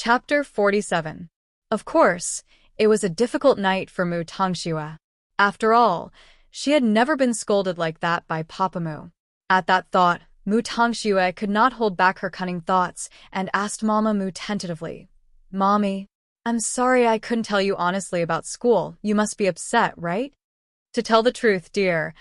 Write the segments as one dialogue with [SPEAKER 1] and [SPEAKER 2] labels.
[SPEAKER 1] Chapter 47. Of course, it was a difficult night for Mu Tongxue. After all, she had never been scolded like that by Papa Mu. At that thought, Mu Tongxue could not hold back her cunning thoughts and asked Mama Mu tentatively, "Mommy, I'm sorry I couldn't tell you honestly about school. You must be upset, right?" "To tell the truth, dear,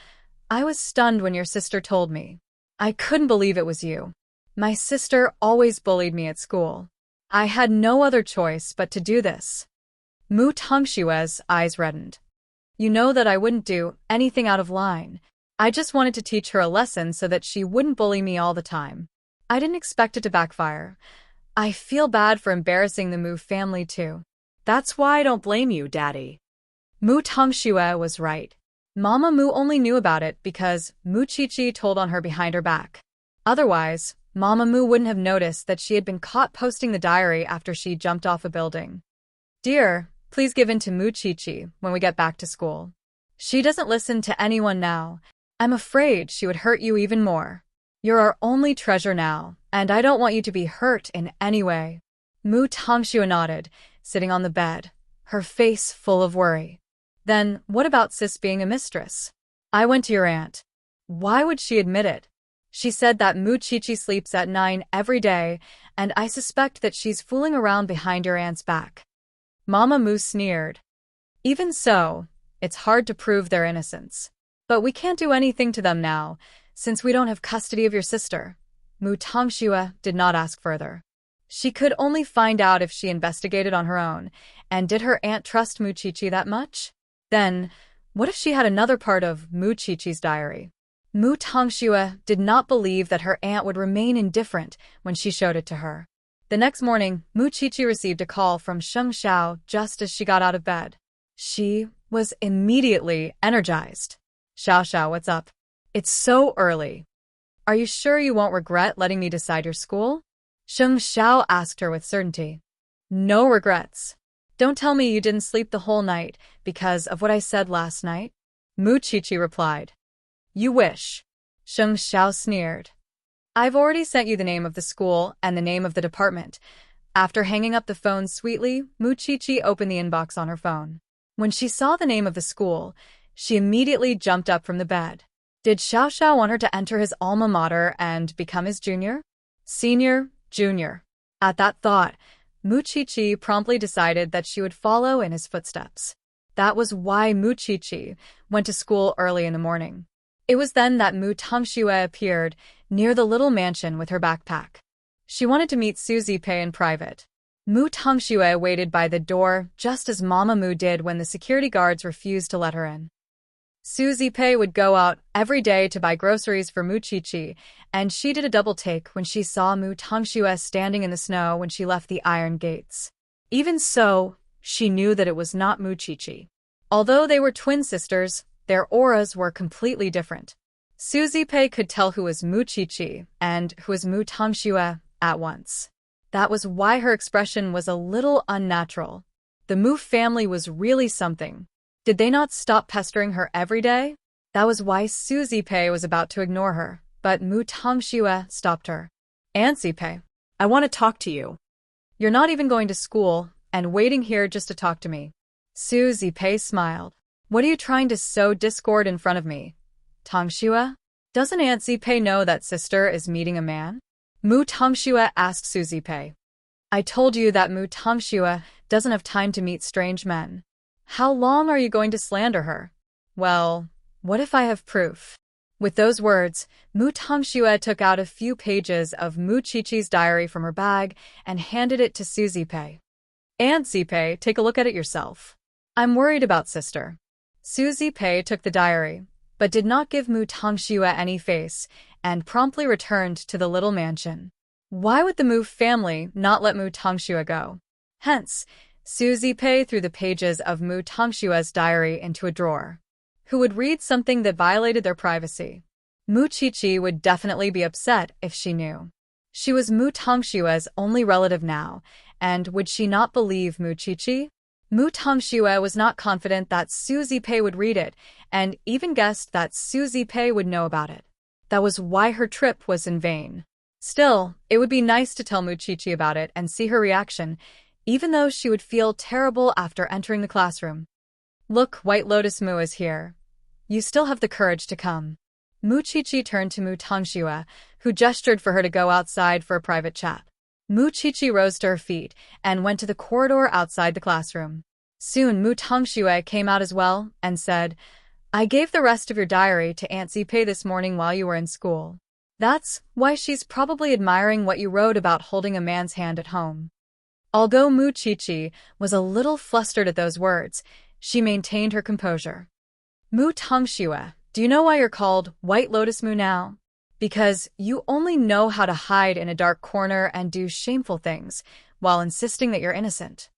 [SPEAKER 1] I was stunned when your sister told me. I couldn't believe it was you. My sister always bullied me at school. I had no other choice but to do this." Mu Tongxue's eyes reddened. "You know that I wouldn't do anything out of line. I just wanted to teach her a lesson so that she wouldn't bully me all the time. I didn't expect it to backfire. I feel bad for embarrassing the Mu family too."
[SPEAKER 2] "That's why I don't blame you, Daddy."
[SPEAKER 1] Mu Tongxue was right. Mama Mu only knew about it because Mu Qiqi told on her behind her back. Otherwise, Mama Mu wouldn't have noticed that she had been caught posting the diary after she jumped off a building. "Dear, please give in to Mu Qiqi when we get back to school. She doesn't listen to anyone now. I'm afraid she would hurt you even more. You're our only treasure now, and I don't want you to be hurt in any way." Mu Tongxue nodded, sitting on the bed, her face full of worry. "Then what about Sis being a mistress? I went to your aunt. Why would she admit it? She said that Mu Qiqi sleeps at 9 every day, and I suspect that she's fooling around behind your aunt's back." Mama Mu sneered. "Even so, it's hard to prove their innocence. But we can't do anything to them now, since we don't have custody of your sister." Mu Tongxue did not ask further. She could only find out if she investigated on her own, and did her aunt trust Mu Qiqi that much? Then, what if she had another part of Mu Qiqi's diary? Mu Tongxue did not believe that her aunt would remain indifferent when she showed it to her. The next morning, Mu Qiqi received a call from Sheng Xiao just as she got out of bed. She was immediately energized. "Xiao Xiao, what's up? It's so early. Are you sure you won't regret letting me decide your school?" Sheng Xiao asked her with certainty. "No regrets. Don't tell me you didn't sleep the whole night because of what I said last night?" Mu Qiqi replied. "You wish." Sheng Xiao sneered. "I've already sent you the name of the school and the name of the department." After hanging up the phone sweetly, Mu Qiqi opened the inbox on her phone. When she saw the name of the school, she immediately jumped up from the bed. Did Xiao Xiao want her to enter his alma mater and become his junior? Senior? Junior? At that thought, Mu Qiqi promptly decided that she would follow in his footsteps. That was why Mu Qiqi went to school early in the morning. It was then that Mu Tongxue appeared near the little mansion with her backpack. She wanted to meet Suzy Pei in private. Mu Tongxue waited by the door just as Mama Mu did when the security guards refused to let her in. Suzy Pei would go out every day to buy groceries for Mu Qiqi, and she did a double take when she saw Mu Tongxue standing in the snow when she left the iron gates. Even so, she knew that it was not Mu Qiqi. Although they were twin sisters, their auras were completely different. Suzy Pei could tell who was Mu Qiqi and who was Mu Tongxue at once. That was why her expression was a little unnatural. The Mu family was really something. Did they not stop pestering her every day? That was why Suzy Pei was about to ignore her, but Mu Tongxue stopped her. "Auntie Pei,
[SPEAKER 2] I want to talk to you."
[SPEAKER 1] "You're not even going to school and waiting here just to talk to me." Suzy Pei smiled. "What are you trying to sow discord in front of me, Tongxue? Doesn't Auntie Pei know that sister is meeting a man?" Mu Tongxue asked Suzy Pei. "I told you that Mu Tongxue doesn't have time to meet strange men. How long are you going to slander her?" "Well, what if I have proof?" With those words, Mu Tongxue took out a few pages of Mu Qiqi's diary from her bag and handed it to Suzy Pei. "Auntie Pei, take a look at it yourself. I'm worried about sister." Suzy Pei took the diary, but did not give Mu Tongxue any face, and promptly returned to the little mansion. Why would the Mu family not let Mu Tongxue go? Hence, Suzy Pei threw the pages of Mu Tongxue's diary into a drawer. Who would read something that violated their privacy? Mu Qiqi would definitely be upset if she knew. She was Mu Tongxue's only relative now, and would she not believe Mu Qiqi? Mu Tongxue was not confident that Suzy Pei would read it, and even guessed that Suzy Pei would know about it. That was why her trip was in vain. Still, it would be nice to tell Muchichi about it and see her reaction, even though she would feel terrible after entering the classroom. Look, White Lotus Mu is here. You still have the courage to come. Muchichi turned to Mu Tongxue, who gestured for her to go outside for a private chat. Muchichi rose to her feet and went to the corridor outside the classroom. Soon Mu Tongxue came out as well and said, I gave the rest of your diary to Aunt Zipei this morning while you were in school. That's why she's probably admiring what you wrote about holding a man's hand at home. Although Muchichi was a little flustered at those words, she maintained her composure. Mu Tongxue, do you know why you're called White Lotus Mu now? Because you only know how to hide in a dark corner and do shameful things, while insisting that you're innocent.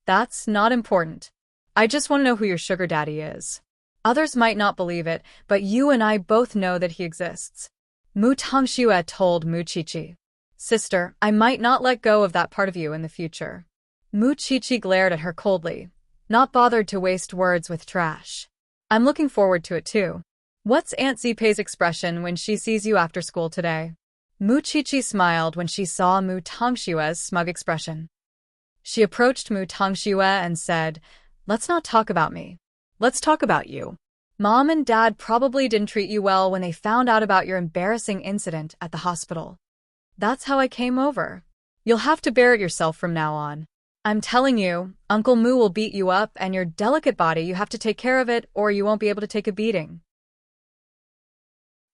[SPEAKER 1] That's not important. I just want to know who your sugar daddy is. Others might not believe it, but you and I both know that he exists. Mu Tongxue told Muchichi. Sister, I might not let go of that part of you in the future. Muchichi glared at her coldly, not bothered to waste words with trash. I'm looking forward to it too. What's Aunt Zipei's expression when she sees you after school today? Muchichi smiled when she saw Mu Tongxue's smug expression. She approached Mu Tongxue and said, Let's not talk about me. Let's talk about you. Mom and Dad probably didn't treat you well when they found out about your embarrassing incident at the hospital. That's how I came over. You'll have to bear it yourself from now on. I'm telling you, Uncle Mu will beat you up and your delicate body you have to take care of it or you won't be able to take a beating.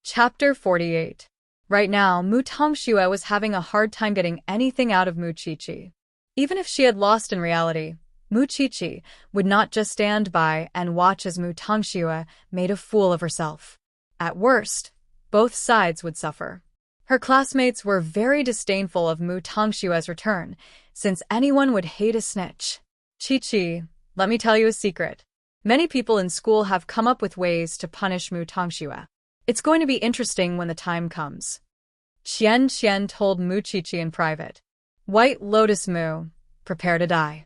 [SPEAKER 1] Chapter 48. Right now, Mu Tongxue was having a hard time getting anything out of Muchichi. Even if she had lost in reality, Muchichi would not just stand by and watch as Mu Tongxue made a fool of herself. At worst, both sides would suffer. Her classmates were very disdainful of Mu Tongxue's return, since anyone would hate a snitch. Chi-Chi, let me tell you a secret. Many people in school have come up with ways to punish Mu Tongxue. It's going to be interesting when the time comes. Qian told Muchichi in private. White Lotus Mu, prepare to die.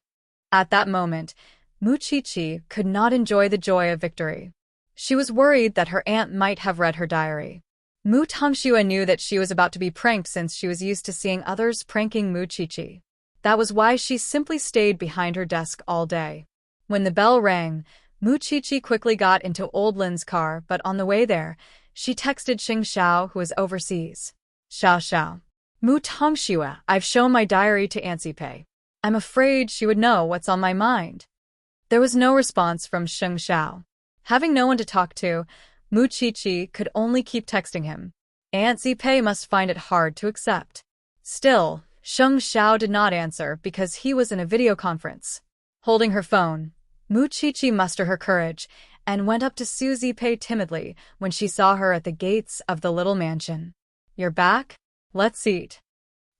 [SPEAKER 1] At that moment, Muchichi could not enjoy the joy of victory. She was worried that her aunt might have read her diary. Mu Tongxue knew that she was about to be pranked since she was used to seeing others pranking Muchichi. That was why she simply stayed behind her desk all day. When the bell rang, Muchichi quickly got into Old Lin's car, but on the way there, she texted Xing Xiao, who was overseas. Xiao. Mu Tongxue, I've shown my diary to Aunt Zipei. I'm afraid she would know what's on my mind. There was no response from Xing Xiao. Having no one to talk to, Muchichi could only keep texting him. Aunt Zipei must find it hard to accept. Still, Xing Xiao did not answer because he was in a video conference. Holding her phone, Muchichi mustered her courage and went up to Su Zipei timidly when she saw her at the gates of the little mansion. You're back? Let's eat.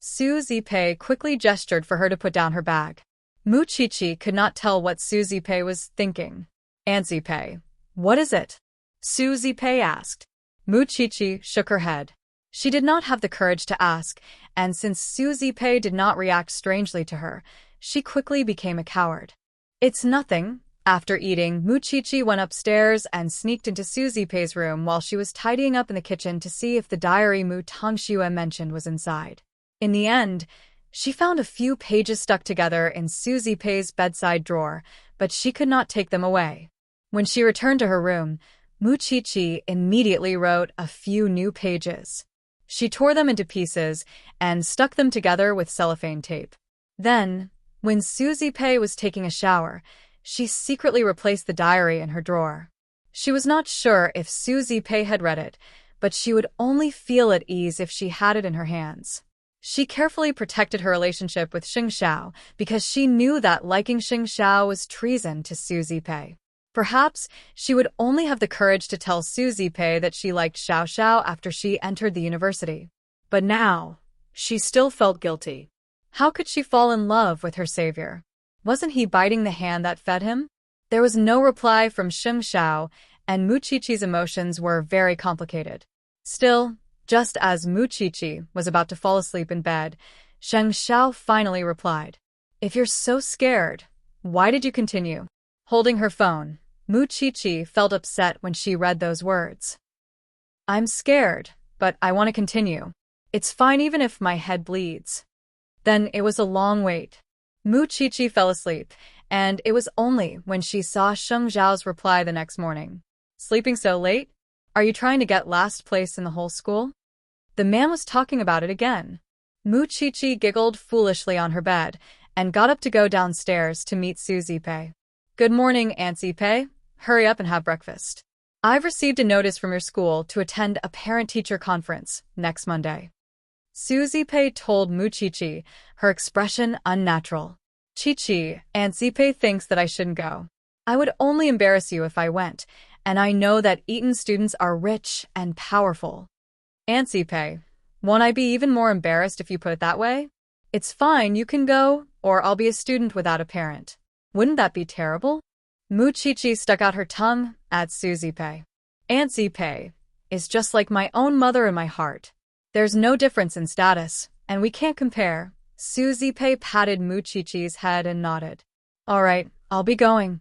[SPEAKER 1] Su Zipei quickly gestured for her to put down her bag. Muchichi could not tell what Su Zipei was thinking. Aunt Zipei, what is it? Su Zipei asked. Muchichi shook her head. She did not have the courage to ask, and since Su Zipei did not react strangely to her, she quickly became a coward. It's nothing. After eating, Muchichi went upstairs and sneaked into Su Zipei's room while she was tidying up in the kitchen to see if the diary Mu Tongxue mentioned was inside. In the end, she found a few pages stuck together in Su Zipei's bedside drawer, but she could not take them away. When she returned to her room, Muchichi immediately wrote a few new pages. She tore them into pieces and stuck them together with cellophane tape. Then, when Su Zipei was taking a shower, she secretly replaced the diary in her drawer. She was not sure if Su Zipei had read it, but she would only feel at ease if she had it in her hands. She carefully protected her relationship with Xing Xiao because she knew that liking Xing Xiao was treason to Su Zipei. Perhaps she would only have the courage to tell Su Zipei that she liked Xiao Xiao after she entered the university. But now, she still felt guilty. How could she fall in love with her savior? Wasn't he biting the hand that fed him? There was no reply from Xing Xiao, and Muchichi's emotions were very complicated. Still, just as Muchichi was about to fall asleep in bed, Xing Xiao finally replied, If you're so scared, why did you continue? Holding her phone, Muchichi felt upset when she read those words. I'm scared, but I want to continue. It's fine even if my head bleeds. Then it was a long wait. Mu Qiqi fell asleep, and it was only when she saw Sheng Zhao's reply the next morning. Sleeping so late? Are you trying to get last place in the whole school? The man was talking about it again. Mu Qiqi giggled foolishly on her bed and got up to go downstairs to meet Su Zipei. Good morning, Aunt Zipei. Hurry up and have breakfast. I've received a notice from your school to attend a parent-teacher conference next Monday. Su Zipei told Mu Qiqi, her expression unnatural. Qiqi, Aunt Zipei thinks that I shouldn't go. I would only embarrass you if I went, and I know that Eton students are rich and powerful. Aunt Zipei, won't I be even more embarrassed if you put it that way? It's fine, you can go, or I'll be a student without a parent. Wouldn't that be terrible? Mu Qiqi stuck out her tongue at Su Zipei. Aunt Zipei is just like my own mother in my heart. There's no difference in status, and we can't compare. Su Zipei patted Mu Qiqi's head and nodded. All right, I'll be going.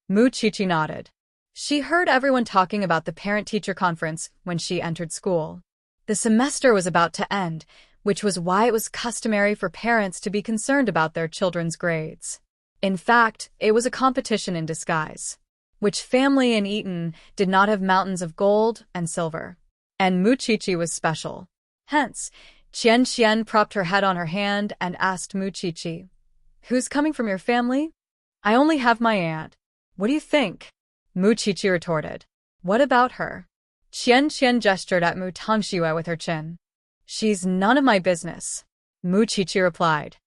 [SPEAKER 1] Mu Qiqi nodded. She heard everyone talking about the parent-teacher conference when she entered school. The semester was about to end, which was why it was customary for parents to be concerned about their children's grades. In fact, it was a competition in disguise. Which family in Eton did not have mountains of gold and silver? And Mu Qiqi was special. Hence, Qian Qian propped her head on her hand and asked Mu Qiqi, "Who's coming from your family?" "I only have my aunt. What do you think?" Mu Qiqi retorted. "What about her?" Qian Qian gestured at Mu Tongxue with her chin. "She's none of my business," Mu Qiqi replied.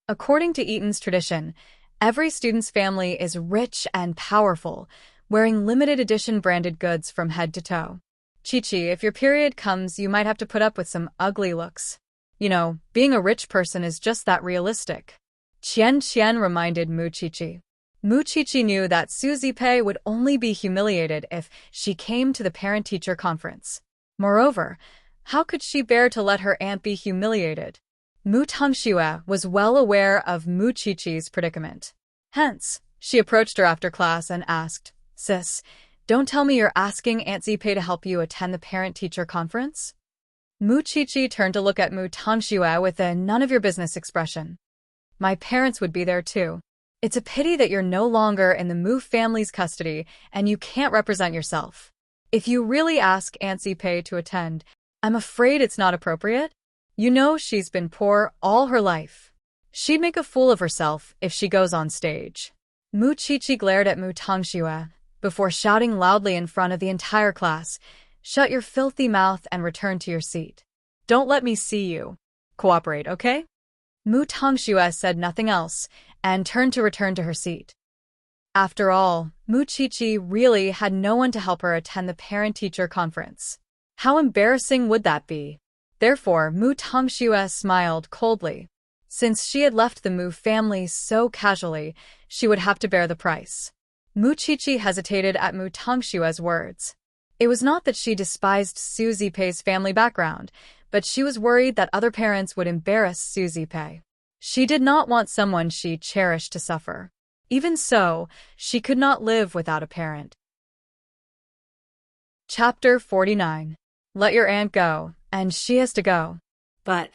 [SPEAKER 1] According to Eton's tradition, every student's family is rich and powerful, wearing limited edition branded goods from head to toe. Qiqi, if your period comes, you might have to put up with some ugly looks. You know, being a rich person is just that realistic. Qian Qian reminded Mu Qiqi. Mu Qiqi knew that Su Zipei would only be humiliated if she came to the parent-teacher conference. Moreover, how could she bear to let her aunt be humiliated? Mu Tongxue was well aware of Mu Qiqi's predicament. Hence, she approached her after class and asked, "Sis, don't tell me you're asking Aunt Zipei to help you attend the parent-teacher conference?" Mu Qiqi turned to look at Mu Tongxue with a none-of-your-business expression. "My parents would be there too. It's a pity that you're no longer in the Mu family's custody and you can't represent yourself. If you really ask Aunt Zipei to attend, I'm afraid it's not appropriate. You know she's been poor all her life. She'd make a fool of herself if she goes on stage." Mu Qiqi glared at Mu Tongxue before shouting loudly in front of the entire class, "Shut your filthy mouth and return to your seat. Don't let me see you. Cooperate, okay?" Mu Tongxue said nothing else and turned to return to her seat. After all, Mu Qiqi really had no one to help her attend the parent-teacher conference. How embarrassing would that be? Therefore, Mu Tongxue smiled coldly. Since she had left the Mu family so casually, she would have to bear the price. Mu Qiqi hesitated at Mu Tongxue's words. It was not that she despised Su Zipei's family background, but she was worried that other parents would embarrass Su Zipei. She did not want someone she cherished to suffer. Even so, she could not live without a parent. Chapter 49. Let your aunt go, and she has to go.
[SPEAKER 2] But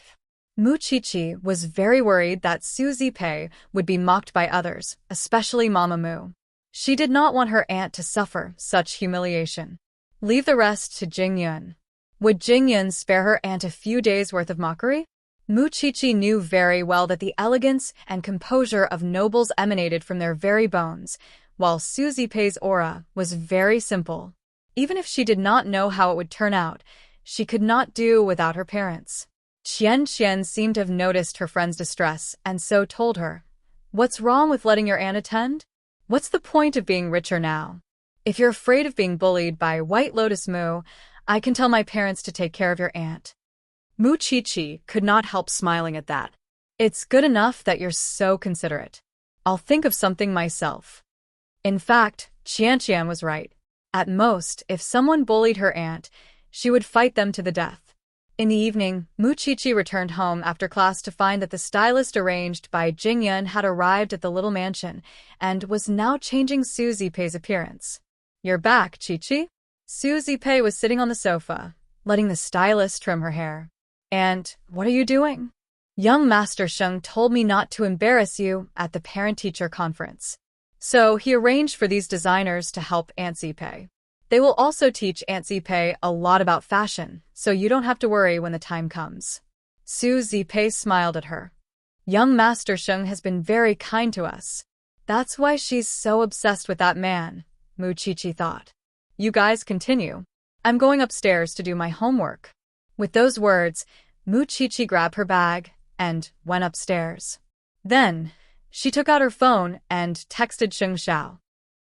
[SPEAKER 1] Mu Qiqi was very worried that Su Zipei would be mocked by others, especially Mama Mu. She did not want her aunt to suffer such humiliation. Leave the rest to Jingyun. Would Jingyun spare her aunt a few days' worth of mockery? Mu Qiqi knew very well that the elegance and composure of nobles emanated from their very bones, while Su Zipei's aura was very simple. Even if she did not know how it would turn out, she could not do without her parents. Qian Qian seemed to have noticed her friend's distress and so told her, "What's wrong with letting your aunt attend? What's the point of being richer now? If you're afraid of being bullied by White Lotus Mu, I can tell my parents to take care of your aunt."
[SPEAKER 2] Mu Qiqi could not help smiling at that.
[SPEAKER 1] "It's good enough that you're so considerate. I'll think of something myself." In fact, Qian Qian was right. At most, if someone bullied her aunt, she would fight them to the death. In the evening, Mu Qiqi returned home after class to find that the stylist arranged by Jingyun had arrived at the little mansion and was now changing Su Zipei's appearance. "You're back, Qiqi?" Su Zipei was sitting on the sofa, letting the stylist trim her hair. And what are you doing? Young Master Sheng told me not to embarrass you at the parent-teacher conference. So he arranged for these designers to help Aunt Zipe. They will also teach Aunt Zipe a lot about fashion, so you don't have to worry when the time comes. Su Zipe smiled at her. Young Master Sheng has been very kind to us. That's why she's so obsessed with that man, Mu Qiqi thought. You guys continue. I'm going upstairs to do my homework. With those words, Mu Qiqi grabbed her bag and went upstairs. Then, she took out her phone and texted Sheng Xiao.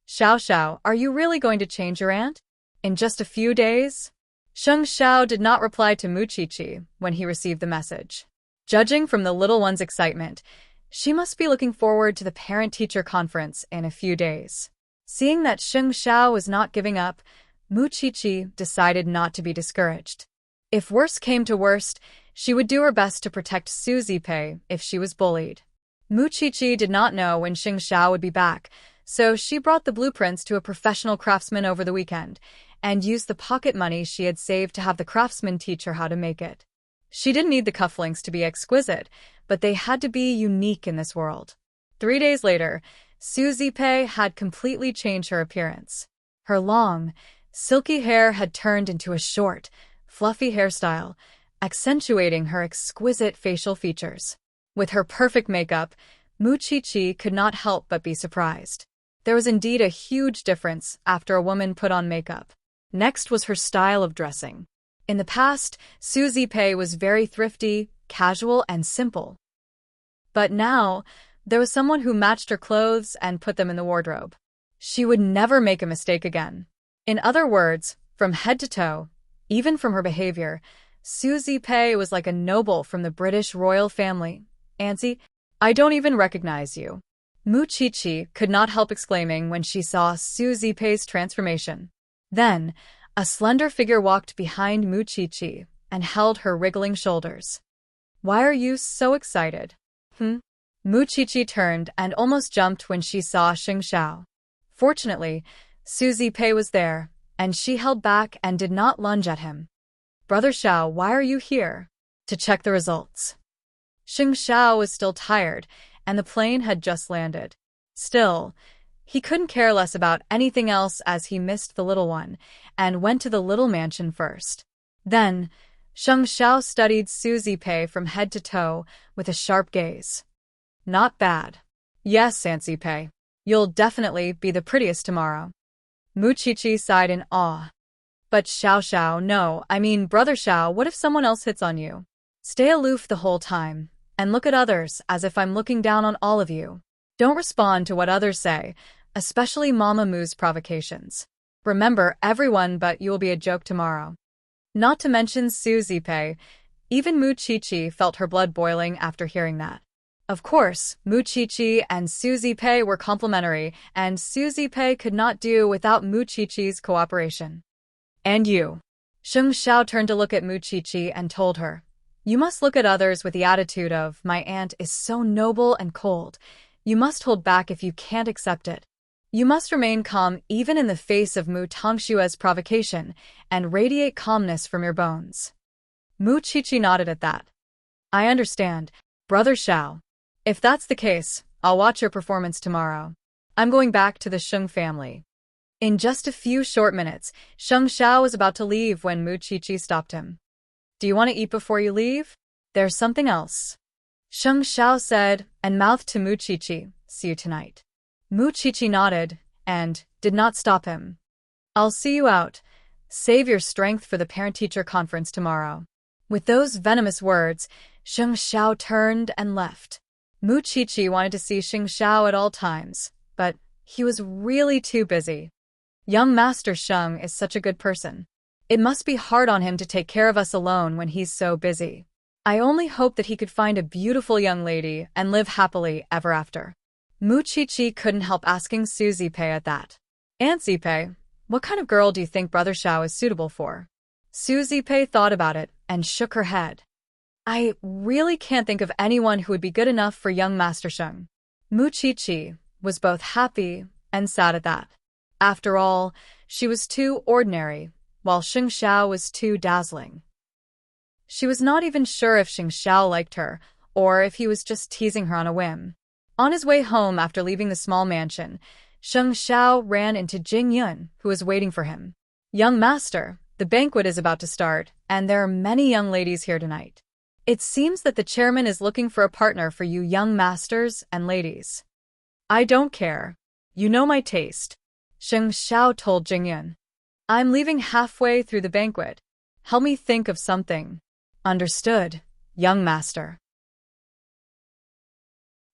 [SPEAKER 1] Xiao, are you really going to change your aunt? In just a few days? Sheng Xiao did not reply to Mu Qiqi when he received the message. Judging from the little one's excitement, she must be looking forward to the parent-teacher conference in a few days. Seeing that Sheng Xiao was not giving up, Mu Qiqi decided not to be discouraged. If worst came to worst, she would do her best to protect Su Zipe if she was bullied. Mu Qiqi did not know when Sheng Xiao would be back, so she brought the blueprints to a professional craftsman over the weekend and used the pocket money she had saved to have the craftsman teach her how to make it. She didn't need the cufflinks to be exquisite, but they had to be unique in this world. 3 days later, Su Zipe had completely changed her appearance. Her long, silky hair had turned into a short, fluffy hairstyle, accentuating her exquisite facial features. With her perfect makeup, Mu Qiqi could not help but be surprised. There was indeed a huge difference after a woman put on makeup. Next was her style of dressing. In the past, Su Zipe was very thrifty, casual, and simple. But now, there was someone who matched her clothes and put them in the wardrobe. She would never make a mistake again. In other words, from head to toe, even from her behavior, Su Zipe was like a noble from the British royal family. Auntie, I don't even recognize you. Mu Qiqi could not help exclaiming when she saw Su Zipe's transformation. Then, a slender figure walked behind Mu Qiqi and held her wriggling shoulders. Why are you so excited? Mu Qiqi turned and almost jumped when she saw Sheng Xiao. Fortunately, Su Zipe was there, and she held back and did not lunge at him. Brother Xiao, why are you here? To check the results. Sheng Xiao was still tired, and the plane had just landed. Still, he couldn't care less about anything else as he missed the little one, and went to the little mansion first. Then, Sheng Xiao studied Su Zipe from head to toe with a sharp gaze. Not bad. Yes, Aunt Zipe. You'll definitely be the prettiest tomorrow. Mu Qiqi sighed in awe. But Xiao, no, I mean Brother Xiao, what if someone else hits on you? Stay aloof the whole time, and look at others as if I'm looking down on all of you. Don't respond to what others say, especially Mama Mu's provocations. Remember, everyone but you will be a joke tomorrow. Not to mention Su Zipe, even Mu Qiqi felt her blood boiling after hearing that. Of course, Mu Qiqi and Su Zipe were complementary, and Su Zipe could not do without Mu Qiqi's cooperation. And you. Sheng Xiao turned to look at Mu Qiqi and told her, you must look at others with the attitude of, my aunt is so noble and cold. You must hold back if you can't accept it. You must remain calm even in the face of Mu Tongshue's provocation, and radiate calmness from your bones. Mu Qiqi nodded at that. I understand, Brother Xiao. If that's the case, I'll watch your performance tomorrow. I'm going back to the Sheng family. In just a few short minutes, Sheng Xiao was about to leave when Mu Qiqi stopped him. Do you want to eat before you leave? There's something else. Sheng Xiao said, and mouthed to Mu Qiqi, see you tonight. Mu Qiqi nodded, and did not stop him. I'll see you out. Save your strength for the parent-teacher conference tomorrow. With those venomous words, Sheng Xiao turned and left. Mu Qiqi wanted to see Sheng Xiao at all times, but he was really too busy. Young Master Sheng is such a good person. It must be hard on him to take care of us alone when he's so busy. I only hope that he could find a beautiful young lady and live happily ever after. Mu Qiqi couldn't help asking Su Zipe at that. Aunt Zipe, what kind of girl do you think Brother Xiao is suitable for? Su Zipe thought about it and shook her head. I really can't think of anyone who would be good enough for young Master Sheng. Mu Qiqi was both happy and sad at that. After all, she was too ordinary, while Sheng Xiao was too dazzling. She was not even sure if Xing Xiao liked her, or if he was just teasing her on a whim. On his way home after leaving the small mansion, Xing Xiao ran into Jing Yun, who was waiting for him. "Young master, the banquet is about to start, and there are many young ladies here tonight. It seems that the chairman is looking for a partner for you young masters and ladies." "I don't care. You know my taste," Xing Xiao told Jing Yun. "I'm leaving halfway through the banquet. Help me think of something." "Understood, young master."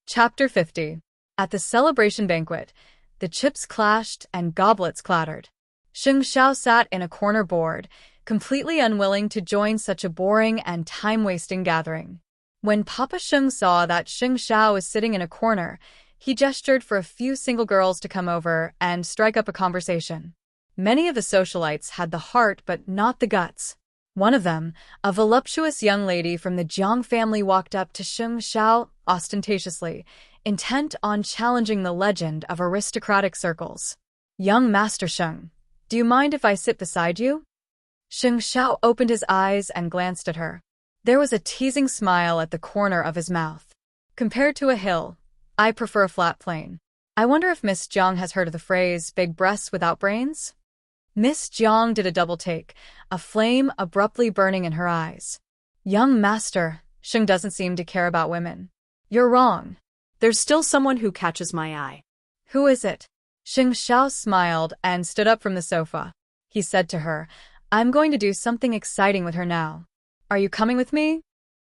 [SPEAKER 1] Chapter 50. At the celebration banquet, the chips clashed and goblets clattered. Xing Xiao sat in a corner bored, completely unwilling to join such a boring and time-wasting gathering. When Papa Xing saw that Xing Xiao was sitting in a corner, he gestured for a few single girls to come over and strike up a conversation. Many of the socialites had the heart but not the guts. One of them, a voluptuous young lady from the Jiang family, walked up to Xing Xiao ostentatiously, intent on challenging the legend of aristocratic circles. "Young Master Xing, do you mind if I sit beside you?" Xing Xiao opened his eyes and glanced at her. There was a teasing smile at the corner of his mouth. "Compared to a hill, I prefer a flat plain. I wonder if Miss Jiang has heard of the phrase, big breasts without brains?" Miss Jiang did a double take, a flame abruptly burning in her eyes. "Young master, Xing doesn't seem to care about women." "You're wrong. There's still someone who catches my eye." "Who is it?" Xing Xiao smiled and stood up from the sofa. He said to her, "I'm going to do something exciting with her now. Are you coming with me?"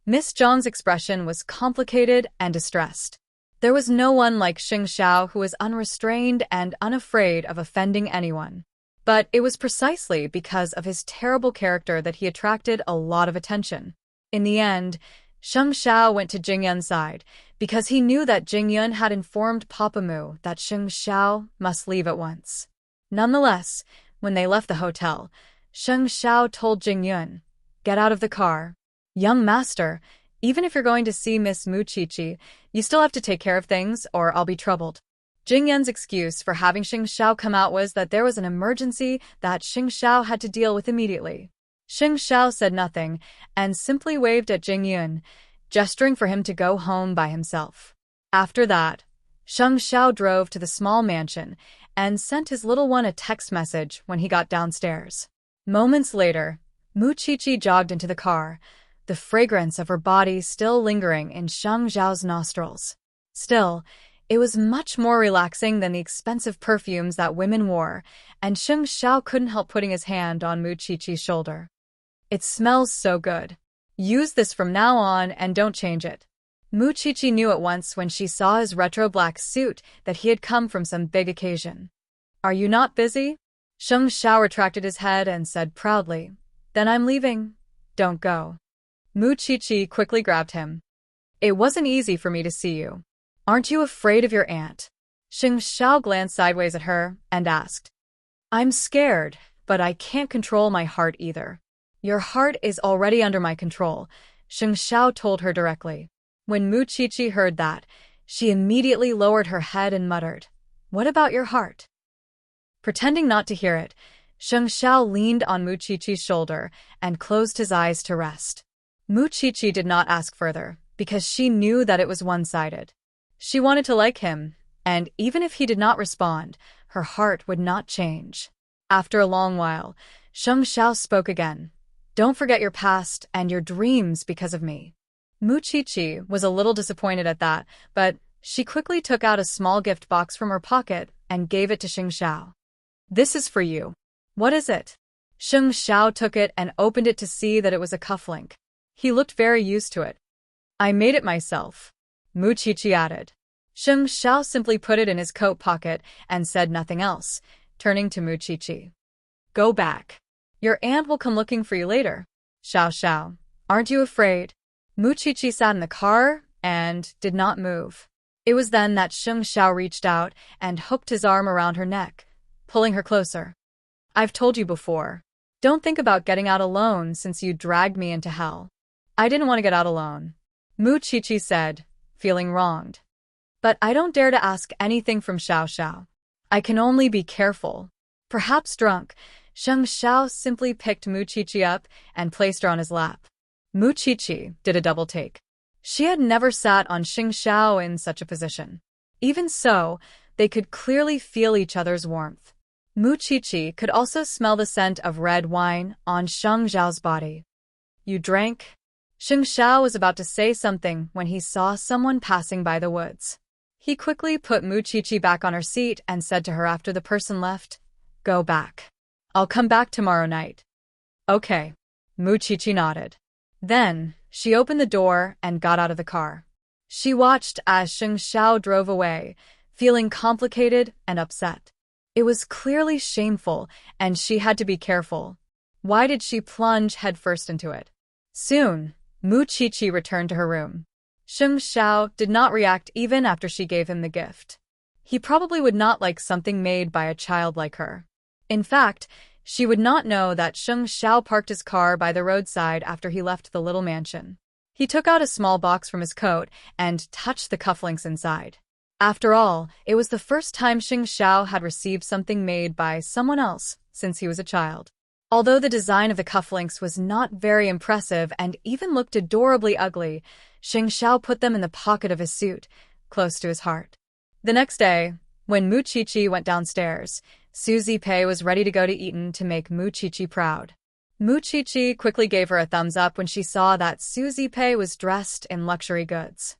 [SPEAKER 1] Miss Jiang's expression was complicated and distressed. There was no one like Xing Xiao who was unrestrained and unafraid of offending anyone. But it was precisely because of his terrible character that he attracted a lot of attention. In the end, Xing Xiao went to Jing Yun's side, because he knew that Jing Yun had informed Papa Mu that Xing Xiao must leave at once. Nonetheless, when they left the hotel, Xing Xiao told Jing Yun, "Get out of the car. Young master, even if you're going to see Miss Mu Qiqi, you still have to take care of things or I'll be troubled." Jing Yun's excuse for having Xing Xiao come out was that there was an emergency that Xing Xiao had to deal with immediately. Xing Xiao said nothing and simply waved at Jing Yun, gesturing for him to go home by himself. After that, Xing Xiao drove to the small mansion and sent his little one a text message when he got downstairs. Moments later, Mu Qiqi jogged into the car, the fragrance of her body still lingering in Xing Xiao's nostrils. Still, it was much more relaxing than the expensive perfumes that women wore, and Xing Xiao couldn't help putting his hand on Mu Qiqi's shoulder. "It smells so good. Use this from now on and don't change it." Mu Qiqi knew at once when she saw his retro black suit that he had come from some big occasion. "Are you not busy?" Xing Xiao retracted his head and said proudly, "Then I'm leaving. Don't go." Mu Qiqi quickly grabbed him. "It wasn't easy for me to see you. Aren't you afraid of your aunt?" Xing Xiao glanced sideways at her and asked. "I'm scared, but I can't control my heart either." "Your heart is already under my control," Xing Xiao told her directly. When Mu Qiqi heard that, she immediately lowered her head and muttered, "What about your heart?" Pretending not to hear it, Xing Xiao leaned on Mu Qiqi's shoulder and closed his eyes to rest. Mu Qiqi did not ask further, because she knew that it was one-sided. She wanted to like him, and even if he did not respond, her heart would not change. After a long while, Xing Xiao spoke again. "Don't forget your past and your dreams because of me." Mu Qiqi was a little disappointed at that, but she quickly took out a small gift box from her pocket and gave it to Xing Xiao. "This is for you." "What is it?" Xing Xiao took it and opened it to see that it was a cufflink. He looked very used to it. "I made it myself," Mu Qiqi added. Xing Xiao simply put it in his coat pocket and said nothing else, turning to Mu Qiqi. "Go back. Your aunt will come looking for you later." "Xiao Xiao, aren't you afraid?" Mu Qiqi sat in the car and did not move. It was then that Xing Xiao reached out and hooked his arm around her neck, pulling her closer. "I've told you before. Don't think about getting out alone since you dragged me into hell." "I didn't want to get out alone," Mu Qiqi said, feeling wronged. "But I don't dare to ask anything from Xiao Xiao. I can only be careful." Perhaps drunk, Xing Xiao simply picked Mu Qiqi up and placed her on his lap. Mu Qiqi did a double take. She had never sat on Xing Xiao in such a position. Even so, they could clearly feel each other's warmth. Mu Qiqi could also smell the scent of red wine on Sheng Xiao's body. You drank? Xing Xiao was about to say something when he saw someone passing by the woods. He quickly put Mu Qiqi back on her seat and said to her after the person left, "Go back. I'll come back tomorrow night." Okay. Mu Qiqi nodded. Then, she opened the door and got out of the car. She watched as Xing Xiao drove away, feeling complicated and upset. It was clearly shameful, and she had to be careful. Why did she plunge headfirst into it? Soon, Mu Qiqi returned to her room. Xing Xiao did not react even after she gave him the gift. He probably would not like something made by a child like her. In fact, she would not know that Xing Xiao parked his car by the roadside after he left the little mansion. He took out a small box from his coat and touched the cufflinks inside. After all, it was the first time Xing Xiao had received something made by someone else since he was a child. Although the design of the cufflinks was not very impressive and even looked adorably ugly, Xing Xiao put them in the pocket of his suit, close to his heart. The next day, when Mu Qiqi went downstairs, Suzy Pei was ready to go to Eton to make Mu Qiqi proud. Mu Qiqi quickly gave her a thumbs up when she saw that Suzy Pei was dressed in luxury goods.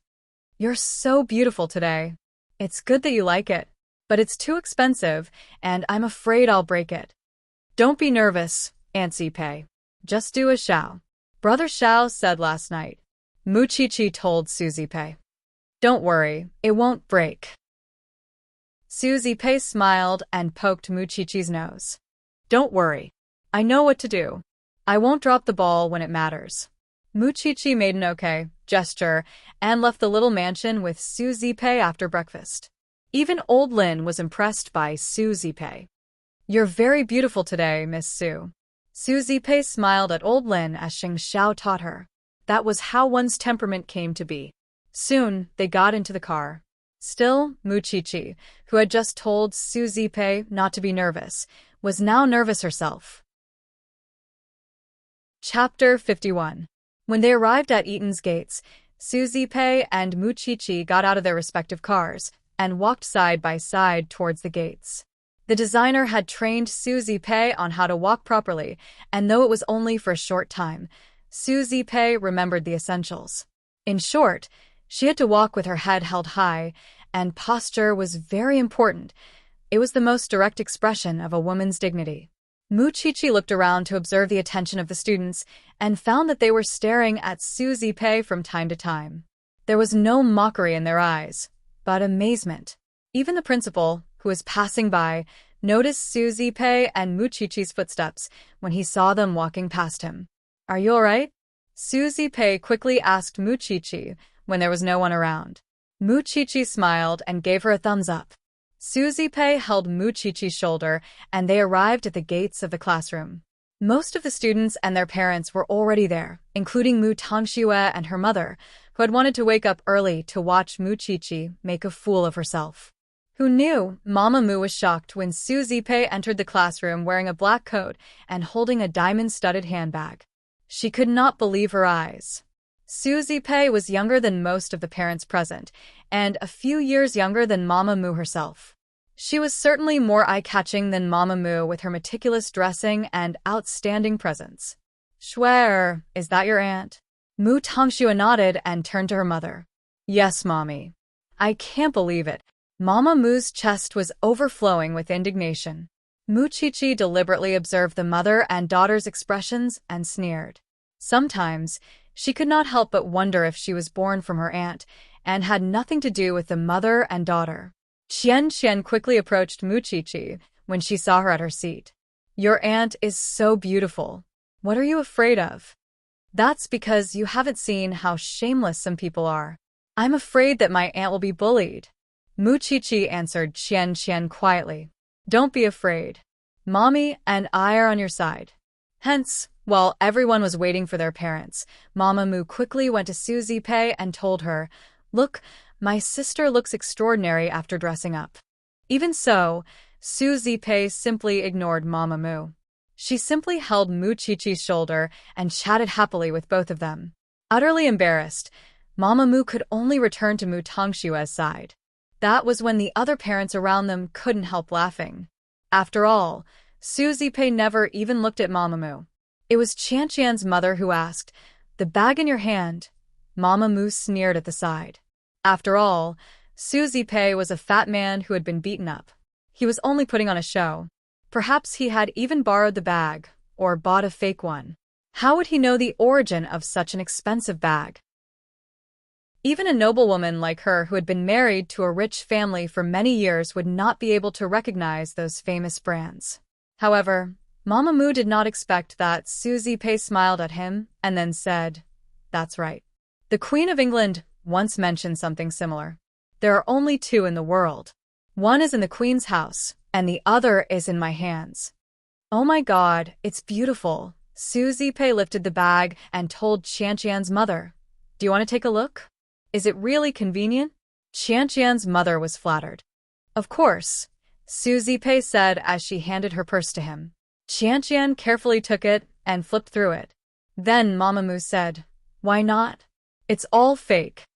[SPEAKER 1] "You're so beautiful today. It's good that you like it, but it's too expensive, and I'm afraid I'll break it." "Don't be nervous, Aunt Pei. Just do as Xiao, Brother Xiao said last night," Mu Qiqi told Suzy Pei. "Don't worry, it won't break." Suzy Pei smiled and poked Mu Qiqi's nose. "Don't worry. I know what to do. I won't drop the ball when it matters." Mu Qiqi made an okay gesture and left the little mansion with Suzy Pei after breakfast. Even old Lin was impressed by Suzy Pei. "You're very beautiful today, Miss Su." Suzy Pei smiled at old Lin as Xing Xiao taught her. That was how one's temperament came to be. Soon, they got into the car. Still, Mu Qiqi, who had just told Suzy Pei not to be nervous, was now nervous herself. Chapter 51. When they arrived at Eton's gates, Suzy Pei and Mu Qiqi got out of their respective cars and walked side by side towards the gates. The designer had trained Suzy Pei on how to walk properly, and though it was only for a short time, Suzy Pei remembered the essentials. In short, she had to walk with her head held high, and posture was very important. It was the most direct expression of a woman's dignity. Mu Qiqi looked around to observe the attention of the students and found that they were staring at Suzy Pei from time to time. There was no mockery in their eyes, but amazement. Even the principal, who was passing by, noticed Suzy Pei and Mu Qiqi's footsteps when he saw them walking past him. "Are you all right?" Suzy Pei quickly asked Mu Qiqi when there was no one around. Mu Qiqi smiled and gave her a thumbs up. Suzy Pei held Mu Qiqi's shoulder, and they arrived at the gates of the classroom. Most of the students and their parents were already there, including Mu Tongxue and her mother, who had wanted to wake up early to watch Mu Qiqi make a fool of herself. Who knew? Mama Mu was shocked when Suzy Pei entered the classroom wearing a black coat and holding a diamond-studded handbag. She could not believe her eyes. Suzy Pei was younger than most of the parents present, and a few years younger than Mama Mu herself. She was certainly more eye-catching than Mama Mu with her meticulous dressing and outstanding presence. "Swear, is that your aunt?" Mu Tongxue nodded and turned to her mother. "Yes, Mommy." "I can't believe it." Mama Mu's chest was overflowing with indignation. Mu Qiqi deliberately observed the mother and daughter's expressions and sneered. Sometimes, she could not help but wonder if she was born from her aunt and had nothing to do with the mother and daughter. Qian quickly approached Mu Qiqi when she saw her at her seat. "Your aunt is so beautiful. What are you afraid of?" "That's because you haven't seen how shameless some people are. I'm afraid that my aunt will be bullied." Mu Qiqi answered Qian quietly. "Don't be afraid. Mommy and I are on your side." Hence, while everyone was waiting for their parents, Mama Mu quickly went to Suzy Pei and told her, "Look, my sister looks extraordinary after dressing up." Even so, Suzy Pei simply ignored Mama Mu. She simply held Mu-Chi-Chi's shoulder and chatted happily with both of them. Utterly embarrassed, Mama Mu could only return to Mu Tongshue's side. That was when the other parents around them couldn't help laughing. After all, Su Zipei never even looked at Mama Mu. It was Qianqian's mother who asked, "The bag in your hand?" Mama Mu sneered at the side. After all, Su Zipei was a fat man who had been beaten up. He was only putting on a show. Perhaps he had even borrowed the bag, or bought a fake one. How would he know the origin of such an expensive bag? Even a noblewoman like her who had been married to a rich family for many years would not be able to recognize those famous brands. However, Mama Mu did not expect that. Su Zipei smiled at him and then said, "That's right. The Queen of England once mentioned something similar. There are only two in the world. One is in the Queen's house, and the other is in my hands." "Oh my God, it's beautiful." Su Zipei lifted the bag and told Qianqian's mother, "Do you want to take a look? Is it really convenient?" Qianqian's mother was flattered. "Of course," Su Zipei said as she handed her purse to him. Qianqian carefully took it and flipped through it. Then Mama Mu said, "Why not? It's all fake."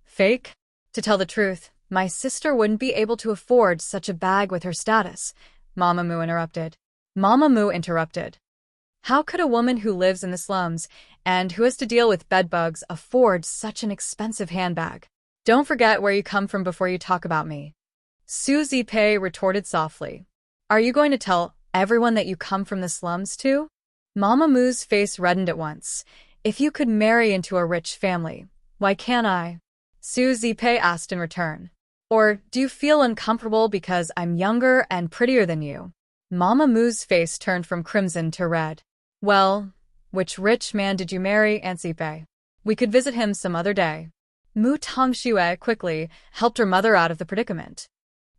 [SPEAKER 1] "Fake? To tell the truth, my sister wouldn't be able to afford such a bag with her status," Mama Mu interrupted. How could a woman who lives in the slums and who has to deal with bedbugs afford such an expensive handbag? "Don't forget where you come from before you talk about me," Su Zipei retorted softly. "Are you going to tell everyone that you come from the slums too?" Mama Mu's face reddened at once. "If you could marry into a rich family, why can't I?" Su Zipei asked in return. "Or do you feel uncomfortable because I'm younger and prettier than you?" Mama Mu's face turned from crimson to red. "Well, which rich man did you marry, Aunt Zipei? We could visit him some other day." Mu Tongxue quickly helped her mother out of the predicament.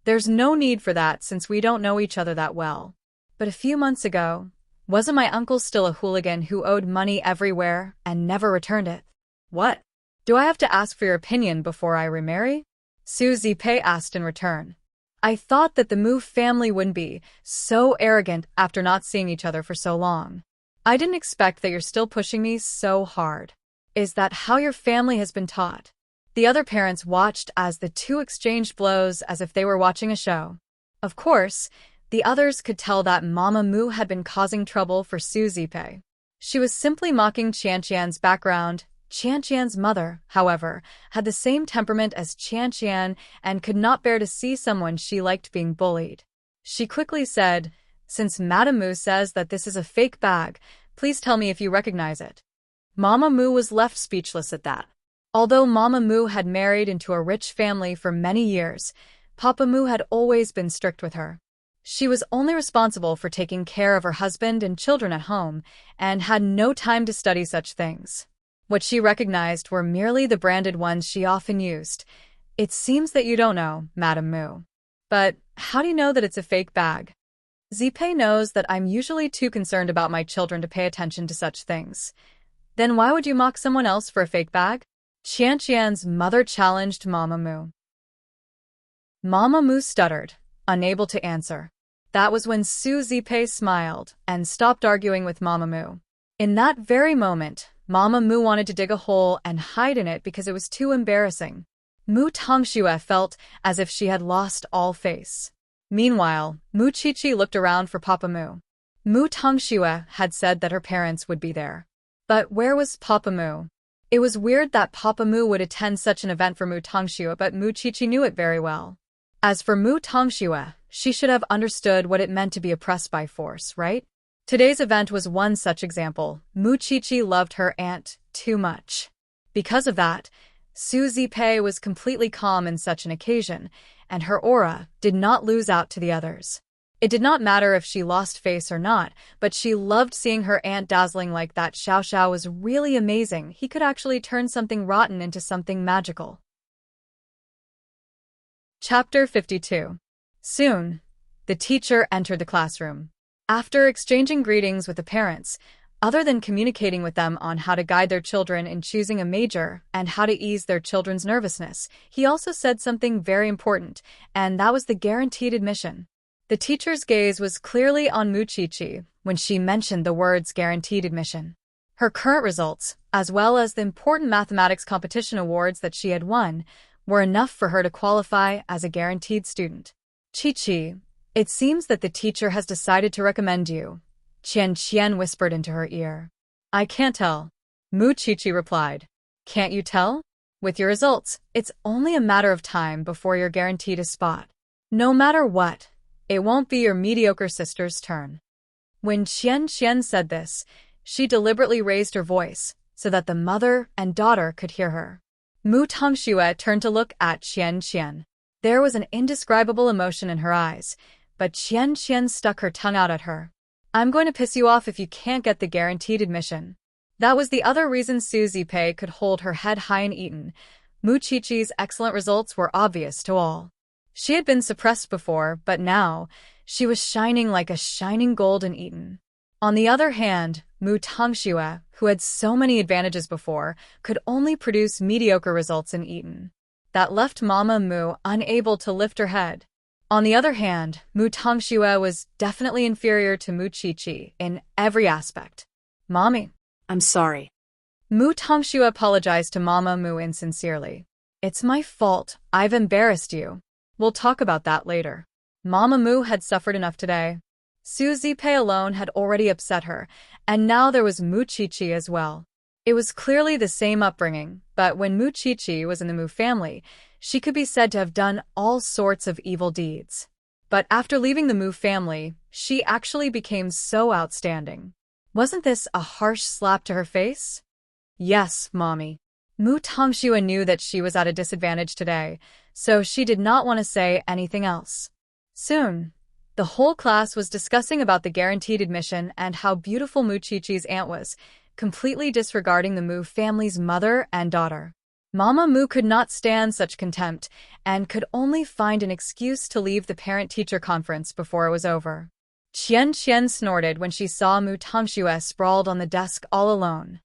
[SPEAKER 1] "There's no need for that since we don't know each other that well. But a few months ago, wasn't my uncle still a hooligan who owed money everywhere and never returned it?" "What? Do I have to ask for your opinion before I remarry?" Su Zipei asked in return. "I thought that the Mu family wouldn't be so arrogant after not seeing each other for so long. I didn't expect that you're still pushing me so hard. Is that how your family has been taught?" The other parents watched as the two exchanged blows as if they were watching a show. Of course, the others could tell that Mama Mu had been causing trouble for Su Zipei. She was simply mocking Qianqian's background. Qianqian's mother, however, had the same temperament as Qianqian and could not bear to see someone she liked being bullied. She quickly said, "Since Madame Mu says that this is a fake bag, please tell me if you recognize it." Mama Mu was left speechless at that. Although Mama Mu had married into a rich family for many years, Papa Mu had always been strict with her. She was only responsible for taking care of her husband and children at home and had no time to study such things. What she recognized were merely the branded ones she often used. "It seems that you don't know, Madame Mu. But how do you know that it's a fake bag?" "Zipei knows that I'm usually too concerned about my children to pay attention to such things." "Then why would you mock someone else for a fake bag?" Qianqian's mother challenged Mama Mu. Mama Mu stuttered, unable to answer. That was when Su Zipei smiled and stopped arguing with Mama Mu. In that very moment, Mama Mu wanted to dig a hole and hide in it because it was too embarrassing. Mu Tongxue felt as if she had lost all face. Meanwhile, Mu Qiqi looked around for Papa Mu. Mu Tongxue had said that her parents would be there. But where was Papa Mu? It was weird that Papa Mu would attend such an event for Mu Tongxue, but Mu Qiqi knew it very well. As for Mu Tongxue, she should have understood what it meant to be oppressed by force, right? Today's event was one such example. Mu Qiqi loved her aunt too much. Because of that, Su Zipei was completely calm in such an occasion, and her aura did not lose out to the others. It did not matter if she lost face or not, but she loved seeing her aunt dazzling like that. Xiao Xiao was really amazing. He could actually turn something rotten into something magical. Chapter 52. Soon, the teacher entered the classroom. After exchanging greetings with the parents, other than communicating with them on how to guide their children in choosing a major and how to ease their children's nervousness, he also said something very important, and that was the guaranteed admission. The teacher's gaze was clearly on Mu Qiqi when she mentioned the words guaranteed admission. Her current results, as well as the important mathematics competition awards that she had won, were enough for her to qualify as a guaranteed student. Qiqi, it seems that the teacher has decided to recommend you, Qian whispered into her ear. I can't tell. Mu Qiqi replied. Can't you tell? With your results, it's only a matter of time before you're guaranteed a spot. No matter what, it won't be your mediocre sister's turn. When Qian said this, she deliberately raised her voice so that the mother and daughter could hear her. Mu Tongxue turned to look at Qian. There was an indescribable emotion in her eyes, but Qian stuck her tongue out at her. I'm going to piss you off if you can't get the guaranteed admission. That was the other reason Su Zipei could hold her head high in Eton. Mu Qiqi's excellent results were obvious to all. She had been suppressed before, but now, she was shining like a shining gold in Eton. On the other hand, Mu Tongxue, who had so many advantages before, could only produce mediocre results in Eton. That left Mama Mu unable to lift her head. On the other hand, Mu Tongxue was definitely inferior to Mu Qiqi in every aspect. Mommy.
[SPEAKER 2] I'm sorry.
[SPEAKER 1] Mu Tongxue apologized to Mama Mu insincerely. It's my fault. I've embarrassed you. We'll talk about that later. Mama Mu had suffered enough today. Su Zipei alone had already upset her, and now there was Mu Qiqi as well. It was clearly the same upbringing, but when Mu Qiqi was in the Mu family, she could be said to have done all sorts of evil deeds. But after leaving the Mu family, she actually became so outstanding. Wasn't this a harsh slap to her face? Yes, Mommy. Mu Tongxue knew that she was at a disadvantage today, so she did not want to say anything else. Soon, the whole class was discussing about the guaranteed admission and how beautiful Mu Qiqi's aunt was, completely disregarding the Mu family's mother and daughter. Mama Mu could not stand such contempt and could only find an excuse to leave the parent-teacher conference before it was over. Qian snorted when she saw Mu Tongxue sprawled on the desk all alone.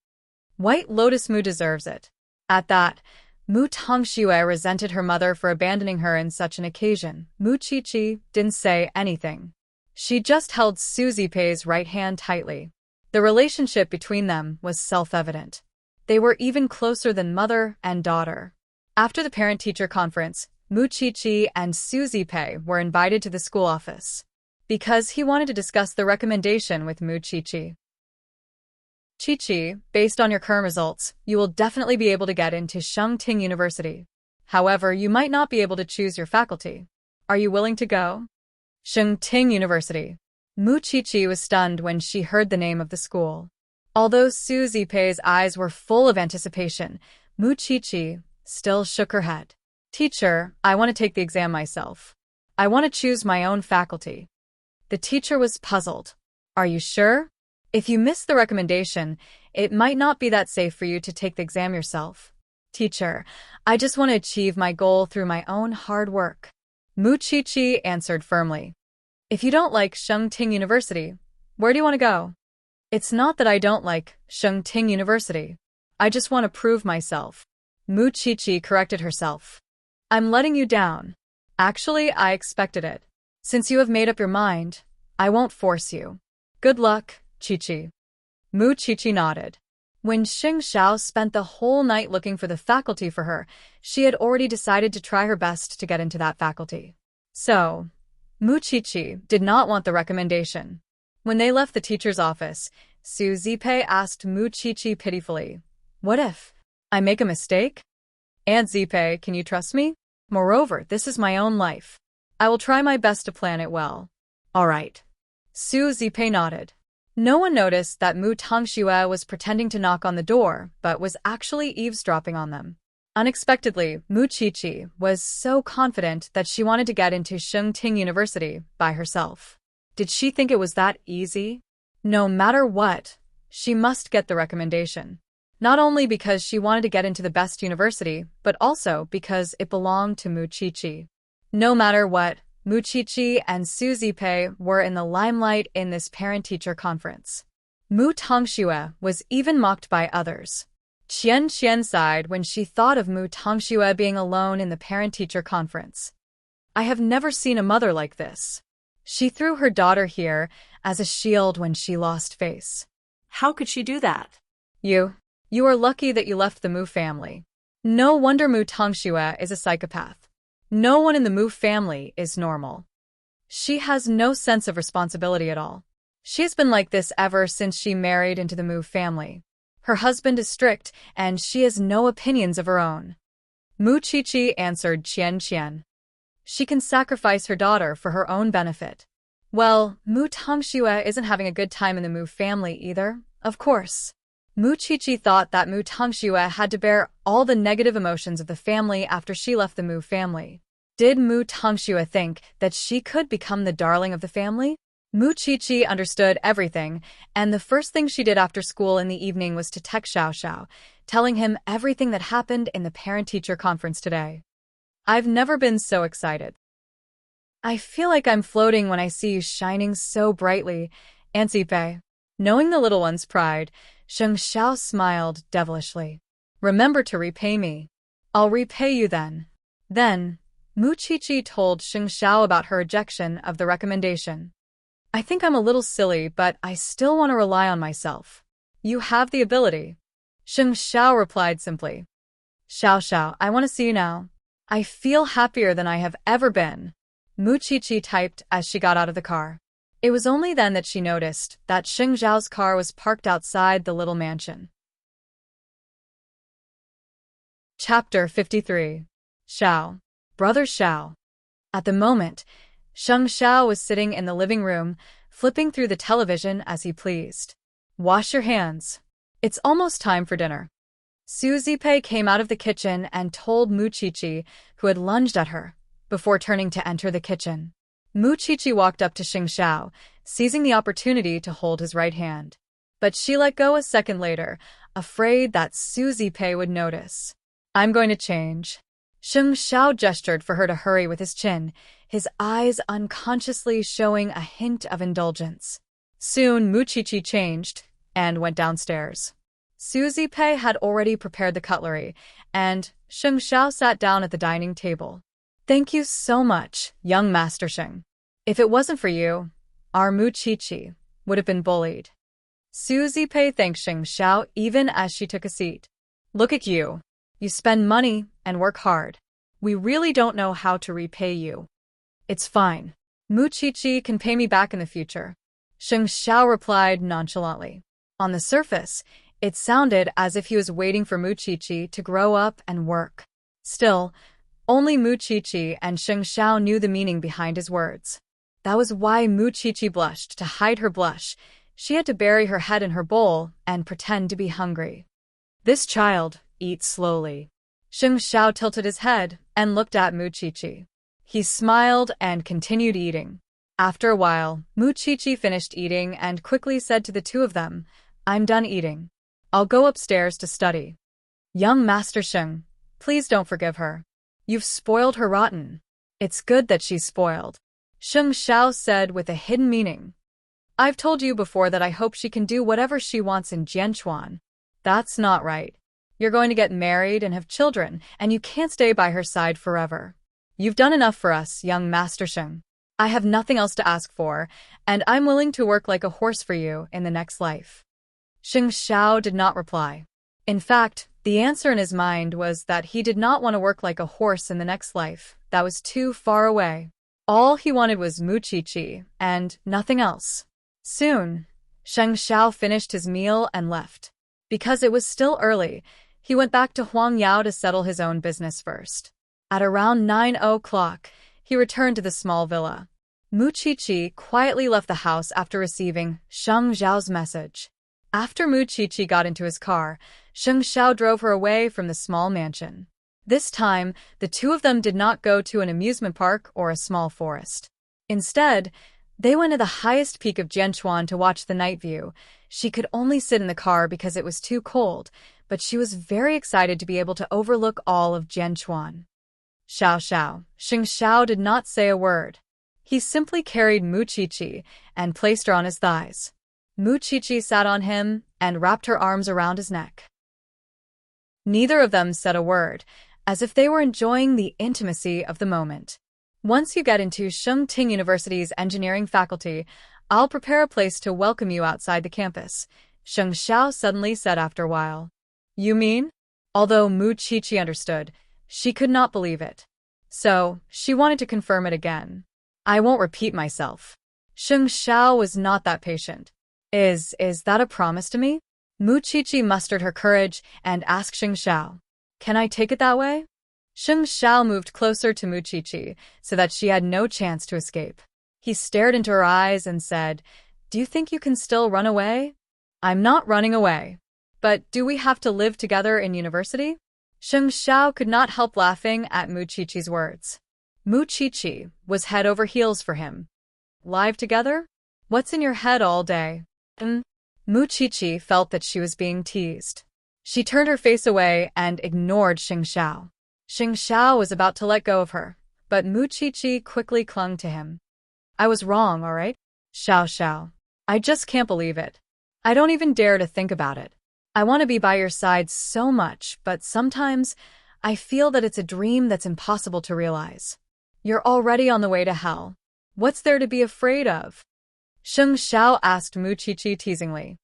[SPEAKER 1] White Lotus Mu deserves it. At that, Mu Tongxue resented her mother for abandoning her in such an occasion. Mu Qiqi didn't say anything. She just held Su Zipei's right hand tightly. The relationship between them was self-evident. They were even closer than mother and daughter. After the parent-teacher conference, Mu Qiqi and Su Zipei were invited to the school office because he wanted to discuss the recommendation with Mu Qiqi. Qiqi, based on your current results, you will definitely be able to get into Enchanting University. However, you might not be able to choose your faculty. Are you willing to go? Enchanting University. Mu Qiqi was stunned when she heard the name of the school. Although Su Zipei's eyes were full of anticipation, Mu Qiqi still shook her head. Teacher, I want to take the exam myself. I want to choose my own faculty. The teacher was puzzled. Are you sure? If you miss the recommendation, it might not be that safe for you to take the exam yourself. Teacher, I just want to achieve my goal through my own hard work. Mu Qiqi answered firmly. If you don't like Enchanting University, where do you want to go? It's not that I don't like Enchanting University. I just want to prove myself. Mu Qiqi corrected herself. I'm letting you down. Actually, I expected it. Since you have made up your mind, I won't force you. Good luck, Qiqi. Mu Qiqi nodded. When Xing Xiao spent the whole night looking for the faculty for her, she had already decided to try her best to get into that faculty. So, Mu Qiqi did not want the recommendation. When they left the teacher's office, Su Zipei asked Mu Qiqi pitifully, What if I make a mistake? Aunt Zipei, can you trust me? Moreover, this is my own life. I will try my best to plan it well. All right. Su Zipei nodded. No one noticed that Mu Tongxue was pretending to knock on the door, but was actually eavesdropping on them. Unexpectedly, Mu Qiqi was so confident that she wanted to get into Enchanting University by herself. Did she think it was that easy? No matter what, she must get the recommendation. Not only because she wanted to get into the best university, but also because it belonged to Mu Qiqi. No matter what, Mu Qiqi and Su Zipei were in the limelight in this parent-teacher conference. Mu Tongxue was even mocked by others. Qian sighed when she thought of Mu Tongxue being alone in the parent-teacher conference. I have never seen a mother like this. She threw her daughter here as a shield when she lost face.
[SPEAKER 2] How could she do that?
[SPEAKER 1] You are lucky that you left the Mu family. No wonder Mu Tongxue is a psychopath. No one in the Mu family is normal. She has no sense of responsibility at all. She's been like this ever since she married into the Mu family. Her husband is strict, and she has no opinions of her own. Mu Qiqi answered Qian. She can sacrifice her daughter for her own benefit. Well, Mu Tongxue isn't having a good time in the Mu family either, of course. Mu Qiqi thought that Mu Tongxue had to bear all the negative emotions of the family after she left the Mu family. Did Mu Tongxue think that she could become the darling of the family? Mu Qiqi understood everything, and the first thing she did after school in the evening was to text Xiao, telling him everything that happened in the parent-teacher conference today. I've never been so excited. I feel like I'm floating when I see you shining so brightly, Auntie Pei. Knowing the little one's pride, Sheng Xiao smiled devilishly. Remember to repay me. I'll repay you then. Then, Mu Qiqi told Sheng Xiao about her rejection of the recommendation. I think I'm a little silly, but I still want to rely on myself. You have the ability. Sheng Xiao replied simply. Xiao, I want to see you now. I feel happier than I have ever been. Mu Qiqi typed as she got out of the car. It was only then that she noticed that Sheng Xiao's car was parked outside the little mansion. Chapter 53. Xiao. Brother Xiao. At the moment, Sheng Xiao was sitting in the living room, flipping through the television as he pleased. Wash your hands. It's almost time for dinner. Su Zipei came out of the kitchen and told Mu Qiqi, who had lunged at her, before turning to enter the kitchen. Mu Qiqi walked up to Sheng Xiao, seizing the opportunity to hold his right hand. But she let go a second later, afraid that Su Zipei would notice. I'm going to change. Sheng Xiao gestured for her to hurry with his chin, his eyes unconsciously showing a hint of indulgence. Soon, Mu Qiqi changed and went downstairs. Su Zipei had already prepared the cutlery, and Sheng Xiao sat down at the dining table. Thank you so much, young Master Sheng. If it wasn't for you, our Mu Qiqi would have been bullied. Su Zipei thanked Sheng Xiao even as she took a seat. Look at you. You spend money and work hard. We really don't know how to repay you. It's fine. Mu Qiqi can pay me back in the future. Sheng Xiao replied nonchalantly. On the surface, it sounded as if he was waiting for Mu Qiqi to grow up and work. Still, only Mu Qiqi and Sheng Xiao knew the meaning behind his words. That was why Mu Qiqi blushed. To hide her blush, she had to bury her head in her bowl and pretend to be hungry. This child eats slowly. Sheng Xiao tilted his head and looked at Mu Qiqi. He smiled and continued eating. After a while, Mu Qiqi finished eating and quickly said to the two of them, I'm done eating. I'll go upstairs to study. Young Master Sheng, please don't forgive her. You've spoiled her rotten. It's good that she's spoiled. Sheng Xiao said with a hidden meaning. I've told you before that I hope she can do whatever she wants in Jianchuan. That's not right. You're going to get married and have children, and you can't stay by her side forever. You've done enough for us, young Master Sheng. I have nothing else to ask for, and I'm willing to work like a horse for you in the next life. Sheng Xiao did not reply. In fact, the answer in his mind was that he did not want to work like a horse in the next life. That was too far away. All he wanted was Mu Qiqi, and nothing else. Soon, Sheng Xiao finished his meal and left. Because it was still early, he went back to Huangyao to settle his own business first. At around 9 o'clock, he returned to the small villa. Mu Qiqi quietly left the house after receiving Sheng Xiao's message. After Mu Qiqi got into his car, Sheng Xiao drove her away from the small mansion. This time, the two of them did not go to an amusement park or a small forest. Instead, they went to the highest peak of Jianchuan to watch the night view. She could only sit in the car because it was too cold, but she was very excited to be able to overlook all of Jianchuan. Xiao. Sheng Xiao did not say a word. He simply carried Mu Qiqi and placed her on his thighs. Mu Qiqi sat on him and wrapped her arms around his neck. Neither of them said a word, as if they were enjoying the intimacy of the moment. Once you get into Enchanting University's engineering faculty, I'll prepare a place to welcome you outside the campus, Sheng Xiao suddenly said after a while. You mean? Although Mu Qiqi understood, she could not believe it. So, she wanted to confirm it again. I won't repeat myself. Sheng Xiao was not that patient. Is that a promise to me? Mu Qiqi mustered her courage and asked Sheng Xiao. Can I take it that way? Sheng Xiao moved closer to Mu Qiqi so that she had no chance to escape. He stared into her eyes and said, Do you think you can still run away? I'm not running away. But do we have to live together in university? Sheng Xiao could not help laughing at Mu Qiqi's words. Mu Qiqi was head over heels for him. Live together? What's in your head all day? Mu Qiqi felt that she was being teased. She turned her face away and ignored Sheng Xiao. Sheng Xiao was about to let go of her, but Mu Qiqi quickly clung to him. I was wrong, all right? Xiao. I just can't believe it. I don't even dare to think about it. I want to be by your side so much, but sometimes I feel that it's a dream that's impossible to realize. You're already on the way to hell. What's there to be afraid of? Sheng Xiao asked Mu Qiqi teasingly.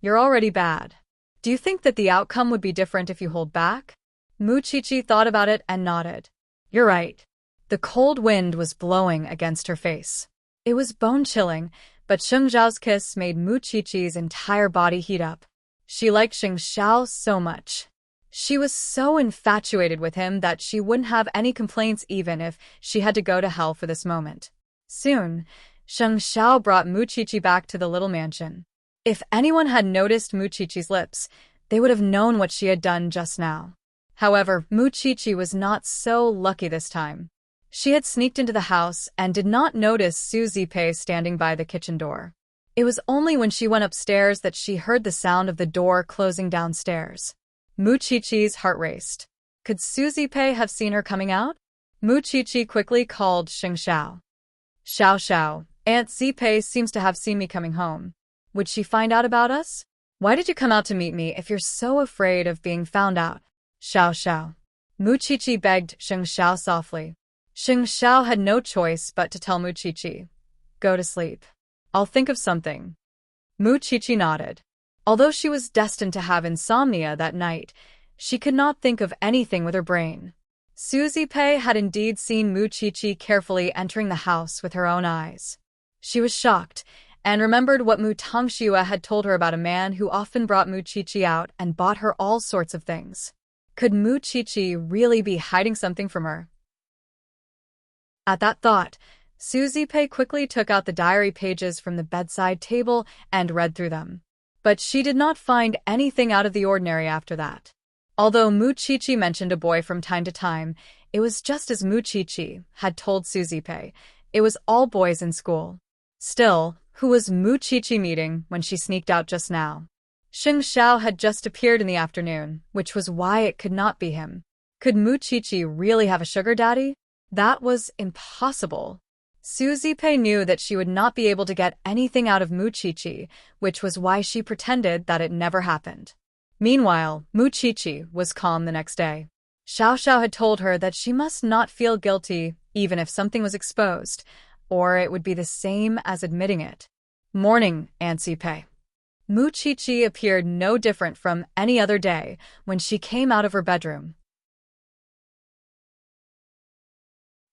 [SPEAKER 1] You're already bad. Do you think that the outcome would be different if you hold back? Mu Qiqi thought about it and nodded. You're right. The cold wind was blowing against her face. It was bone-chilling, but Sheng Xiao's kiss made Mu Qiqi's entire body heat up. She liked Sheng Xiao so much. She was so infatuated with him that she wouldn't have any complaints even if she had to go to hell for this moment. Soon, Sheng Xiao brought Mu Qiqi back to the little mansion. If anyone had noticed Mu Qiqi's lips, they would have known what she had done just now. However, Mu Qiqi was not so lucky this time. She had sneaked into the house and did not notice Su Zipei standing by the kitchen door. It was only when she went upstairs that she heard the sound of the door closing downstairs. Mu Qiqi's heart raced. Could Su Zipei have seen her coming out? Mu Qiqi quickly called Sheng Xiao. Xiao, Aunt Zipei seems to have seen me coming home. Would she find out about us? Why did you come out to meet me if you're so afraid of being found out? Xiao. Mu Qiqi begged Sheng Xiao softly. Sheng Xiao had no choice but to tell Mu Qiqi. Go to sleep. I'll think of something. Mu Qiqi nodded. Although she was destined to have insomnia that night, she could not think of anything with her brain. Su Zipei had indeed seen Mu Qiqi carefully entering the house with her own eyes. She was shocked and remembered what Mu Tongxue had told her about a man who often brought Mu Qiqi out and bought her all sorts of things. Could Mu Qiqi really be hiding something from her? At that thought, Su Zipei quickly took out the diary pages from the bedside table and read through them. But she did not find anything out of the ordinary after that. Although Mu Qiqi mentioned a boy from time to time, it was just as Mu Qiqi had told Su Zipei. It was all boys in school. Still, who was Mu Qiqi meeting when she sneaked out just now? Sheng Xiao had just appeared in the afternoon, which was why it could not be him. Could Mu Qiqi really have a sugar daddy? That was impossible. Su Zipei knew that she would not be able to get anything out of Mu Qiqi, which was why she pretended that it never happened. Meanwhile, Mu Qiqi was calm the next day. Xiao had told her that she must not feel guilty even if something was exposed, or it would be the same as admitting it. Morning, Aunt Zipei. Mu Qiqi appeared no different from any other day when she came out of her bedroom.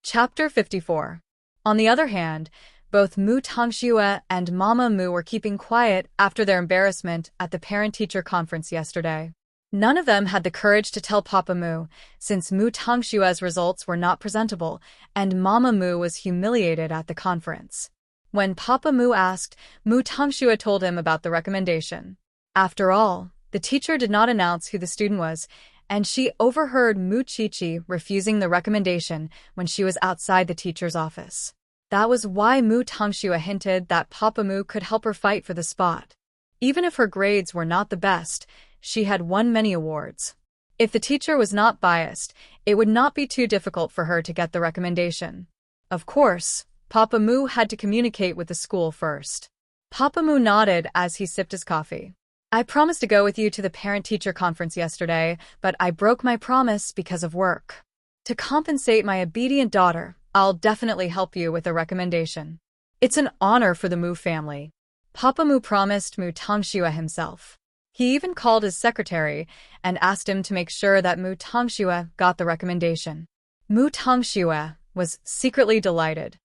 [SPEAKER 1] Chapter 54. On the other hand, both Mu Tongxue and Mama Mu were keeping quiet after their embarrassment at the parent-teacher conference yesterday. None of them had the courage to tell Papa Mu, since Mu Tongxue's results were not presentable, and Mama Mu was humiliated at the conference. When Papa Mu asked, Mu Tongxue told him about the recommendation. After all, the teacher did not announce who the student was, and she overheard Mu Qiqi refusing the recommendation when she was outside the teacher's office. That was why Mu Tongxue hinted that Papa Mu could help her fight for the spot. Even if her grades were not the best, she had won many awards. If the teacher was not biased, it would not be too difficult for her to get the recommendation. Of course, Papa Mu had to communicate with the school first. Papa Mu nodded as he sipped his coffee. I promised to go with you to the parent-teacher conference yesterday, but I broke my promise because of work. To compensate my obedient daughter, I'll definitely help you with a recommendation. It's an honor for the Mu family. Papa Mu promised Mu Tongxue himself. He even called his secretary and asked him to make sure that Mu Tongxue got the recommendation. Mu Tongxue was secretly delighted.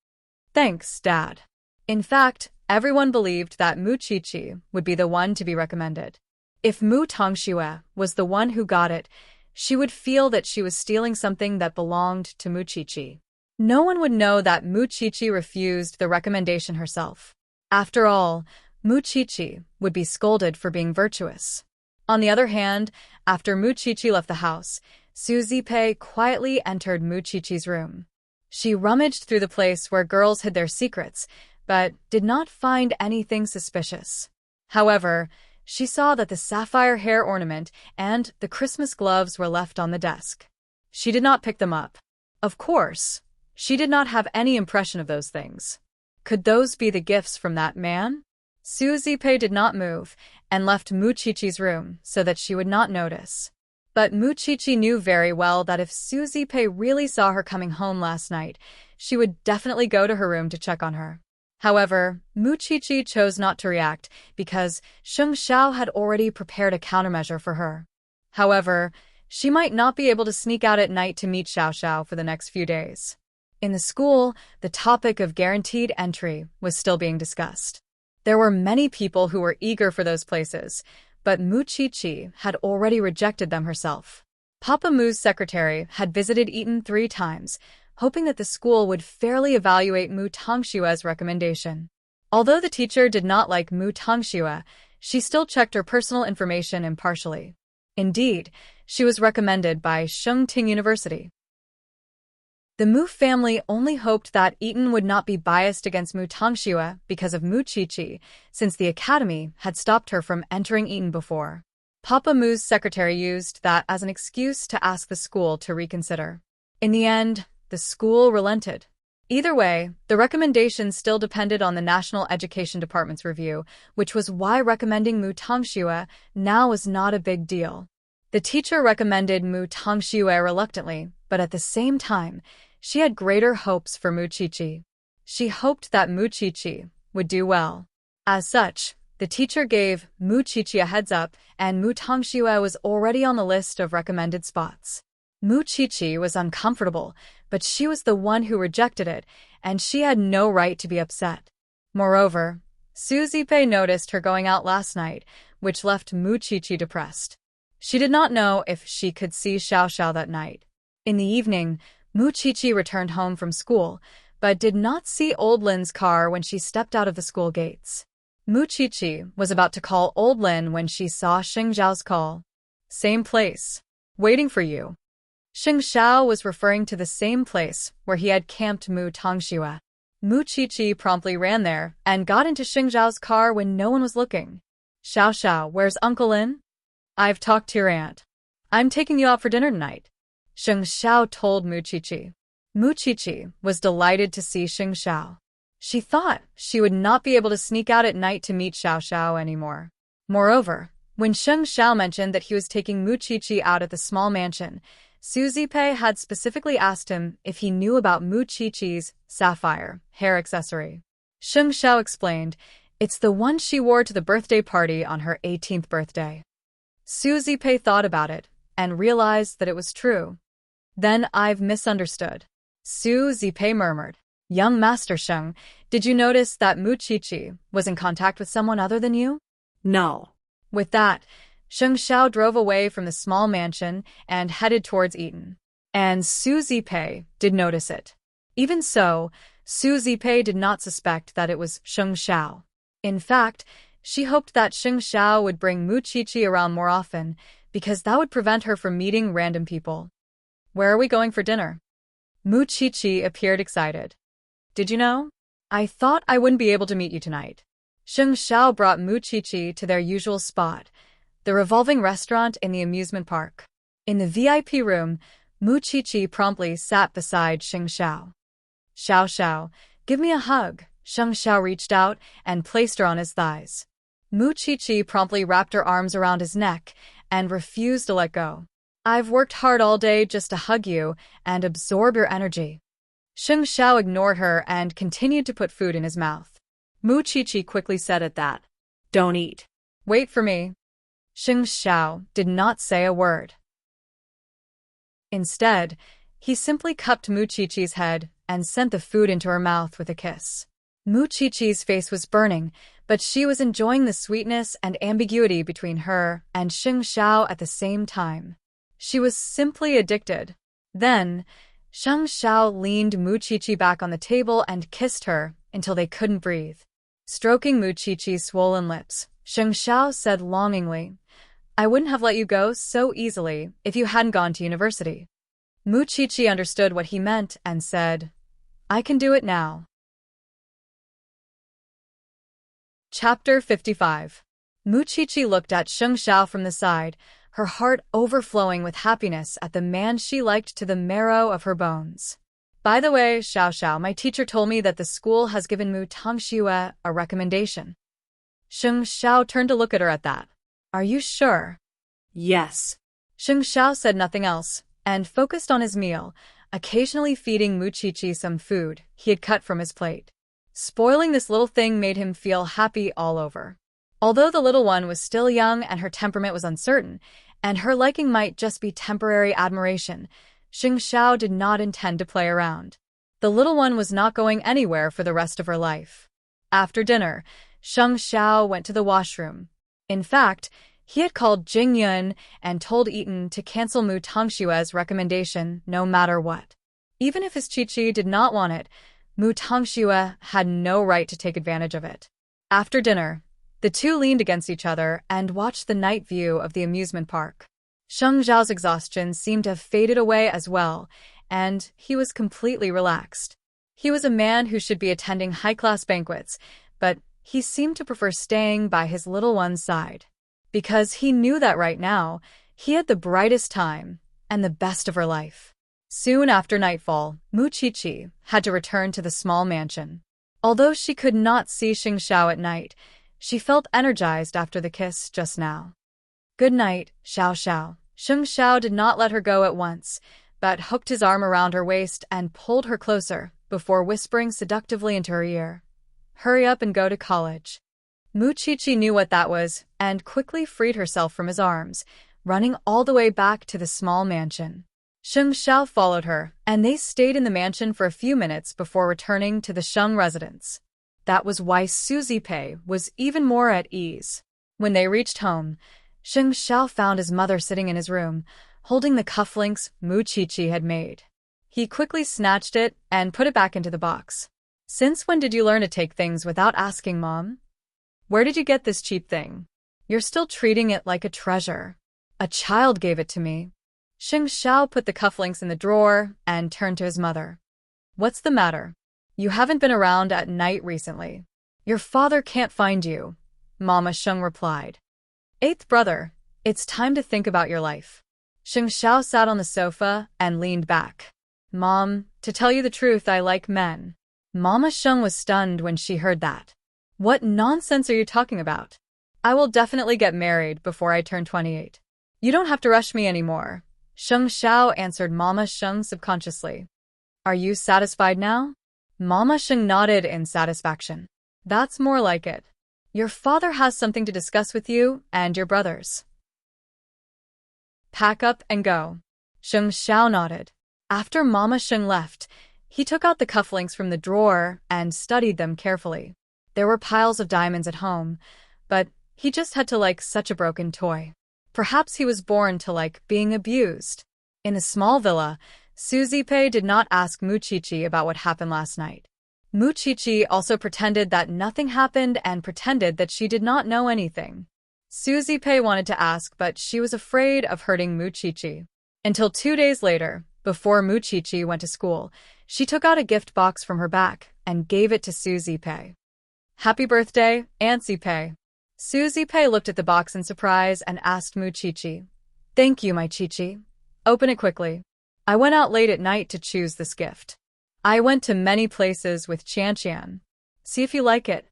[SPEAKER 1] Thanks, Dad. In fact, everyone believed that Mu Qiqi would be the one to be recommended. If Mu Tongxue was the one who got it, she would feel that she was stealing something that belonged to Mu Qiqi. No one would know that Mu Qiqi refused the recommendation herself. After all, Mu Qiqi would be scolded for being virtuous. On the other hand, after Mu Qiqi left the house, Su Zipei quietly entered Mu Qiqi's room. She rummaged through the place where girls hid their secrets, but did not find anything suspicious. However, she saw that the sapphire hair ornament and the Christmas gloves were left on the desk. She did not pick them up. Of course, she did not have any impression of those things. Could those be the gifts from that man? Su Zipei did not move and left Mu Qiqi's room so that she would not notice. But Mu Qiqi knew very well that if Su Zipei really saw her coming home last night, she would definitely go to her room to check on her. However, Mu Qiqi chose not to react because Sheng Xiao had already prepared a countermeasure for her. However, she might not be able to sneak out at night to meet Xiao Xiao for the next few days. In the school, the topic of guaranteed entry was still being discussed. There were many people who were eager for those places, but Mu Qiqi had already rejected them herself. Papa Mu's secretary had visited Eton 3 times, hoping that the school would fairly evaluate Mu Tongshue's recommendation. Although the teacher did not like Mu Tongxue, she still checked her personal information impartially. Indeed, she was recommended by Shengting University. The Mu family only hoped that Eton would not be biased against Mu Tongxue because of Mu Qiqi, since the academy had stopped her from entering Eton before. Papa Mu's secretary used that as an excuse to ask the school to reconsider. In the end, the school relented. Either way, the recommendation still depended on the National Education Department's review, which was why recommending Mu Tongxue now was not a big deal. The teacher recommended Mu Tongxue reluctantly, but at the same time, she had greater hopes for Mu Qiqi. She hoped that Mu Qiqi would do well. As such, the teacher gave Mu Qiqi a heads up, and Mu Tongxue was already on the list of recommended spots. Mu Qiqi was uncomfortable, but she was the one who rejected it, and she had no right to be upset. Moreover, Su Zipei noticed her going out last night, which left Mu Qiqi depressed. She did not know if she could see Xiao Xiao that night. In the evening, Mu Qiqi returned home from school, but did not see Old Lin's car when she stepped out of the school gates. Mu Qiqi was about to call Old Lin when she saw Sheng Xiao's call. Same place. Waiting for you. Sheng Xiao was referring to the same place where he had camped Mu Tongxue. Mu Qiqi promptly ran there and got into Sheng Xiao's car when no one was looking. Xiao Xiao, where's Uncle Lin? I've talked to your aunt. I'm taking you out for dinner tonight. Sheng Xiao told Mu Qiqi. Mu Qiqi was delighted to see Sheng Xiao. She thought she would not be able to sneak out at night to meet Xiao Xiao anymore. Moreover, when Sheng Xiao mentioned that he was taking Mu Qiqi out at the small mansion, Su Zipei had specifically asked him if he knew about Mu Qiqi's sapphire hair accessory. Sheng Xiao explained, it's the one she wore to the birthday party on her 18th birthday. Su Zipei thought about it and realized that it was true. Then I've misunderstood. Su Zipei murmured. Young Master Sheng, did you notice that Mu Qiqi was in contact with someone other than you?
[SPEAKER 2] No.
[SPEAKER 1] With that, Sheng Xiao drove away from the small mansion and headed towards Eton. And Su Zipei did notice it. Even so, Su Zipei did not suspect that it was Sheng Xiao. In fact, she hoped that Sheng Xiao would bring Mu Qiqi around more often, because that would prevent her from meeting random people. Where are we going for dinner? Mu Qiqi appeared excited. Did you know? I thought I wouldn't be able to meet you tonight. Sheng Xiao brought Mu Qiqi to their usual spot, the revolving restaurant in the amusement park. In the VIP room, Mu Qiqi promptly sat beside Sheng Xiao. Xiao Xiao, give me a hug. Sheng Xiao reached out and placed her on his thighs. Mu Qiqi promptly wrapped her arms around his neck and refused to let go. I've worked hard all day just to hug you and absorb your energy. Sheng Xiao ignored her and continued to put food in his mouth.
[SPEAKER 2] Mu Qiqi quickly said at that, "Don't eat.
[SPEAKER 1] Wait for me." Sheng Xiao did not say a word. Instead, he simply cupped Mu Qiqi's head and sent the food into her mouth with a kiss. Mu Qiqi's face was burning, but she was enjoying the sweetness and ambiguity between her and Sheng Xiao at the same time. She was simply addicted. Then, Sheng Xiao leaned Mu Qiqi back on the table and kissed her until they couldn't breathe. Stroking Mu Qiqi's swollen lips, Sheng Xiao said longingly, "I wouldn't have let you go so easily if you hadn't gone to university." Mu Qiqi understood what he meant and said, "I can do it now." Chapter 55. Mu Qiqi looked at Sheng Xiao from the side, her heart overflowing with happiness at the man she liked to the marrow of her bones. "By the way, Xiao Xiao, my teacher told me that the school has given Mu Tongxue a recommendation." Sheng Xiao turned to look at her at that. "Are you sure?"
[SPEAKER 2] "Yes."
[SPEAKER 1] Sheng Xiao said nothing else, and focused on his meal, occasionally feeding Mu Qiqi some food he had cut from his plate. Spoiling this little thing made him feel happy all over. Although the little one was still young and her temperament was uncertain, and her liking might just be temporary admiration, Sheng Xiao did not intend to play around. The little one was not going anywhere for the rest of her life. After dinner, Sheng Xiao went to the washroom. In fact, he had called Jing Yun and told Eaton to cancel Mu Tongxue's recommendation no matter what. Even if his Qiqi did not want it, Mu Tongxue had no right to take advantage of it. After dinner, the two leaned against each other and watched the night view of the amusement park. Sheng Xiao's exhaustion seemed to have faded away as well, and he was completely relaxed. He was a man who should be attending high-class banquets, but he seemed to prefer staying by his little one's side. Because he knew that right now, he had the brightest time and the best of her life. Soon after nightfall, Mu Qiqi had to return to the small mansion. Although she could not see Sheng Xiao at night, she felt energized after the kiss just now. "Good night, Xiao Xiao." Sheng Xiao did not let her go at once, but hooked his arm around her waist and pulled her closer before whispering seductively into her ear, "Hurry up and go to college." Mu Qiqi knew what that was and quickly freed herself from his arms, running all the way back to the small mansion. Sheng Xiao followed her, and they stayed in the mansion for a few minutes before returning to the Sheng residence. That was why Suzy Pei was even more at ease. When they reached home, Sheng Xiao found his mother sitting in his room, holding the cufflinks Mu Qiqi had made. He quickly snatched it and put it back into the box. "Since when did you learn to take things without asking, Mom? Where did you get this cheap thing? You're still treating it like a treasure." "A child gave it to me." Sheng Xiao put the cufflinks in the drawer and turned to his mother. "What's the matter? You haven't been around at night recently." "Your father can't find you," Mama Sheng replied. "Eighth brother, it's time to think about your life." Sheng Xiao sat on the sofa and leaned back. "Mom, to tell you the truth, I like men." Mama Sheng was stunned when she heard that. "What nonsense are you talking about? I will definitely get married before I turn 28. You don't have to rush me anymore." Sheng Xiao answered Mama Sheng subconsciously. "Are you satisfied now?" Mama Sheng nodded in satisfaction. "That's more like it. Your father has something to discuss with you and your brothers. Pack up and go." Sheng Xiao nodded. After Mama Sheng left, he took out the cufflinks from the drawer and studied them carefully. There were piles of diamonds at home, but he just had to like such a broken toy. Perhaps he was born to like being abused. In the small villa, Suzy Pei did not ask Mu Qiqi about what happened last night. Mu Qiqi also pretended that nothing happened and pretended that she did not know anything. Suzy Pei wanted to ask, but she was afraid of hurting Mu Qiqi. Until 2 days later, before Mu Qiqi went to school, she took out a gift box from her back and gave it to Suzy Pei. "Happy birthday, Auntie Pei." Suzy Pei looked at the box in surprise and asked Mu Qiqi, "Thank you, my Qiqi. Open it quickly. I went out late at night to choose this gift. I went to many places with Qian. See if you like it."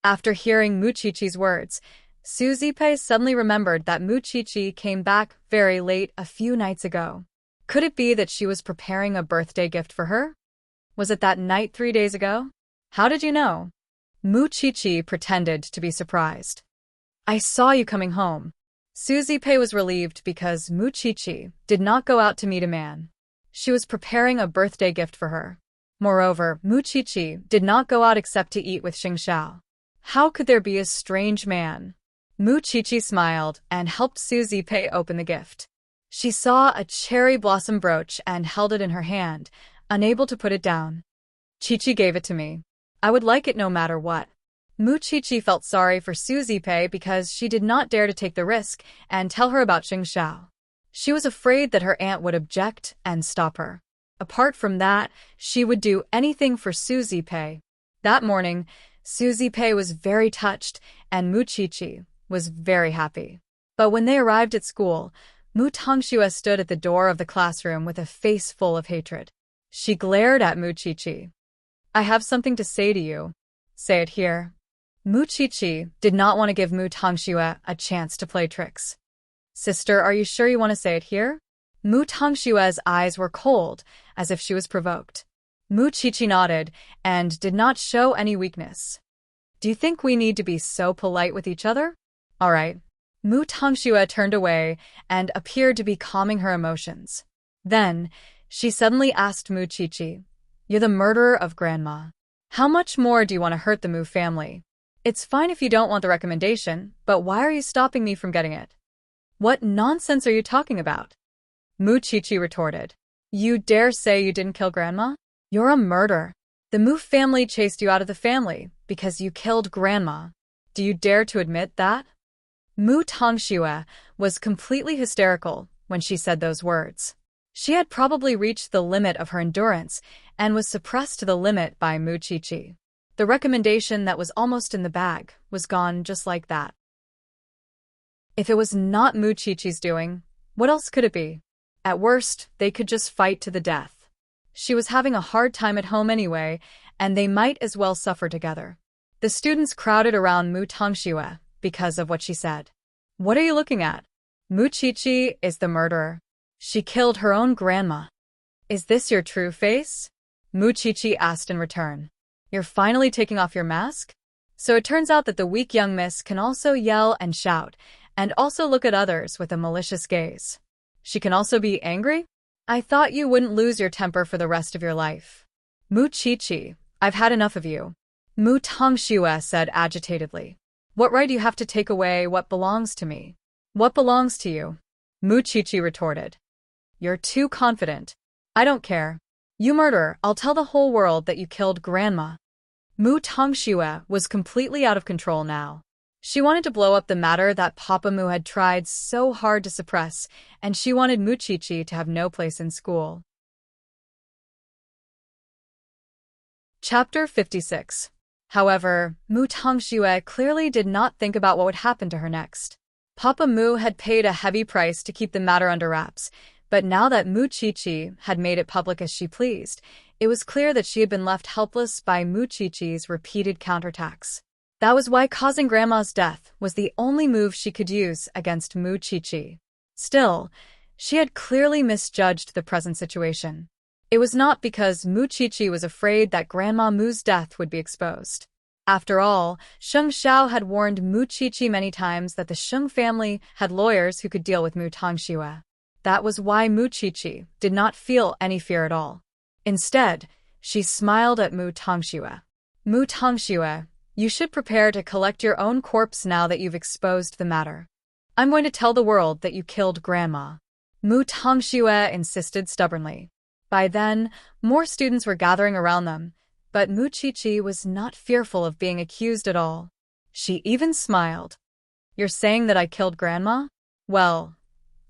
[SPEAKER 1] After hearing Mu Qiqi's words, Suzy Pei suddenly remembered that Mu Qiqi came back very late a few nights ago. Could it be that she was preparing a birthday gift for her? Was it that night 3 days ago? How did you know? Mu Chi-Chi pretended to be surprised. I saw you coming home. Susie Pei was relieved because Mu Chi-Chi did not go out to meet a man. She was preparing a birthday gift for her. Moreover, Mu Chi-Chi did not go out except to eat with Xing Xiao. How could there be a strange man? Mu Chi-Chi smiled and helped Susie Pei open the gift. She saw a cherry blossom brooch and held it in her hand, unable to put it down. Chi-Chi gave it to me. I would like it no matter what. Mu Chi-Chi felt sorry for Susie Pei because she did not dare to take the risk and tell her about Xing Xiao. She was afraid that her aunt would object and stop her. Apart from that, she would do anything for Susie Pei. That morning, Susie Pei was very touched and Mu Chi-Chi was very happy. But when they arrived at school, Mu Tongxue stood at the door of the classroom with a face full of hatred. She glared at Mu Chi-Chi. I have something to say to you. Say it here. Mu Chi-Chi did not want to give Mu Tongxue a chance to play tricks. Sister, are you sure you want to say it here? Mu Tongxue's eyes were cold, as if she was provoked. Mu Chi-Chi nodded and did not show any weakness. Do you think we need to be so polite with each other? All right. Mu Tongxue turned away and appeared to be calming her emotions. Then, she suddenly asked Mu Chi-Chi, You're the murderer of Grandma. How much more do you want to hurt the Mu family? It's fine if you don't want the recommendation, but why are you stopping me from getting it? What nonsense are you talking about? Mu Chi-Chi retorted. You dare say you didn't kill Grandma? You're a murderer. The Mu family chased you out of the family because you killed Grandma. Do you dare to admit that? Mu Tongxue was completely hysterical when she said those words. She had probably reached the limit of her endurance and was suppressed to the limit by Mu Chi-Chi. The recommendation that was almost in the bag was gone just like that. If it was not Mu Chi-Chi's doing, what else could it be? At worst, they could just fight to the death. She was having a hard time at home anyway, and they might as well suffer together. The students crowded around Mu Tongxue because of what she said. What are you looking at? Mu Chi-Chi is the murderer. She killed her own grandma. Is this your true face? Mu Chi-Chi asked in return. You're finally taking off your mask? So it turns out that the weak young miss can also yell and shout, and also look at others with a malicious gaze. She can also be angry? I thought you wouldn't lose your temper for the rest of your life. Mu Chi-Chi, I've had enough of you. Mu Tongxue said agitatedly. What right do you have to take away what belongs to me? What belongs to you? Mu Chi-Chi retorted. You're too confident. I don't care. You murderer, I'll tell the whole world that you killed Grandma. Mu Tongxue was completely out of control now. She wanted to blow up the matter that Papa Mu had tried so hard to suppress, and she wanted Mu Chi-Chi to have no place in school. Chapter 56. However, Mu Tongxue clearly did not think about what would happen to her next. Papa Mu had paid a heavy price to keep the matter under wraps, but now that Mu Chi-Chi had made it public as she pleased, it was clear that she had been left helpless by Mu Chi-Chi's repeated counterattacks. That was why causing Grandma's death was the only move she could use against Mu Chi-Chi. Still, she had clearly misjudged the present situation. It was not because Mu Chi-Chi was afraid that Grandma Mu's death would be exposed. After all, Xing Xiao had warned Mu Chi-Chi many times that the Xing family had lawyers who could deal with Mu Tongxue. That was why Mu Chi-Chi did not feel any fear at all. Instead, she smiled at Mu Tongxue. Mu Tongxue, you should prepare to collect your own corpse now that you've exposed the matter. I'm going to tell the world that you killed Grandma. Mu Tongxue insisted stubbornly. By then, more students were gathering around them, but Mu Chi-Chi was not fearful of being accused at all. She even smiled. You're saying that I killed Grandma? Well,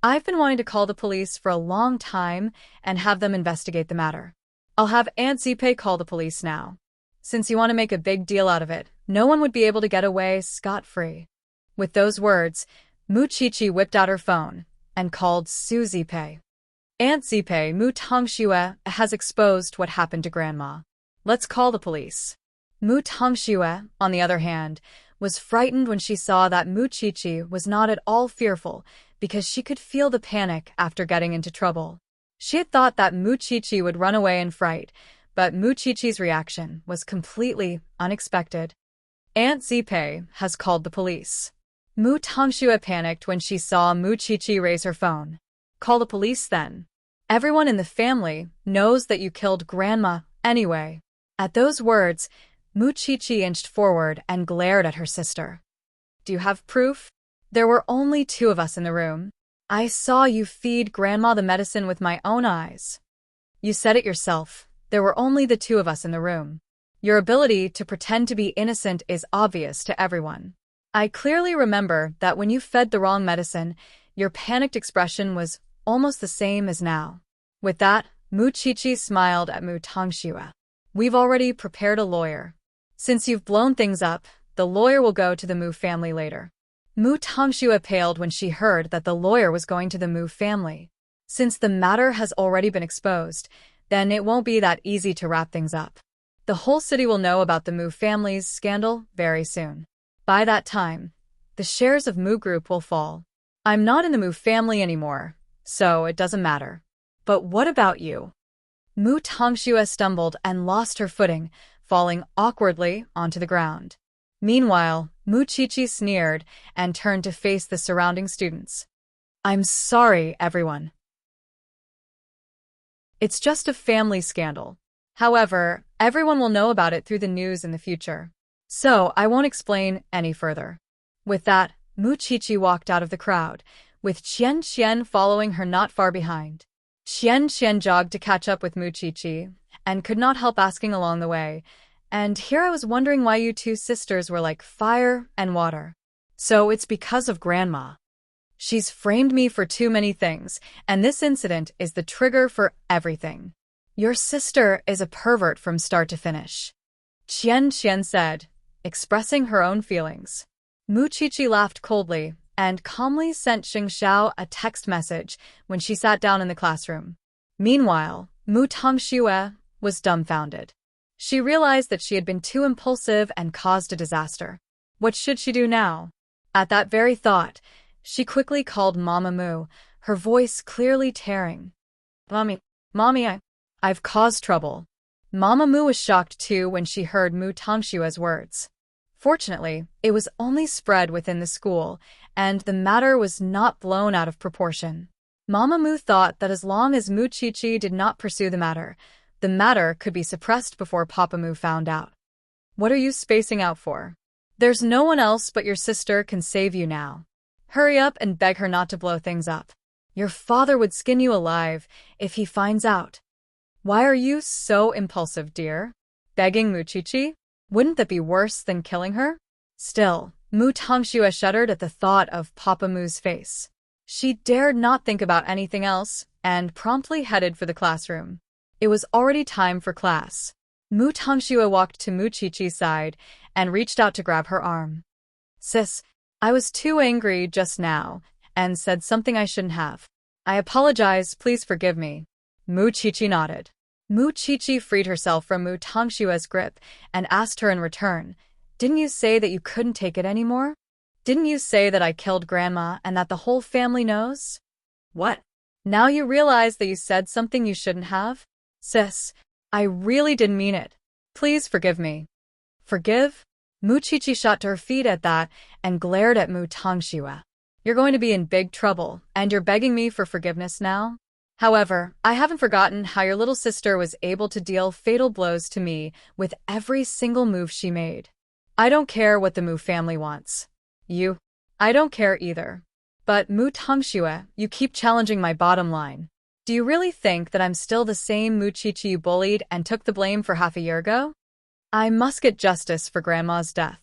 [SPEAKER 1] I've been wanting to call the police for a long time and have them investigate the matter. I'll have Aunt Zipei call the police now. Since you want to make a big deal out of it, no one would be able to get away scot-free. With those words, Mu Chi-Chi whipped out her phone and called Susie Pei. Aunt Zipei, Mu Tongxue has exposed what happened to Grandma. Let's call the police. Mu Tongxue, on the other hand, was frightened when she saw that Mu Chi-Chi was not at all fearful because she could feel the panic after getting into trouble. She had thought that Mu Chi-Chi would run away in fright, but Muchichi's reaction was completely unexpected. Aunt Zipei has called the police. Mu Tongxue panicked when she saw Muchichi raise her phone. Call the police then. Everyone in the family knows that you killed Grandma anyway. At those words, Muchichi inched forward and glared at her sister. Do you have proof? There were only 2 of us in the room. I saw you feed Grandma the medicine with my own eyes. You said it yourself. There were only the 2 of us in the room. Your ability to pretend to be innocent is obvious to everyone. I clearly remember that when you fed the wrong medicine, your panicked expression was almost the same as now. With that, Muchichi smiled at Mu Tongxue. We've already prepared a lawyer. Since you've blown things up, the lawyer will go to the Mu family later. Mu Tongxue paled when she heard that the lawyer was going to the Mu family. Since the matter has already been exposed, then it won't be that easy to wrap things up. The whole city will know about the Mu family's scandal very soon. By that time, the shares of Mu Group will fall. I'm not in the Mu family anymore, so it doesn't matter. But what about you? Mu Tongxue stumbled and lost her footing, falling awkwardly onto the ground. Meanwhile, Muchichi sneered and turned to face the surrounding students. I'm sorry, everyone. It's just a family scandal. However, everyone will know about it through the news in the future. So I won't explain any further. With that, Muchichi walked out of the crowd, with Qian following her not far behind. Qian jogged to catch up with Muchichi, and could not help asking along the way, and here I was wondering why you 2 sisters were like fire and water. So it's because of Grandma. She's framed me for too many things, and this incident is the trigger for everything. Your sister is a pervert from start to finish. Qian said, expressing her own feelings. Muchichi laughed coldly and calmly sent Xingxiao a text message when she sat down in the classroom. Meanwhile, Mu Tongxue was dumbfounded. She realized that she had been too impulsive and caused a disaster. What should she do now? At that very thought, she quickly called Mama Mu, her voice clearly tearing. Mommy, I've caused trouble. Mama Mu was shocked too when she heard Mu Tongshua's words. Fortunately, it was only spread within the school, and the matter was not blown out of proportion. Mama Mu thought that as long as Muchichi did not pursue the matter could be suppressed before Papa Mu found out. What are you spacing out for? There's no one else but your sister can save you now. Hurry up and beg her not to blow things up. Your father would skin you alive if he finds out. Why are you so impulsive, dear? Begging Muchichi? Wouldn't that be worse than killing her? Still, Mu Tongxue shuddered at the thought of Papa Mu's face. She dared not think about anything else and promptly headed for the classroom. It was already time for class. Mu Tongxue walked to Muchichi's side and reached out to grab her arm. Sis, I was too angry just now and said something I shouldn't have. I apologize, please forgive me. Muchichi nodded. Muchichi freed herself from Mu Tongshue's grip and asked her in return, Didn't you say that you couldn't take it anymore? Didn't you say that I killed Grandma and that the whole family knows? What? Now you realize that you said something you shouldn't have? Sis, I really didn't mean it. Please forgive me. Forgive? Muchichi shot to her feet at that and glared at Mu Tongxue. You're going to be in big trouble, and you're begging me for forgiveness now? However, I haven't forgotten how your little sister was able to deal fatal blows to me with every single move she made. I don't care what the Mu family wants. I don't care either. But Mu Tongxue, you keep challenging my bottom line. Do you really think that I'm still the same Muchichi you bullied and took the blame for half a year ago? I must get justice for Grandma's death.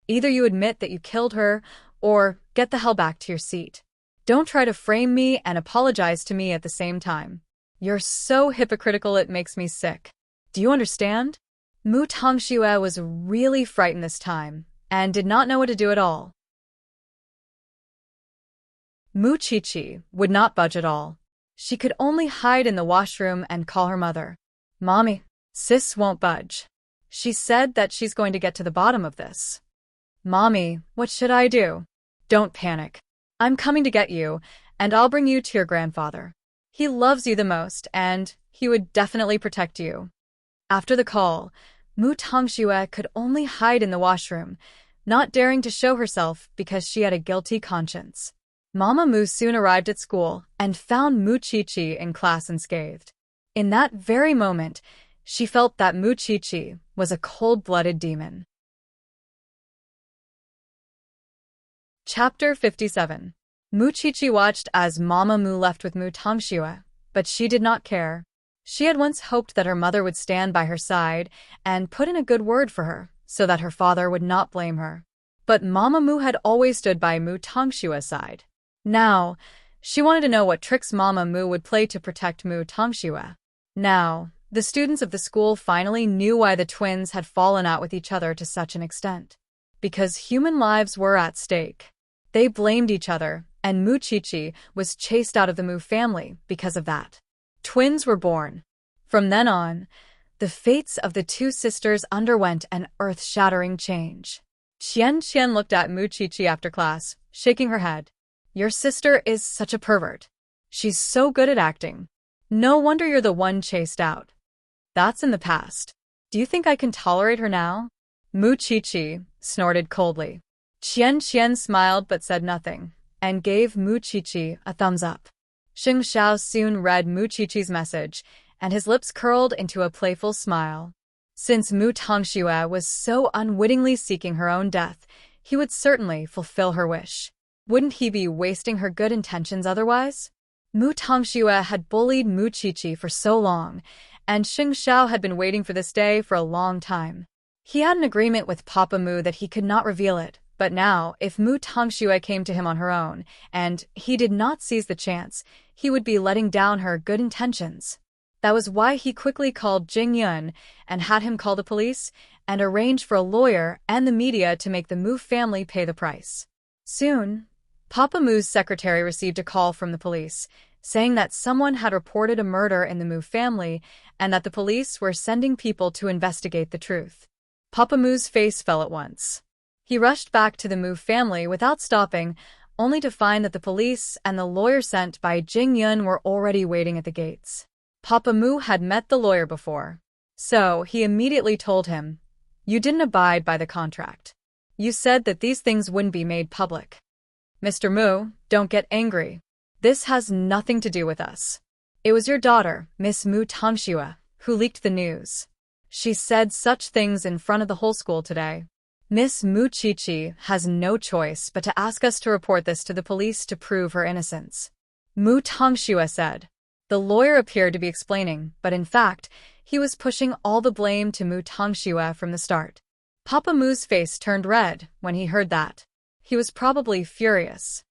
[SPEAKER 1] Either you admit that you killed her, or get the hell back to your seat. Don't try to frame me and apologize to me at the same time. You're so hypocritical it makes me sick. Do you understand? Mu Tongxue was really frightened this time, and did not know what to do at all. Muchichi would not budge at all. She could only hide in the washroom and call her mother. Mommy, sis won't budge. She said that she's going to get to the bottom of this. Mommy, what should I do? Don't panic. I'm coming to get you, and I'll bring you to your grandfather. He loves you the most, and he would definitely protect you. After the call, Mu Tongxue could only hide in the washroom, not daring to show herself because she had a guilty conscience. Mama Mu soon arrived at school and found Mu Qiqi in class unscathed. In that very moment, she felt that Mu Qiqi was a cold-blooded demon. Chapter 57. Mu Qiqi watched as Mama Mu left with Mu Tongxue, but she did not care. She had once hoped that her mother would stand by her side and put in a good word for her, so that her father would not blame her. But Mama Mu had always stood by Mu Tongshue's side. Now, she wanted to know what tricks Mama Mu would play to protect Mu Tongxue. Now, the students of the school finally knew why the twins had fallen out with each other to such an extent. Because human lives were at stake. They blamed each other, and Mu Qiqi was chased out of the Mu family because of that. Twins were born. From then on, the fates of the two sisters underwent an earth-shattering change. Qian looked at Mu Qiqi after class, shaking her head. Your sister is such a pervert. She's so good at acting. No wonder you're the one chased out. That's in the past. Do you think I can tolerate her now? Mu Qiqi snorted coldly. Qian smiled but said nothing, and gave Mu Qiqi a thumbs up. Xing Xiao soon read Mu Qiqi's message, and his lips curled into a playful smile. Since Mu Tongxue was so unwittingly seeking her own death, he would certainly fulfill her wish. Wouldn't he be wasting her good intentions otherwise? Mu Tongxue had bullied Mu Qiqi for so long, and Xing Xiao had been waiting for this day for a long time. He had an agreement with Papa Mu that he could not reveal it, but now, if Mu Tongxue came to him on her own, and he did not seize the chance, he would be letting down her good intentions. That was why he quickly called Jing Yun and had him call the police and arrange for a lawyer and the media to make the Mu family pay the price. Soon, Papa Mu's secretary received a call from the police, saying that someone had reported a murder in the Mu family and that the police were sending people to investigate the truth. Papa Mu's face fell at once. He rushed back to the Mu family without stopping, only to find that the police and the lawyer sent by Jing Yun were already waiting at the gates. Papa Mu had met the lawyer before, so he immediately told him, "You didn't abide by the contract. You said that these things wouldn't be made public. Mr. Mu, don't get angry. This has nothing to do with us. It was your daughter, Miss Mu Tongxue, who leaked the news. She said such things in front of the whole school today. Miss Mu Qiqi has no choice but to ask us to report this to the police to prove her innocence." Mu Tongxue said. The lawyer appeared to be explaining, but in fact, he was pushing all the blame to Mu Tongxue from the start. Papa Mu's face turned red when he heard that. He was probably furious.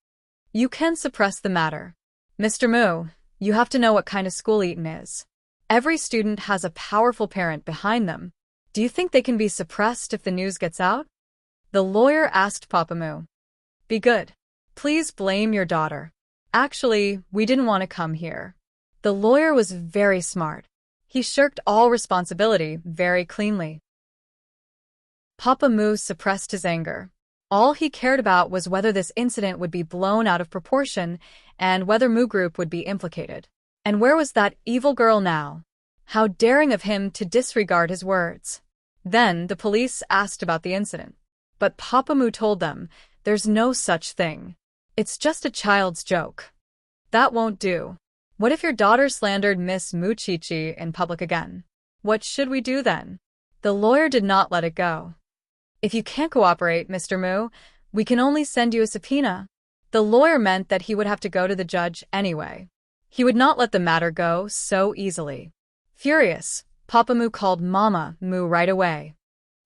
[SPEAKER 1] "You can suppress the matter. Mr. Mu, you have to know what kind of school Eton is. Every student has a powerful parent behind them. Do you think they can be suppressed if the news gets out?" The lawyer asked Papa Mu. "Be good. Please blame your daughter. Actually, we didn't want to come here." The lawyer was very smart. He shirked all responsibility very cleanly. Papa Mu suppressed his anger. All he cared about was whether this incident would be blown out of proportion and whether Mu Group would be implicated. And where was that evil girl now? How daring of him to disregard his words. Then the police asked about the incident. But Papa Mu told them, "There's no such thing. It's just a child's joke." "That won't do. What if your daughter slandered Miss Mu Qiqi in public again? What should we do then?" The lawyer did not let it go. "If you can't cooperate, Mr. Mu, we can only send you a subpoena." The lawyer meant that he would have to go to the judge anyway. He would not let the matter go so easily. Furious, Papa Mu called Mama Mu right away.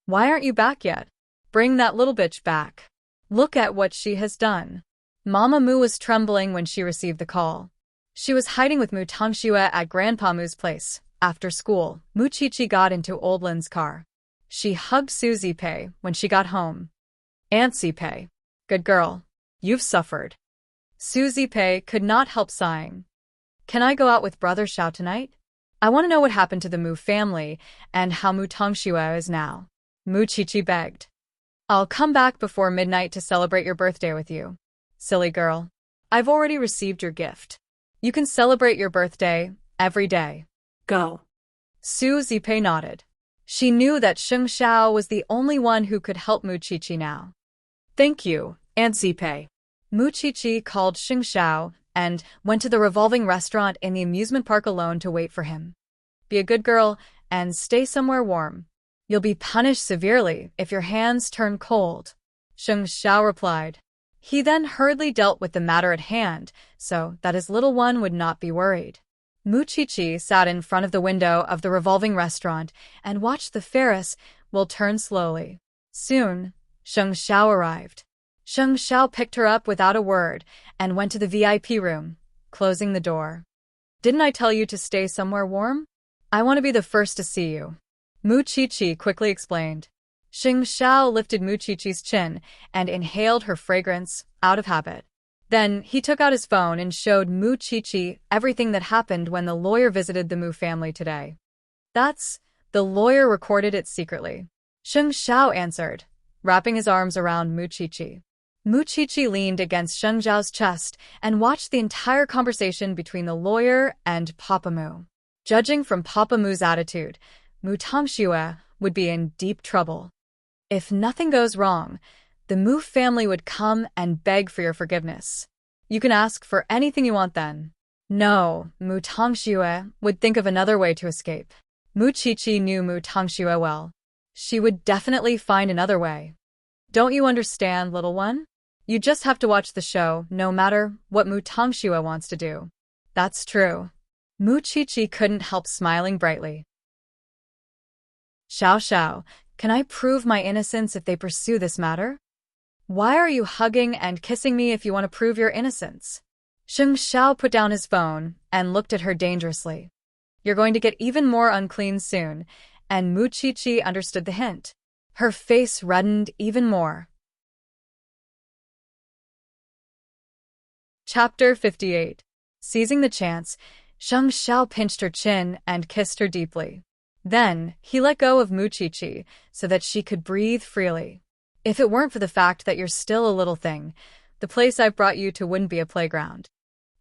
[SPEAKER 1] "Why aren't you back yet? Bring that little bitch back. Look at what she has done." Mama Mu was trembling when she received the call. She was hiding with Mu Tongxue at Grandpa Mu's place. After school, Mu Qiqi got into Old Lin's car. She hugged Susie Pei when she got home. "Auntie Pei, good girl. You've suffered." Susie Pei could not help sighing. "Can I go out with Brother Xiao tonight? I want to know what happened to the Mu family and how Mu Tongxue is now." Mu Qiqi begged. "I'll come back before midnight to celebrate your birthday with you. Silly girl. I've already received your gift. You can celebrate your birthday every day. Go." Su Zipei nodded. She knew that Sheng Xiao was the only one who could help Muqiqi now.
[SPEAKER 2] Thank you, Aunt Zipei.
[SPEAKER 1] Muqiqi called Sheng Xiao and went to the revolving restaurant in the amusement park alone to wait for him. Be a good girl and stay somewhere warm. You'll be punished severely if your hands turn cold, Sheng Xiao replied. He then hurriedly dealt with the matter at hand so that his little one would not be worried. Muqiqi sat in front of the window of the revolving restaurant and watched the Ferris wheel turn slowly. Soon, Sheng Xiao arrived. Sheng Xiao picked her up without a word and went to the VIP room, closing the door. Didn't I tell you to stay somewhere warm? I want to be the first to see you, Muqiqi quickly explained. Sheng Xiao lifted Muqiqi's chin and inhaled her fragrance out of habit. Then he took out his phone and showed Muqiqi everything that happened when the lawyer visited the Mu family today. The lawyer recorded it secretly, Sheng Xiao answered, wrapping his arms around Muqiqi. Muqiqi leaned against Sheng Xiao's chest and watched the entire conversation between the lawyer and Papa Mu. Judging from Papa Mu's attitude, Mu Tongxue would be in deep trouble. If nothing goes wrong, the Mu family would come and beg for your forgiveness. You can ask for anything you want then. No, Mu Tongxue would think of another way to escape. Muqiqi knew Mu Tongxue well. She would definitely find another way. Don't you understand, little one? You just have to watch the show, no matter what Mu Tongxue wants to do. That's true. Muqiqi couldn't help smiling brightly. Xiao Xiao, can I prove my innocence if they pursue this matter? Why are you hugging and kissing me if you want to prove your innocence? Sheng Xiao put down his phone and looked at her dangerously. You're going to get even more unclean soon, and Muqiqi understood the hint. Her face reddened even more. Chapter 58. Seizing the chance, Sheng Xiao pinched her chin and kissed her deeply. Then, he let go of Muqiqi so that she could breathe freely. If it weren't for the fact that you're still a little thing, the place I've brought you to wouldn't be a playground.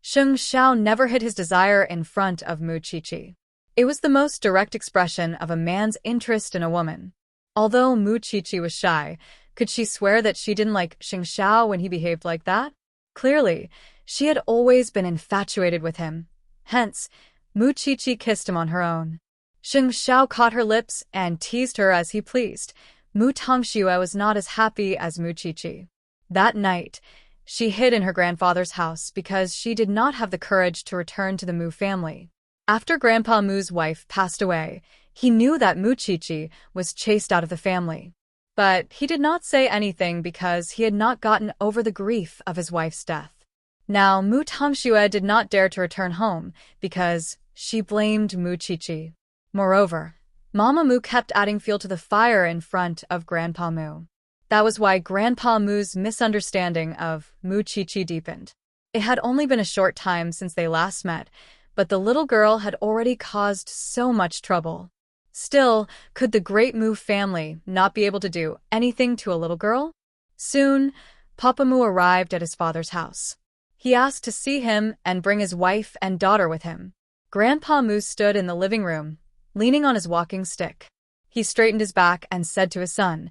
[SPEAKER 1] Sheng Xiao never hid his desire in front of Muqiqi. It was the most direct expression of a man's interest in a woman. Although Muqiqi was shy, could she swear that she didn't like Sheng Xiao when he behaved like that? Clearly, she had always been infatuated with him. Hence, Muqiqi kissed him on her own. Sheng Xiao caught her lips and teased her as he pleased. Mu Tongxue was not as happy as Muqiqi. That night, she hid in her grandfather's house because she did not have the courage to return to the Mu family. After Grandpa Mu's wife passed away, he knew that Muqiqi was chased out of the family. But he did not say anything because he had not gotten over the grief of his wife's death. Now, Mu Tongxue did not dare to return home because she blamed Muqiqi. Moreover, Mama Mu kept adding fuel to the fire in front of Grandpa Mu. That was why Grandpa Mu's misunderstanding of Muqiqi deepened. It had only been a short time since they last met, but the little girl had already caused so much trouble. Still, could the great Mu family not be able to do anything to a little girl? Soon, Papa Mu arrived at his father's house. He asked to see him and bring his wife and daughter with him. Grandpa Mu stood in the living room, leaning on his walking stick. He straightened his back and said to his son,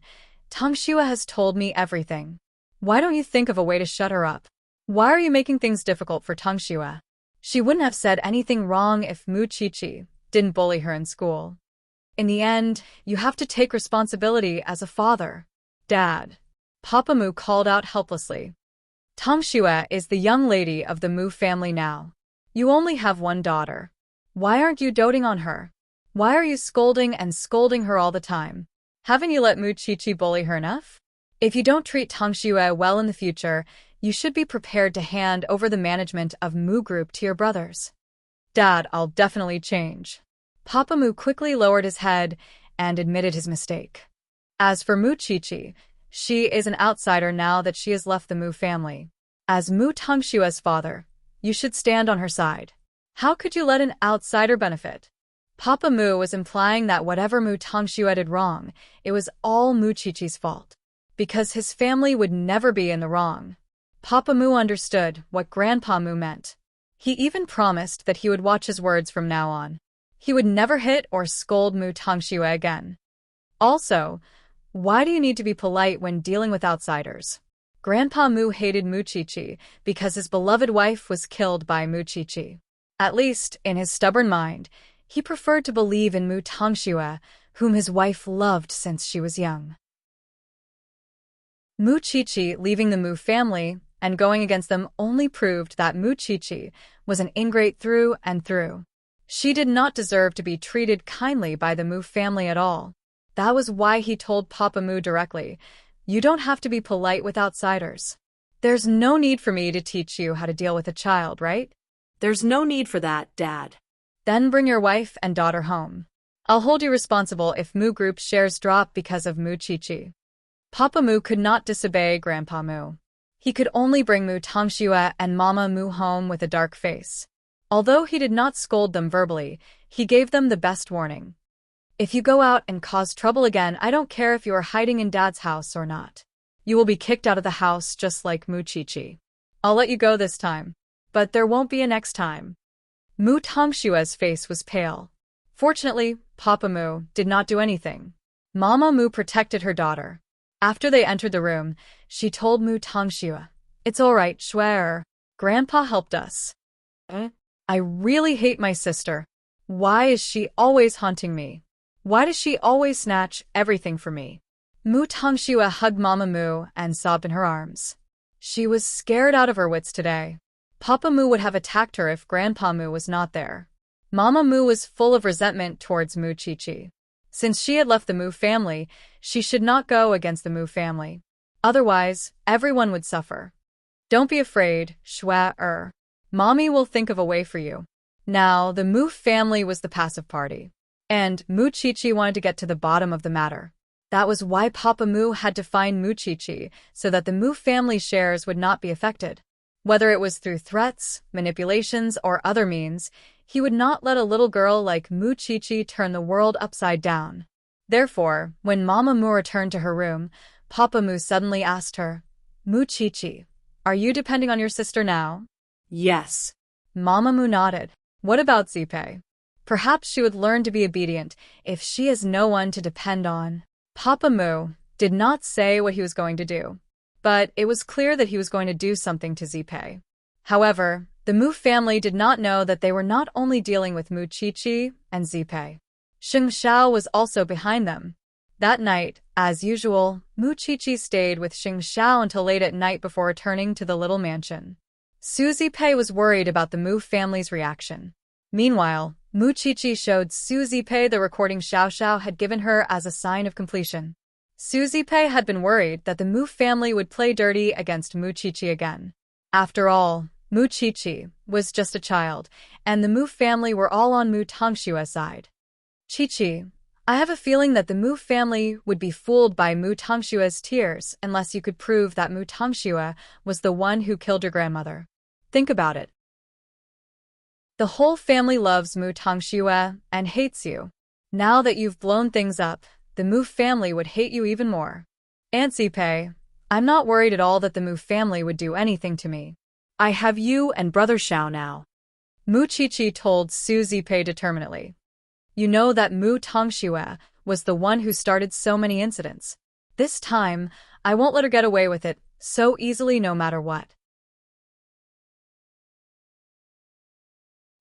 [SPEAKER 1] Tongxue has told me everything. Why don't you think of a way to shut her up? Why are you making things difficult for Tongxue? She wouldn't have said anything wrong if Muqiqi didn't bully her in school. In the end, you have to take responsibility as a father. Dad, Papa Mu called out helplessly. Tongxue is the young lady of the Mu family now. You only have one daughter. Why aren't you doting on her? Why are you scolding her all the time? Haven't you let Muqiqi bully her enough? If you don't treat Tongxue well in the future, you should be prepared to hand over the management of Mu Group to your brothers. Dad, I'll definitely change. Papa Mu quickly lowered his head and admitted his mistake. As for Muqiqi, she is an outsider now that she has left the Mu family. As Mu Tongxue's father, you should stand on her side. How could you let an outsider benefit? Papa Mu was implying that whatever Mu Tongxue did wrong, it was all Muqiqi's fault, because his family would never be in the wrong. Papa Mu understood what Grandpa Mu meant. He even promised that he would watch his words from now on. He would never hit or scold Mu Tangxue again. Also, why do you need to be polite when dealing with outsiders? Grandpa Mu hated Mu Qiqi because his beloved wife was killed by Mu Qiqi. At least, in his stubborn mind, he preferred to believe in Mu Tangxue, whom his wife loved since she was young. Mu Qiqi leaving the Mu family and going against them only proved that Mu Qiqi was an ingrate through and through. She did not deserve to be treated kindly by the Mu family at all. That was why he told Papa Mu directly, "You don't have to be polite with outsiders. There's no need for me to teach you how to deal with a child, right?"
[SPEAKER 2] There's no need for that, Dad.
[SPEAKER 1] Then bring your wife and daughter home. I'll hold you responsible if Mu Group's shares drop because of Mu Qiqi. Papa Mu could not disobey Grandpa Mu. He could only bring Mu Tangxue and Mama Mu home with a dark face. Although he did not scold them verbally, he gave them the best warning. If you go out and cause trouble again, I don't care if you are hiding in Dad's house or not. You will be kicked out of the house just like Mu Qiqi. I'll let you go this time, but there won't be a next time. Mu Tangshue's face was pale. Fortunately, Papa Mu did not do anything. Mama Mu protected her daughter. After they entered the room, she told Mu Tangxue, "It's all right, Shuer. Grandpa helped us." I really hate my sister. Why is she always haunting me? Why does she always snatch everything from me? Mu Tangxue hugged Mama Mu and sobbed in her arms. She was scared out of her wits today. Papa Mu would have attacked her if Grandpa Mu was not there. Mama Mu was full of resentment towards Mu Qiqi. Since she had left the Mu family, she should not go against the Mu family. Otherwise, everyone would suffer. Don't be afraid, Shuer. Mommy will think of a way for you. Now, the Mu family was the passive party. And Mu Qiqi wanted to get to the bottom of the matter. That was why Papa Mu had to find Mu Qiqi so that the Mu family shares would not be affected. Whether it was through threats, manipulations, or other means, he would not let a little girl like Mu Qiqi turn the world upside down. Therefore, when Mama Mu returned to her room, Papa Mu suddenly asked her, "Mu Qiqi, are you depending on your sister now?"
[SPEAKER 2] Yes.
[SPEAKER 1] Mama Mu nodded. What about Zipei? Perhaps she would learn to be obedient if she has no one to depend on. Papa Mu did not say what he was going to do, but it was clear that he was going to do something to Zipei. However, the Mu family did not know that they were not only dealing with Mu Qiqi and Zipei. Xing Xiao was also behind them. That night, as usual, Mu Qiqi stayed with Xing Xiao until late at night before returning to the little mansion. Su Zipei was worried about the Mu family's reaction. Meanwhile, Mu Qiqi showed Su Zipei the recording Xiao Xiao had given her as a sign of completion. Su Zipei had been worried that the Mu family would play dirty against Mu Qiqi again. After all, Mu Qiqi was just a child, and the Mu family were all on Mu Tangshue's side. Qiqi, I have a feeling that the Mu family would be fooled by Mu Tangshue's tears unless you could prove that Mu Tangxue was the one who killed your grandmother. Think about it. The whole family loves Mu Tangxue and hates you. Now that you've blown things up, the Mu family would hate you even more. Aunt Zipei, I'm not worried at all that the Mu family would do anything to me.
[SPEAKER 2] I have you and Brother Xiao now.
[SPEAKER 1] Mu Qiqi told Su Zipei determinedly. You know that Mu Tangxue was the one who started so many incidents. This time, I won't let her get away with it so easily no matter what.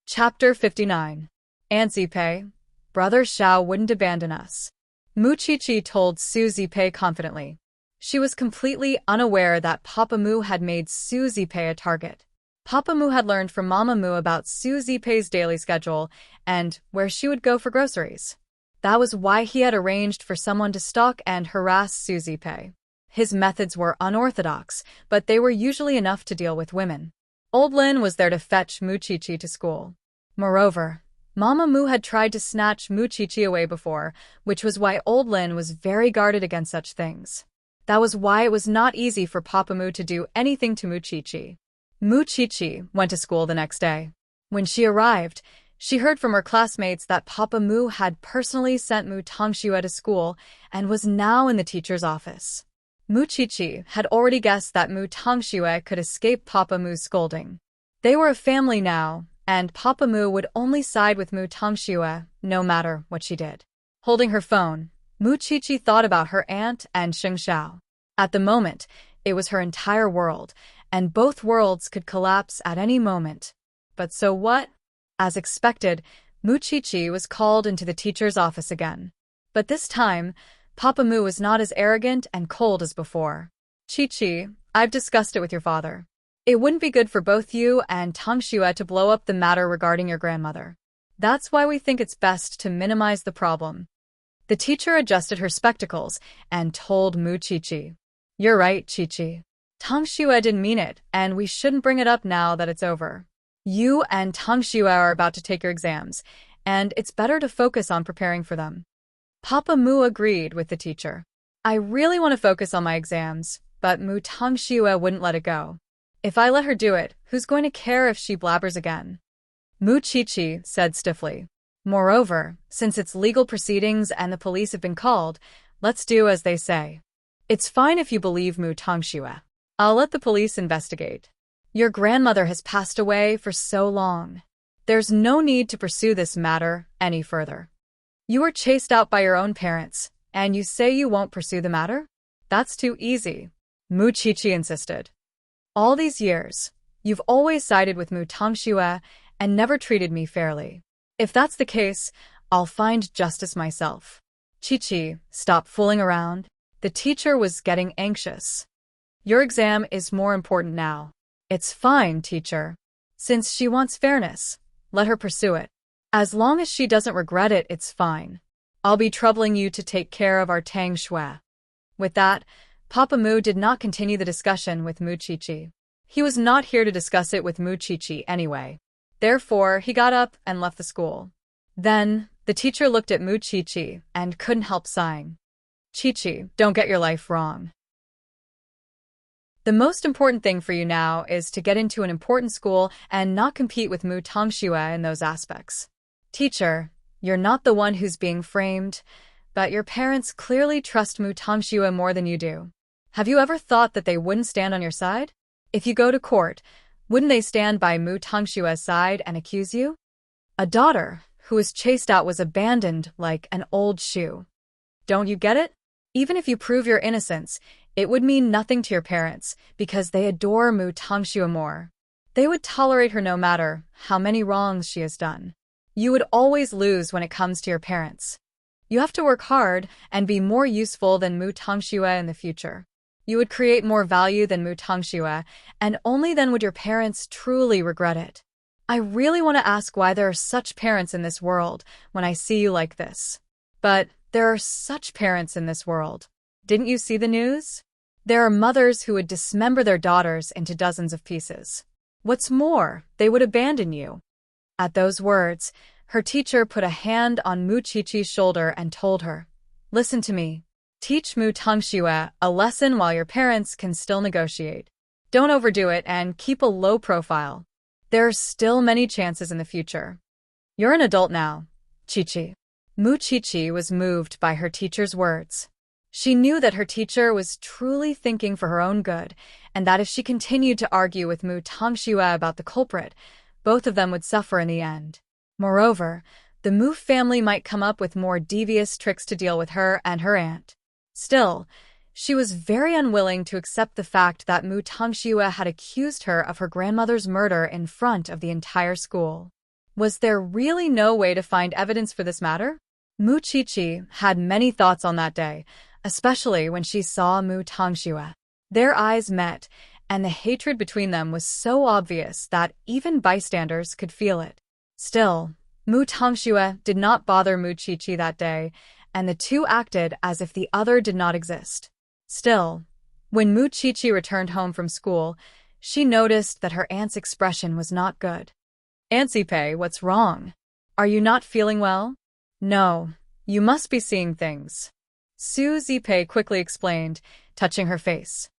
[SPEAKER 1] Chapter 59. Aunt Zipei, Brother Xiao wouldn't abandon us. Mu Qiqi told Su Zipei confidently. She was completely unaware that Papa Mu had made Su Zipei a target. Papa Mu had learned from Mama Mu about Su Zipei's daily schedule and where she would go for groceries. That was why he had arranged for someone to stalk and harass Su Zipei. His methods were unorthodox, but they were usually enough to deal with women. Old Lin was there to fetch Mu Qiqi to school. Moreover, Mama Mu had tried to snatch Mu Qiqi away before, which was why Old Lin was very guarded against such things. That was why it was not easy for Papa Mu to do anything to Mu Qiqi. Mu Qiqi went to school the next day. When she arrived, she heard from her classmates that Papa Mu had personally sent Mu Tangxue to school and was now in the teacher's office. Mu Qiqi had already guessed that Mu Tangxue could escape Papa Mu's scolding. They were a family now, and Papa Mu would only side with Mu Tongxue no matter what she did. Holding her phone, Mu Qiqi thought about her aunt and Sheng Xiao. At the moment, it was her entire world, and both worlds could collapse at any moment. But so what? As expected, Mu Qiqi was called into the teacher's office again. But this time, Papa Mu was not as arrogant and cold as before. Qiqi, I've discussed it with your father. It wouldn't be good for both you and Tongxue to blow up the matter regarding your grandmother. That's why we think it's best to minimize the problem. The teacher adjusted her spectacles and told Mu Qiqi. You're right, Qiqi. Tongxue didn't mean it, and we shouldn't bring it up now that it's over. You and Tongxue are about to take your exams, and it's better to focus on preparing for them. Papa Mu agreed with the teacher. I really want to focus on my exams, but Mu Tongxue wouldn't let it go. If I let her do it, who's going to care if she blabbers again? Mu Qiqi said stiffly. Moreover, since it's legal proceedings and the police have been called, let's do as they say. It's fine if you believe Mu Tongxue. I'll let the police investigate. Your grandmother has passed away for so long. There's no need to pursue this matter any further. You were chased out by your own parents, and you say you won't pursue the matter? That's too easy, Mu Qiqi insisted. All these years, you've always sided with Mu Tongxue and never treated me fairly. If that's the case, I'll find justice myself. Qiqi, stop fooling around. The teacher was getting anxious. Your exam is more important now. It's fine, teacher. Since she wants fairness, let her pursue it. As long as she doesn't regret it, it's fine. I'll be troubling you to take care of our Tang Shui. With that, Papa Mu did not continue the discussion with Mu Qiqi. He was not here to discuss it with Mu Qiqi anyway. Therefore, he got up and left the school. Then, the teacher looked at Mu Qiqi and couldn't help sighing. Qiqi, don't get your life wrong. The most important thing for you now is to get into an important school and not compete with Mu Tongxue in those aspects. Teacher, you're not the one who's being framed, but your parents clearly trust Mu Tongxue more than you do. Have you ever thought that they wouldn't stand on your side? If you go to court, wouldn't they stand by Mu Tongxue's side and accuse you? A daughter who was chased out was abandoned like an old shoe. Don't you get it? Even if you prove your innocence, it would mean nothing to your parents because they adore Mu Tongxue more. They would tolerate her no matter how many wrongs she has done. You would always lose when it comes to your parents. You have to work hard and be more useful than Mu Tongxue in the future. You would create more value than Mu Tongxue, and only then would your parents truly regret it. I really want to ask why there are such parents in this world when I see you like this. But there are such parents in this world. Didn't you see the news? There are mothers who would dismember their daughters into dozens of pieces. What's more, they would abandon you. At those words, her teacher put a hand on Mu Qiqi's shoulder and told her, Listen to me. Teach Mu Tongxue a lesson while your parents can still negotiate. Don't overdo it and keep a low profile. There are still many chances in the future. You're an adult now, Qiqi. Mu Qiqi was moved by her teacher's words. She knew that her teacher was truly thinking for her own good, and that if she continued to argue with Mu Tongxue about the culprit, both of them would suffer in the end. Moreover, the Mu family might come up with more devious tricks to deal with her and her aunt. Still, she was very unwilling to accept the fact that Mu Tongxue had accused her of her grandmother's murder in front of the entire school. Was there really no way to find evidence for this matter? Mu Qiqi had many thoughts on that day, especially when she saw Mu Tongxue. Their eyes met, and the hatred between them was so obvious that even bystanders could feel it. Still, Mu Tongxue did not bother Mu Qiqi that day, and the two acted as if the other did not exist. Still, when Mu Qiqi returned home from school, she noticed that her aunt's expression was not good. Aunt Zipe, what's wrong? Are you not feeling well? No, you must be seeing things. Su Zipe quickly explained, touching her face.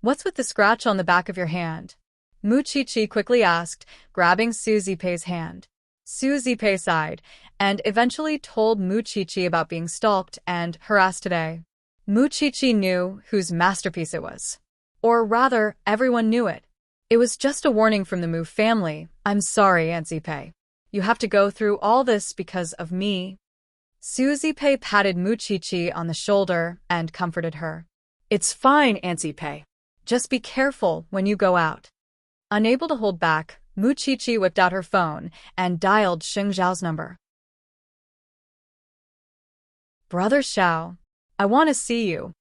[SPEAKER 1] What's with the scratch on the back of your hand? Mu Qiqi quickly asked, grabbing Su Zipe's hand. Su Zipe sighed, and eventually told Mu Qiqi about being stalked and harassed today. Mu Qiqi knew whose masterpiece it was. Or rather, everyone knew it. It was just a warning from the Mu family. I'm sorry, Aunt Zipe. You have to go through all this because of me. Suzipe patted Muchichi on the shoulder and comforted her.
[SPEAKER 2] It's fine, Aunt Zipe.
[SPEAKER 1] Just be careful when you go out. Unable to hold back, Muchichi whipped out her phone and dialed Xing Zhao's number. Brother Xiao, I want to see you.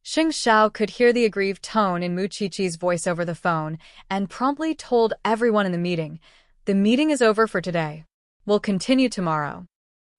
[SPEAKER 1] Xing Zhao could hear the aggrieved tone in Muchichi's voice over the phone and promptly told everyone in the meeting, "The meeting is over for today. We'll continue tomorrow."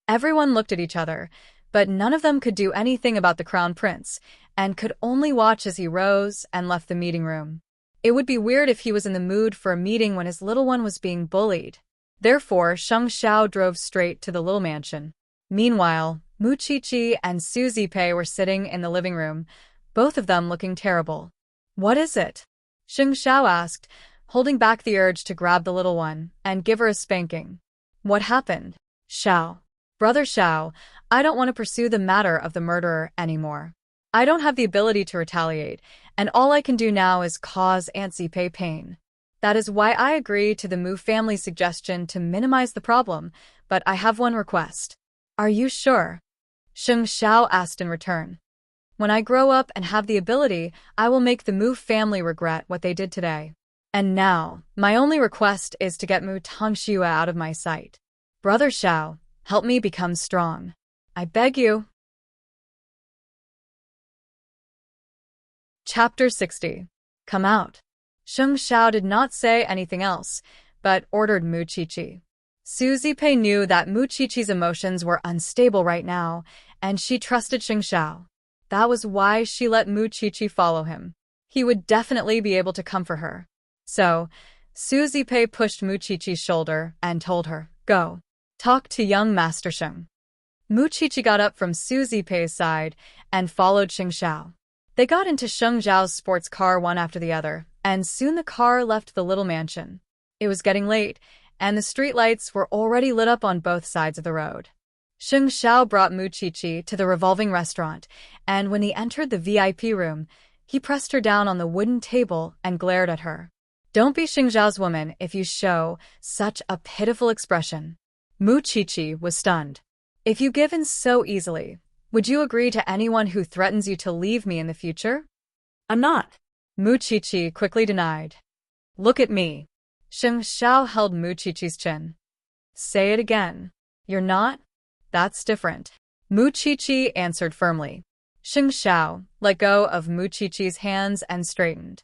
[SPEAKER 1] Everyone looked at each other, but none of them could do anything about the crown prince and could only watch as he rose and left the meeting room. It would be weird if he was in the mood for a meeting when his little one was being bullied. Therefore, Xing Zhao drove straight to the little mansion. Meanwhile, Muchichi and Suzipe were sitting in the living room, both of them looking terrible. What is it? Xing Zhao asked, holding back the urge to grab the little one and give her a spanking. What happened? Xiao. Brother Xiao, I don't want to pursue the matter of the murderer anymore. I don't have the ability to retaliate, and all I can do now is cause Aunt Zipe pain. That is why I agree to the Mu family's suggestion to minimize the problem, but I have one request. Are you sure? Xing Zhao asked in return. When I grow up and have the ability, I will make the Mu family regret what they did today. And now, my only request is to get Mu Tongxue out of my sight. Brother Xiao, help me become strong. I beg you. Chapter 60. Come out. Xing Zhao did not say anything else, but ordered Muchichi. Suzipe knew that Muchichi's emotions were unstable right now, and she trusted Xing Zhao. That was why she let Muchichi follow him. He would definitely be able to comfort her. So, Suzipe pushed Muchichi's shoulder and told her, "Go. Talk to young Master Xing." Muchichi got up from Suzipe's side and followed Xing Zhao. They got into Xing Zhao's sports car one after the other, and soon the car left the little mansion. It was getting late, and the streetlights were already lit up on both sides of the road. Xing Zhao brought Muchichi to the revolving restaurant, and when he entered the VIP room, he pressed her down on the wooden table and glared at her. Don't be Xing Zhao's woman if you show such a pitiful expression. Muchichi was stunned. If you give in so easily, would you agree to anyone who threatens you to leave me in the future?
[SPEAKER 2] I'm not.
[SPEAKER 1] Muchichi quickly denied. Look at me. Xing Zhao held Muchichi's chin. Say it again. You're not? That's different. Muchichi answered firmly. Xing Zhao let go of Muchichi's hands and straightened.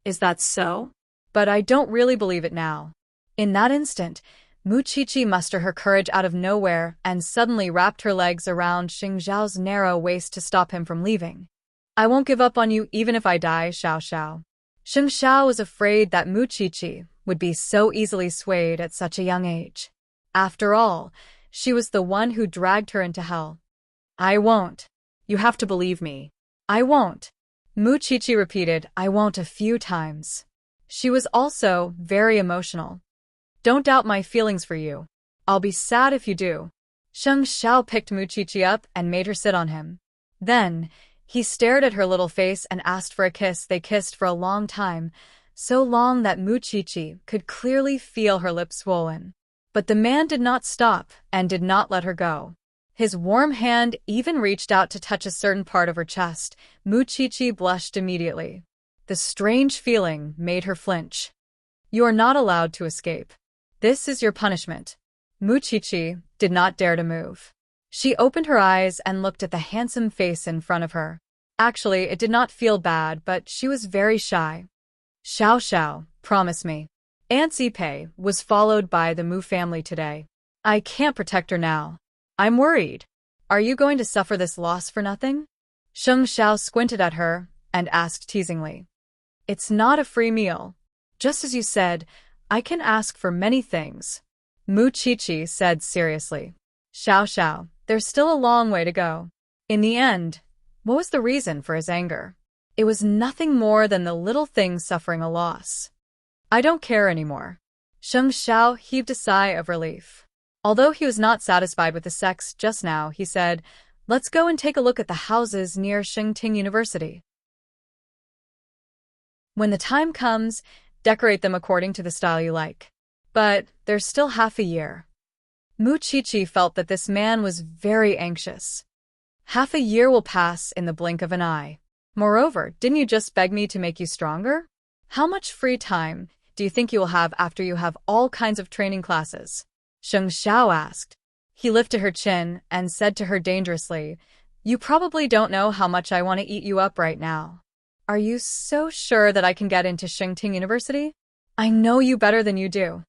[SPEAKER 2] Is that so?
[SPEAKER 1] But I don't really believe it now. In that instant, Muchichi mustered her courage out of nowhere and suddenly wrapped her legs around Xing Zhao's narrow waist to stop him from leaving. I won't give up on you even if I die, Xiao Xiao. Xing Zhao was afraid that Muchichi would be so easily swayed at such a young age. After all, she was the one who dragged her into hell. I won't.
[SPEAKER 2] You have to believe me.
[SPEAKER 1] I won't. Muchichi repeated, I won't a few times. She was also very emotional. Don't doubt my feelings for you. I'll be sad if you do. Xing Zhao picked Muchichi up and made her sit on him. Then, he stared at her little face and asked for a kiss. They kissed for a long time, so long that Muchichi could clearly feel her lips swollen. But the man did not stop and did not let her go. His warm hand even reached out to touch a certain part of her chest. Muchichi blushed immediately. The strange feeling made her flinch. You are not allowed to escape. This is your punishment. Muchichi did not dare to move. She opened her eyes and looked at the handsome face in front of her. Actually, it did not feel bad, but she was very shy. Xiao Xiao, promise me. Aunt Zipe was followed by the Mu family today. I can't protect her now. I'm worried. Are you going to suffer this loss for nothing? Xing Zhao squinted at her and asked teasingly. It's not a free meal. Just as you said, I can ask for many things. Muchichi said seriously. Xiao Xiao, there's still a long way to go. In the end, what was the reason for his anger? It was nothing more than the little thing suffering a loss. I don't care anymore. Xing Zhao heaved a sigh of relief. Although he was not satisfied with the sex just now, he said, let's go and take a look at the houses near Enchanting University. When the time comes, Decorate them according to the style you like. But there's still half a year. Muchichi felt that this man was very anxious. Half a year will pass in the blink of an eye. Moreover, didn't you just beg me to make you stronger? How much free time do you think you will have after you have all kinds of training classes? Sheng Xiao asked. He lifted her chin and said to her dangerously, You probably don't know how much I want to eat you up right now. Are you so sure that I can get into Enchanting University? I know you better than you do.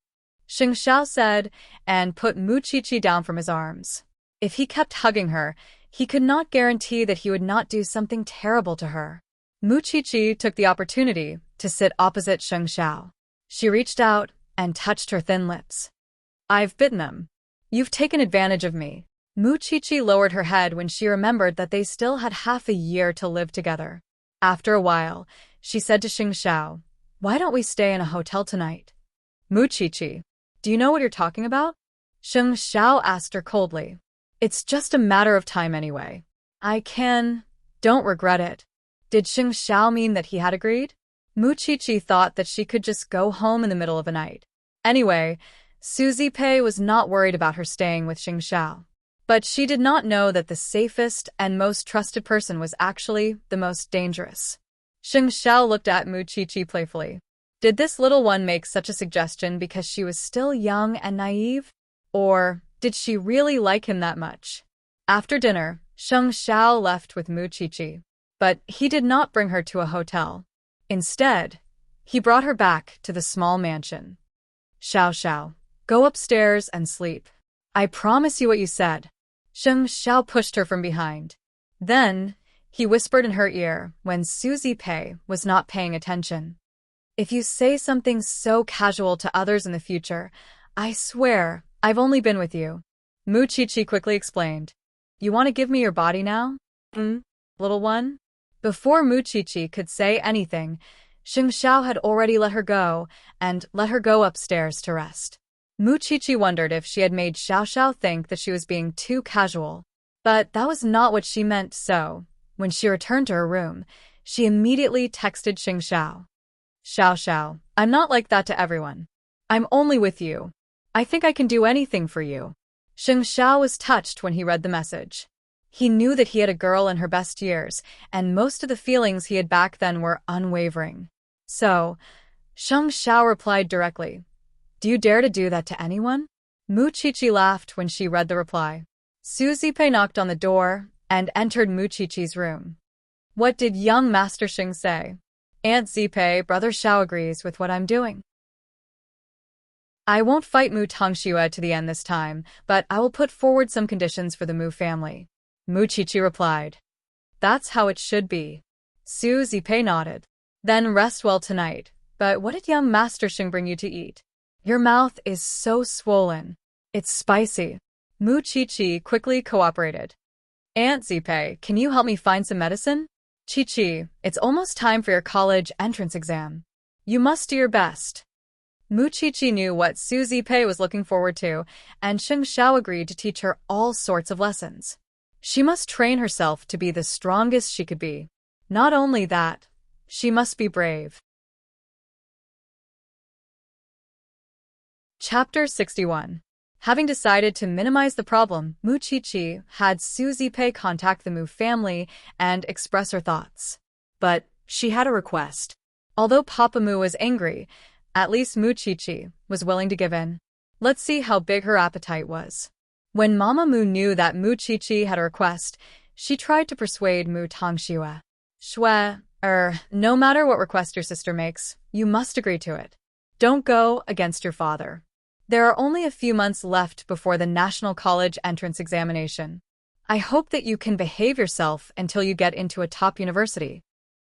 [SPEAKER 1] Sheng Xiao said, and put Muchichi down from his arms. If he kept hugging her, he could not guarantee that he would not do something terrible to her. Muchichi took the opportunity to sit opposite Sheng Xiao. She reached out and touched her thin lips. I've bitten them. You've taken advantage of me. Muchichi lowered her head when she remembered that they still had half a year to live together. After a while, she said to Sheng Xiao, Why don't we stay in a hotel tonight? Muchichi, do you know what you're talking about? Sheng Xiao asked her coldly. It's just a matter of time anyway. Don't regret it. Did Sheng Xiao mean that he had agreed? Muchichi thought that she could just go home in the middle of the night. Anyway, Suzy Pei was not worried about her staying with Sheng Xiao. But she did not know that the safest and most trusted person was actually the most dangerous. Sheng Xiao looked at Muchichi playfully. Did this little one make such a suggestion because she was still young and naive? Or did she really like him that much? After dinner, Sheng Xiao left with Muchichi. But he did not bring her to a hotel. Instead, he brought her back to the small mansion. Xiao, go upstairs and sleep. I promise you what you said. Sheng Xiao pushed her from behind. Then, he whispered in her ear when Suzy Pei was not paying attention. If you say something so casual to others in the future, I swear I've only been with you. Muchichi quickly explained. You want to give me your body now? Little one? Before Muchichi could say anything, Sheng Xiao had already let her go and let her go upstairs to rest. Muchichi wondered if she had made Xiao think that she was being too casual. But that was not what she meant, so, when she returned to her room, she immediately texted Sheng Xiao. Xiao, I'm not like that to everyone. I'm only with you. I think I can do anything for you. Sheng Xiao was touched when he read the message. He knew that he had a girl in her best years, and most of the feelings he had back then were unwavering. So, Sheng Xiao replied directly, Do you dare to do that to anyone? Muchichi laughed when she read the reply. Suzy Pei knocked on the door and entered Muchichi's room. What did young Master Sheng say? Aunt Zipei, Brother Xiao agrees with what I'm doing. I won't fight Mu Tongxue to the end this time, but I will put forward some conditions for the Mu family. Muchichi replied. That's how it should be. Suzy Pei nodded. Then rest well tonight. But what did young Master Sheng bring you to eat? Your mouth is so swollen. It's spicy. Muchichi quickly cooperated. Aunt Zipei, can you help me find some medicine? Chi, it's almost time for your college entrance exam. You must do your best. Muchichi knew what Suzy Pei was looking forward to, and Sheng Xiao agreed to teach her all sorts of lessons. She must train herself to be the strongest she could be. Not only that, she must be brave. Chapter 61. Having decided to minimize the problem, Muchichi had Suzy Pei contact the Mu family and express her thoughts. But she had a request. Although Papa Mu was angry, at least Muchichi was willing to give in. Let's see how big her appetite was. When Mama Mu knew that Muchichi had a request, she tried to persuade Mu Tongxue. No matter what request your sister makes, you must agree to it. Don't go against your father. There are only a few months left before the National College entrance examination. I hope that you can behave yourself until you get into a top university.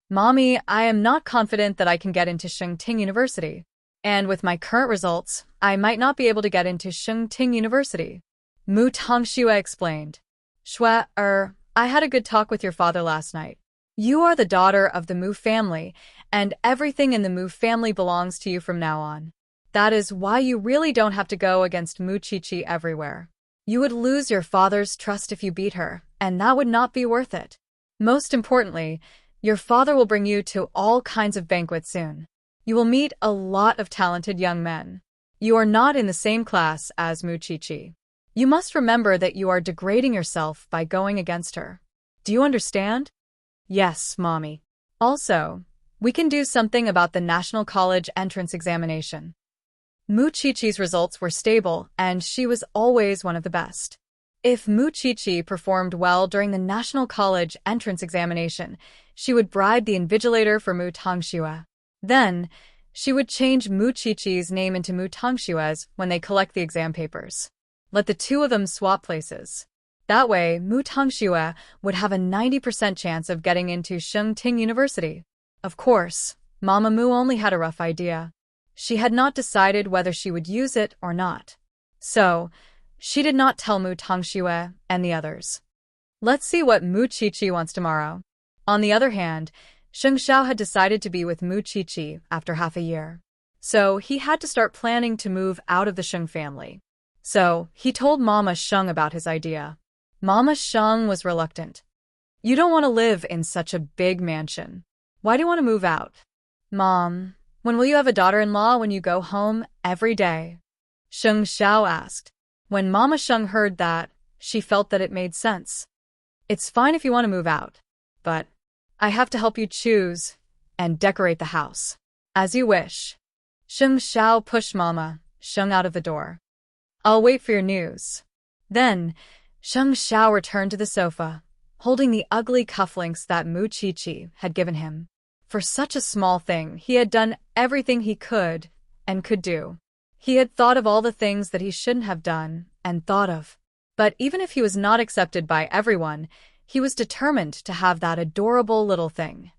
[SPEAKER 1] Mommy, I am not confident that I can get into Enchanting University. And with my current results, I might not be able to get into Enchanting University. Mu Tongxue explained. I had a good talk with your father last night. You are the daughter of the Mu family, and everything in the Mu family belongs to you from now on. That is why you really don't have to go against Muchichi everywhere. You would lose your father's trust if you beat her, and that would not be worth it. Most importantly, your father will bring you to all kinds of banquets soon. You will meet a lot of talented young men. You are not in the same class as Muchichi. You must remember that you are degrading yourself by going against her. Do you understand?
[SPEAKER 2] Yes, Mommy.
[SPEAKER 1] Also, we can do something about the National College entrance examination. Muchichi's results were stable, and she was always one of the best. If Muchichi performed well during the National College entrance examination, she would bribe the invigilator for Mu Tongshua's. Then, she would change Muchichi's name into Mu Tongshua's when they collect the exam papers. Let the two of them swap places. That way, Mu Tongxue would have a 90% chance of getting into Shengting University. Of course, Mama Mu only had a rough idea. She had not decided whether she would use it or not. So, she did not tell Mu Tongxue and the others. Let's see what Muchichi wants tomorrow. On the other hand, Sheng Xiao had decided to be with Muchichi after half a year. So, he had to start planning to move out of the Sheng family. So, he told Mama Sheng about his idea. Mama Sheng was reluctant. You don't want to live in such a big mansion. Why do you want to move out? Mom, when will you have a daughter-in-law when you go home every day? Sheng Xiao asked. When Mama Sheng heard that, she felt that it made sense. It's fine if you want to move out, but I have to help you choose and decorate the house. As you wish. Sheng Xiao pushed Mama Sheng out of the door. I'll wait for your news. Then, Sheng Xiao returned to the sofa, holding the ugly cufflinks that Muchichi had given him. For such a small thing, he had done everything he could and could do. He had thought of all the things that he shouldn't have done and thought of. But even if he was not accepted by everyone, he was determined to have that adorable little thing.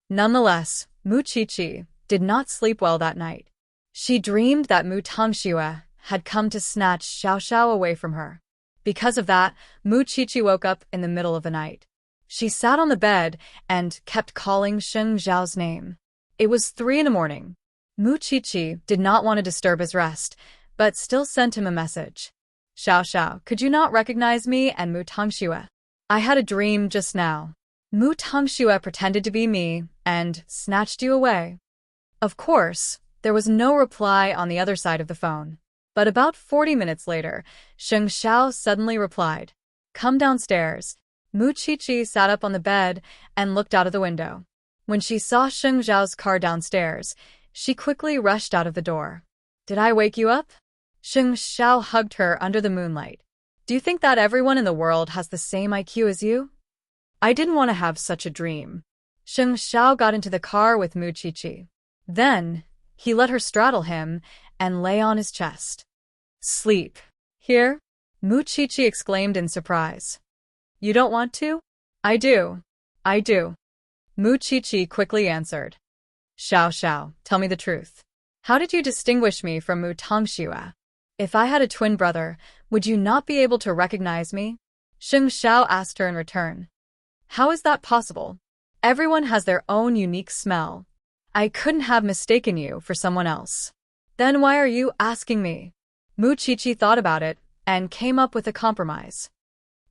[SPEAKER 1] Nonetheless, Muchichi did not sleep well that night. She dreamed that Mu Tongxue had come to snatch Xiao Xiao away from her. Because of that, Muchichi woke up in the middle of the night. She sat on the bed and kept calling Sheng Xiao's name. It was 3 a.m. Muchichi did not want to disturb his rest, but still sent him a message. Xiao Xiao, could you not recognize me and Mu Tongxue? I had a dream just now. Mu Tongxue pretended to be me and snatched you away. Of course, there was no reply on the other side of the phone. But about 40 minutes later, Sheng Xiao suddenly replied, Come downstairs. Muchichi sat up on the bed and looked out of the window. When she saw Sheng Xiao's car downstairs, she quickly rushed out of the door. Did I wake you up? Sheng Xiao hugged her under the moonlight. Do you think that everyone in the world has the same IQ as you? I didn't want to have such a dream. Sheng Xiao got into the car with Muchichi. Then, he let her straddle him and lay on his chest. Sleep. Here? Muchichi exclaimed in surprise. You don't want to? I do. I do. Muchichi quickly answered. Xiao Xiao, tell me the truth. How did you distinguish me from Mu Tongxue? If I had a twin brother, would you not be able to recognize me? Sheng Xiao asked her in return. How is that possible? Everyone has their own unique smell. I couldn't have mistaken you for someone else. Then why are you asking me? Muchichi thought about it and came up with a compromise.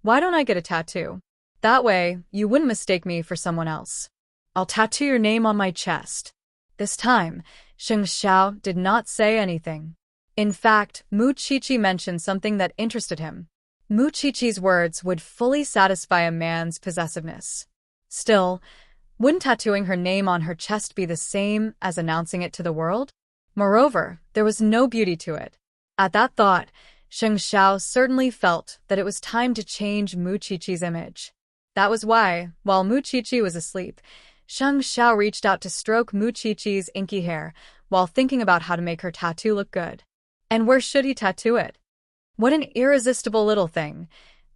[SPEAKER 1] Why don't I get a tattoo? That way, you wouldn't mistake me for someone else. I'll tattoo your name on my chest. This time, Sheng Xiao did not say anything. In fact, Muchichi mentioned something that interested him. Muchichi's words would fully satisfy a man's possessiveness. Still, wouldn't tattooing her name on her chest be the same as announcing it to the world? Moreover, there was no beauty to it. At that thought, Sheng Xiao certainly felt that it was time to change Muchichi's image. That was why, while Muchichi was asleep, Sheng Xiao reached out to stroke Muchichi's inky hair while thinking about how to make her tattoo look good. And where should he tattoo it? What an irresistible little thing.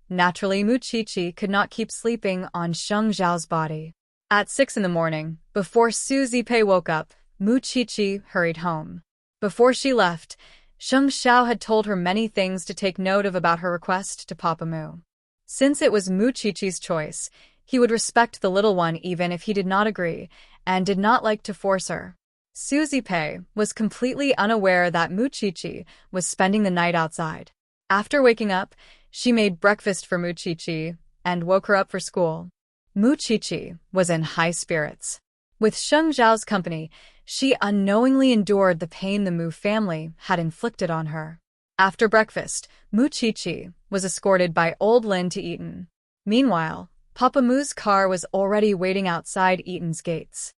[SPEAKER 1] Naturally, Muchichi could not keep sleeping on Sheng Xiao's body. At 6 a.m, before Su Zipei woke up, Muchichi hurried home. Before she left, Sheng Xiao had told her many things to take note of about her request to Papa Mu. Since it was Muchichi's choice, he would respect the little one even if he did not agree, and did not like to force her. Su Zipei was completely unaware that Muchichi was spending the night outside. After waking up, she made breakfast for Muchichi and woke her up for school. Muchichi was in high spirits. With Sheng Zhao's company, she unknowingly endured the pain the Mu family had inflicted on her. After breakfast, Mu Qiqi was escorted by old Lin to Eton. Meanwhile, Papa Mu's car was already waiting outside Eton's gates.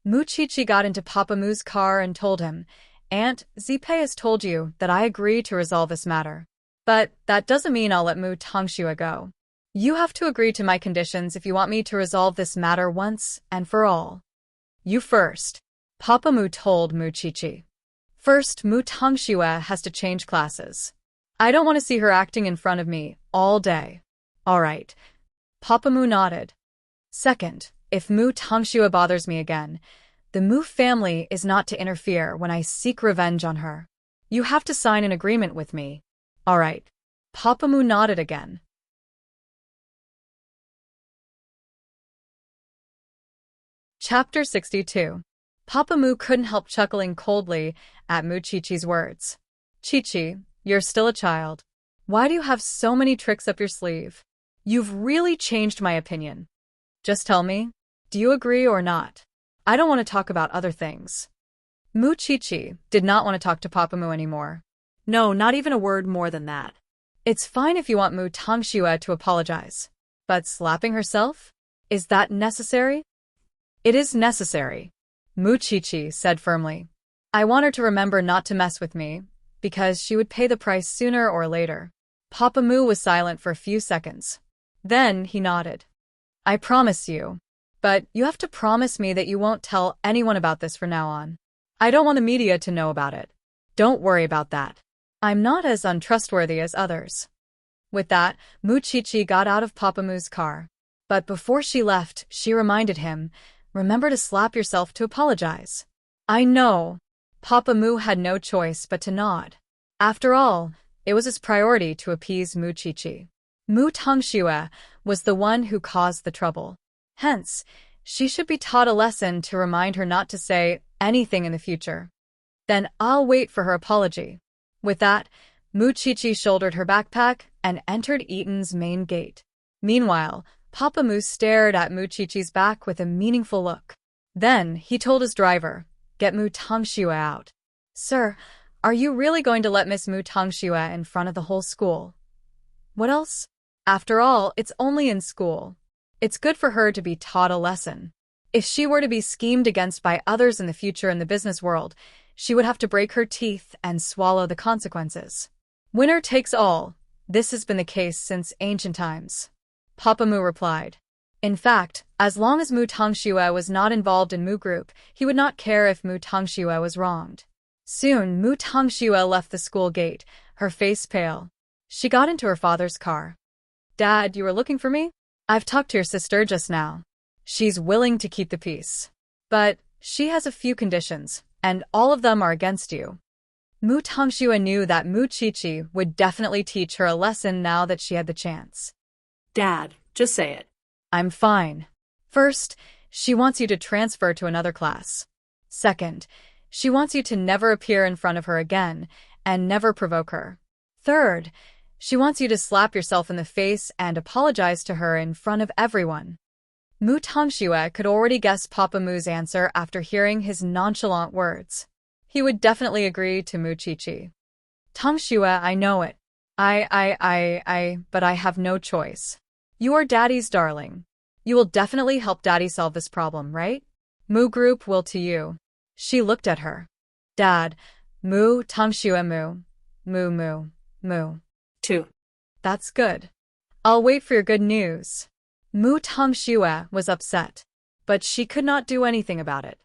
[SPEAKER 1] Mu Qiqi got into Papa Mu's car and told him, "Aunt, Zipei has told you that I agree to resolve this matter. But that doesn't mean I'll let Mu Tongxue go. You have to agree to my conditions if you want me to resolve this matter once and for all." "You first," Papa Mu told Mu Qiqi. "First, Mu Tongxue has to change classes. I don't want to see her acting in front of me all day." "All right." Papa Mu nodded. "Second, if Mu Tongxue bothers me again, the Mu family is not to interfere when I seek revenge on her. You have to sign an agreement with me." "All right." Papa Mu nodded again. Chapter 62. Papa Mu couldn't help chuckling coldly at Mu Qiqi's words. "Qiqi, you're still a child. Why do you have so many tricks up your sleeve? You've really changed my opinion. Just tell me, do you agree or not? I don't want to talk about other things." Mu Qiqi did not want to talk to Papa Mu anymore.
[SPEAKER 2] No, not even a word more than that.
[SPEAKER 1] "It's fine if you want Mu Tongxue to apologize. But slapping herself? Is that necessary?" "It is necessary," Mu Qiqi said firmly. "I want her to remember not to mess with me, because she would pay the price sooner or later." Papa Mu was silent for a few seconds. Then he nodded. "I promise you. But you have to promise me that you won't tell anyone about this from now on. I don't want the media to know about it." "Don't worry about that. I'm not as untrustworthy as others." With that, Mu Qiqi got out of Papa Mu's car. But before she left, she reminded him, "Remember to slap yourself to apologize." "I know." Papa Mu had no choice but to nod. After all, it was his priority to appease Mu Qiqi. Mu Tongxue was the one who caused the trouble. Hence, she should be taught a lesson to remind her not to say anything in the future. "Then I'll wait for her apology." With that, Mu Qiqi shouldered her backpack and entered Eton's main gate. Meanwhile, Papa Mu stared at Mu Qiqi's back with a meaningful look. Then he told his driver, "Get Mu Tongxue out." "Sir, are you really going to let Miss Mu Tongxue in front of the whole school?" "What else? After all, it's only in school. It's good for her to be taught a lesson. If she were to be schemed against by others in the future in the business world, she would have to break her teeth and swallow the consequences. Winner takes all. This has been the case since ancient times." Papa Mu replied. In fact, as long as Mu Tongxue was not involved in Mu Group, he would not care if Mu Tongxue was wronged. Soon, Mu Tongxue left the school gate, her face pale. She got into her father's car. "Dad, you were looking for me? I've talked to your sister just now. She's willing to keep the peace. But she has a few conditions, and all of them are against you." Mu Tongxue knew that Mu Qiqi would definitely teach her a lesson now that she had the chance.
[SPEAKER 2] "Dad, just say it."
[SPEAKER 1] "I'm fine. First, she wants you to transfer to another class. Second, she wants you to never appear in front of her again and never provoke her. Third, she wants you to slap yourself in the face and apologize to her in front of everyone." Mu Tongxue could already guess Papa Mu's answer after hearing his nonchalant words. He would definitely agree to Mu Qiqi. "Tongxue, I know it. But I have no choice. You are Daddy's darling. You will definitely help Daddy solve this problem, right? Mu Group will to you." She looked at her. "Dad, Mu Tongxue Mu.
[SPEAKER 2] 2.
[SPEAKER 1] That's good. I'll wait for your good news." Mu Tongxue was upset, but she could not do anything about it.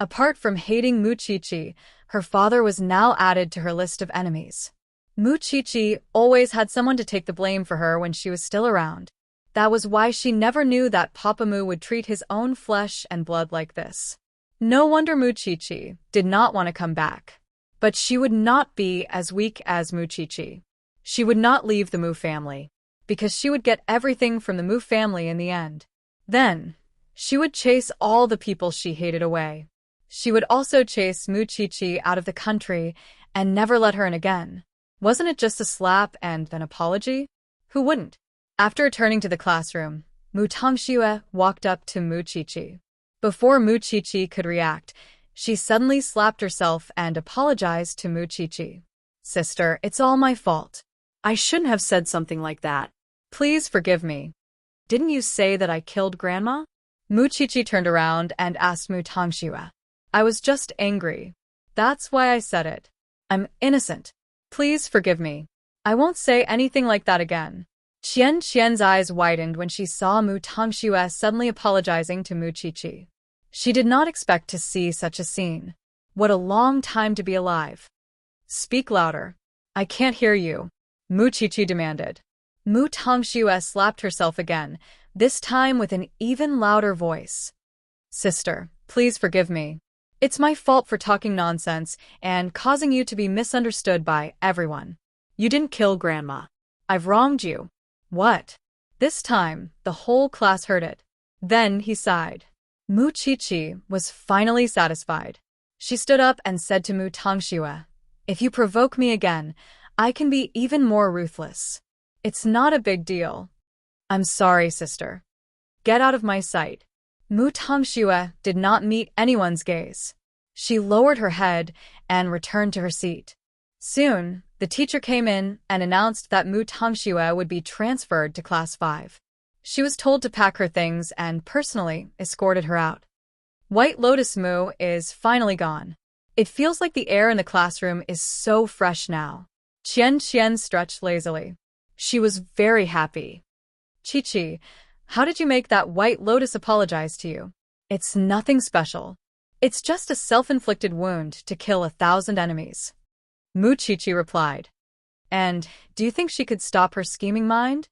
[SPEAKER 1] Apart from hating Mu Qiqi, her father was now added to her list of enemies. Mu Qiqi always had someone to take the blame for her when she was still around. That was why she never knew that Papa Mu would treat his own flesh and blood like this. No wonder Mu Qiqi did not want to come back. But she would not be as weak as Mu Qiqi. She would not leave the Mu family, because she would get everything from the Mu family in the end. Then, she would chase all the people she hated away. She would also chase Mu Qiqi out of the country and never let her in again. Wasn't it just a slap and an apology? Who wouldn't? After returning to the classroom, Mu Tongxue walked up to Mu Qiqi. Before Mu Qiqi could react, she suddenly slapped herself and apologized to Mu Qiqi. Sister, it's all my fault.
[SPEAKER 2] I shouldn't have said something like that.
[SPEAKER 1] Please forgive me.
[SPEAKER 2] Didn't you say that I killed Grandma?
[SPEAKER 1] Mu Qiqi turned around and asked Mu Tongxue. I was just angry. That's why I said it. I'm innocent. Please forgive me. I won't say anything like that again. Qian's eyes widened when she saw Mu Tongxue suddenly apologizing to Mu Qiqi. She did not expect to see such a scene. What a long time to be alive. Speak louder. I can't hear you, Mu Qiqi demanded. Mu Tongxue slapped herself again, this time with an even louder voice. Sister, please forgive me. It's my fault for talking nonsense and causing you to be misunderstood by everyone.
[SPEAKER 2] You didn't kill Grandma.
[SPEAKER 1] I've wronged you. What? This time, the whole class heard it. Then he sighed. Mu Qiqi was finally satisfied. She stood up and said to Mu Tongxue, if you provoke me again, I can be even more ruthless. It's not a big deal. I'm sorry, sister. Get out of my sight. Mu Tongxue did not meet anyone's gaze. She lowered her head and returned to her seat. Soon, the teacher came in and announced that Mu Tongxue would be transferred to Class 5. She was told to pack her things and personally escorted her out. White Lotus Mu is finally gone. It feels like the air in the classroom is so fresh now. Qian stretched lazily. She was very happy. Qiqi, how did you make that White Lotus apologize to you? It's nothing special. It's just a self-inflicted wound to kill 1,000 enemies. Mu Qiqi replied. And do you think she could stop her scheming mind?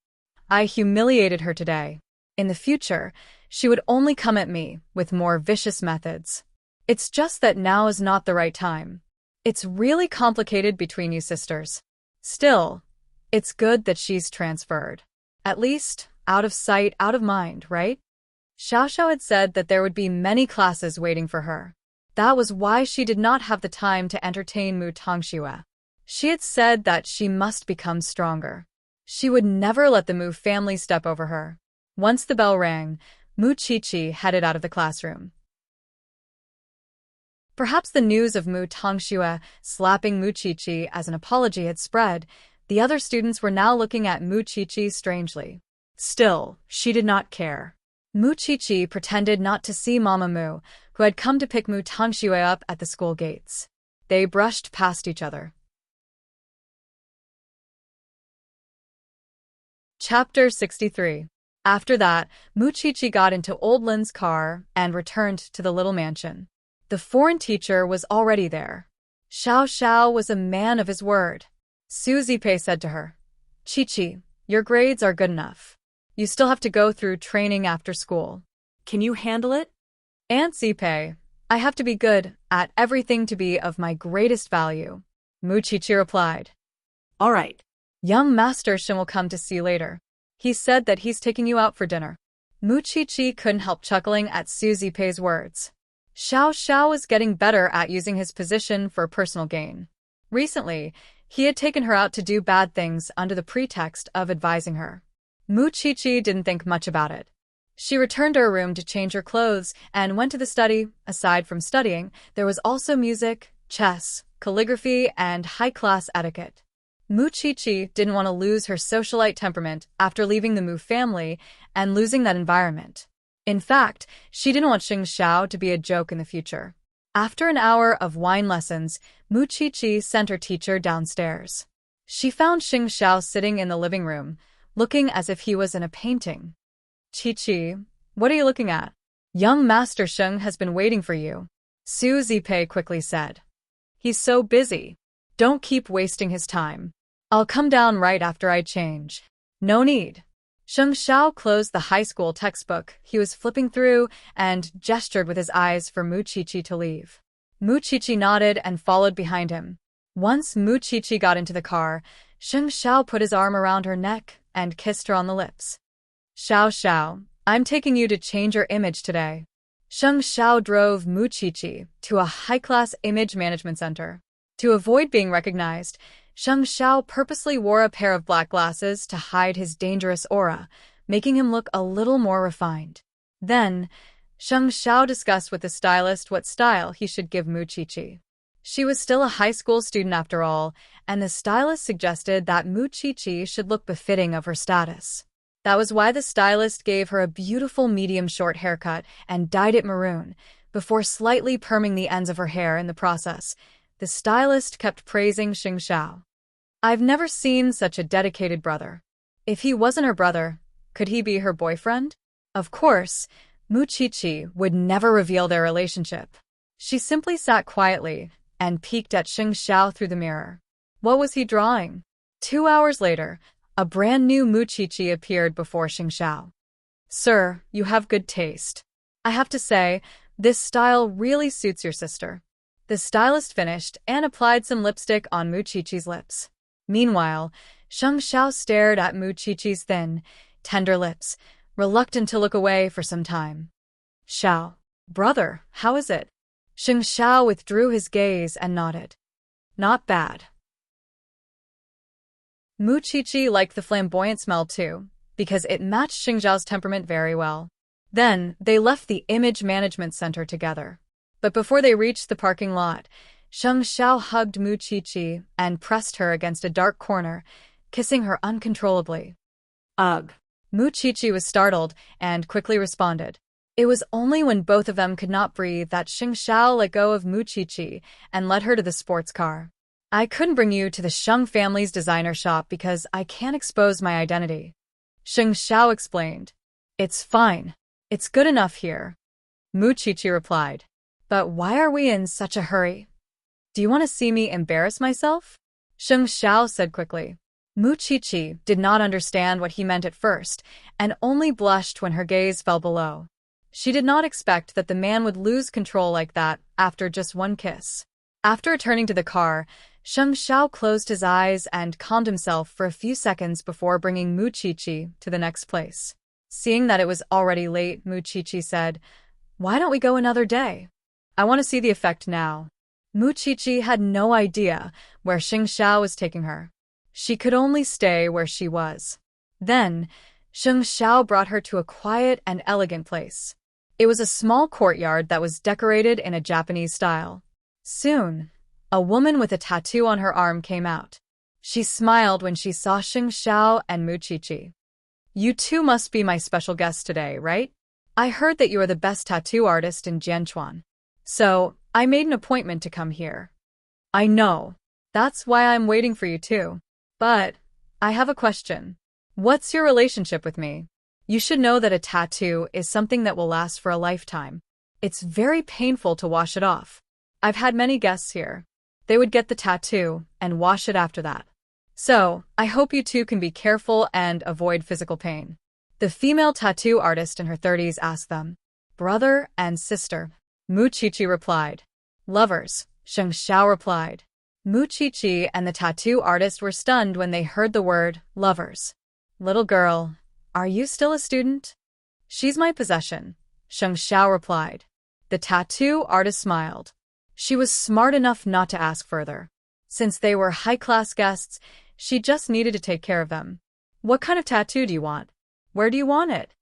[SPEAKER 1] I humiliated her today. In the future, she would only come at me with more vicious methods. It's just that now is not the right time. It's really complicated between you sisters. Still, it's good that she's transferred. At least, out of sight, out of mind, right? Xiao had said that there would be many classes waiting for her. That was why she did not have the time to entertain Mu Tongxue. She had said that she must become stronger. She would never let the Mu family step over her. Once the bell rang, Mu Qiqi headed out of the classroom. Perhaps the news of Mu Tongxue slapping Mu Qiqi as an apology had spread. The other students were now looking at Mu Qiqi strangely. Still, she did not care. Mu Qiqi pretended not to see Mama Mu, who had come to pick Mu Tongxue up at the school gates. They brushed past each other. Chapter 63. After that, Mu Qiqi got into Old Lin's car and returned to the little mansion. The foreign teacher was already there. Xiao was a man of his word. Su Zipei said to her, Qiqi, your grades are good enough. You still have to go through training after school.
[SPEAKER 2] Can you handle it?
[SPEAKER 1] Aunt Zipei, I have to be good at everything to be of my greatest value. Mu Qiqi replied.
[SPEAKER 2] All right.
[SPEAKER 1] Young Master Shen will come to see you later. He said that he's taking you out for dinner. Mu Qiqi couldn't help chuckling at Su Zipei's words. Xiao was getting better at using his position for personal gain. Recently, he had taken her out to do bad things under the pretext of advising her. Mu Qiqi didn't think much about it. She returned to her room to change her clothes and went to the study. Aside from studying, there was also music, chess, calligraphy, and high-class etiquette. Mu Qiqi didn't want to lose her socialite temperament after leaving the Mu family and losing that environment. In fact, she didn't want Xing Xiao to be a joke in the future. After an hour of wine lessons, Mu Qiqi sent her teacher downstairs. She found Xing Xiao sitting in the living room, looking as if he was in a painting. Qiqi, what are you looking at? Young Master Sheng has been waiting for you, Su Zipei quickly said. He's so busy. Don't keep wasting his time. I'll come down right after I change. No need. Sheng Xiao closed the high school textbook he was flipping through and gestured with his eyes for Mu Qiqi to leave. Mu Qiqi nodded and followed behind him. Once Mu Qiqi got into the car, Sheng Xiao put his arm around her neck and kissed her on the lips. Xiao, I'm taking you to change your image today. Sheng Xiao drove Mu Qiqi to a high-class image management center. To avoid being recognized, Sheng Xiao purposely wore a pair of black glasses to hide his dangerous aura, making him look a little more refined. Then, Sheng Xiao discussed with the stylist what style he should give Muqiqi. She was still a high school student after all, and the stylist suggested that Muqiqi should look befitting of her status. That was why the stylist gave her a beautiful medium short haircut and dyed it maroon, before slightly perming the ends of her hair in the process. The stylist kept praising Sheng Xiao. I've never seen such a dedicated brother. If he wasn't her brother, could he be her boyfriend? Of course, Muqiqi would never reveal their relationship. She simply sat quietly and peeked at Sheng Xiao through the mirror. What was he drawing? 2 hours later, a brand new Muqiqi appeared before Sheng Xiao. Sir, you have good taste. I have to say, this style really suits your sister. The stylist finished and applied some lipstick on Muqiqi's lips. Meanwhile, Sheng Xiao stared at Muqiqi's thin, tender lips, reluctant to look away for some time. Xiao, brother, how is it? Sheng Xiao withdrew his gaze and nodded. Not bad. Muqiqi liked the flamboyant smell too, because it matched Sheng Xiao's temperament very well. Then, they left the image management center together. But before they reached the parking lot, Sheng Xiao hugged Muqiqi and pressed her against a dark corner, kissing her uncontrollably. Ugh. Muqiqi was startled and quickly responded. It was only when both of them could not breathe that Sheng Xiao let go of Muqiqi and led her to the sports car. I couldn't bring you to the Sheng family's designer shop because I can't expose my identity. Sheng Xiao explained. It's fine. It's good enough here. Muqiqi replied. But why are we in such a hurry? Do you want to see me embarrass myself? Sheng Xiao said quickly. Muqiqi did not understand what he meant at first, and only blushed when her gaze fell below. She did not expect that the man would lose control like that after just one kiss. After returning to the car, Sheng Xiao closed his eyes and calmed himself for a few seconds before bringing Muqiqi to the next place. Seeing that it was already late, Muqiqi said, Why don't we go another day? I want to see the effect now. Muqiqi had no idea where Sheng Xiao was taking her. She could only stay where she was. Then, Sheng Xiao brought her to a quiet and elegant place. It was a small courtyard that was decorated in a Japanese style. Soon, a woman with a tattoo on her arm came out. She smiled when she saw Sheng Xiao and Muqiqi. You two must be my special guests today, right? I heard that you are the best tattoo artist in Jianchuan. So, I made an appointment to come here. I know. That's why I'm waiting for you too. But, I have a question. What's your relationship with me? You should know that a tattoo is something that will last for a lifetime. It's very painful to wash it off. I've had many guests here. They would get the tattoo and wash it after that. So, I hope you two can be careful and avoid physical pain. The female tattoo artist in her 30s asked them. Brother and sister. Muqiqi replied. Lovers, Sheng Xiao replied. Muqiqi and the tattoo artist were stunned when they heard the word lovers. Little girl, are you still a student? She's my possession, Sheng Xiao replied. The tattoo artist smiled. She was smart enough not to ask further. Since they were high-class guests, she just needed to take care of them. What kind of tattoo do you want? Where do you want it?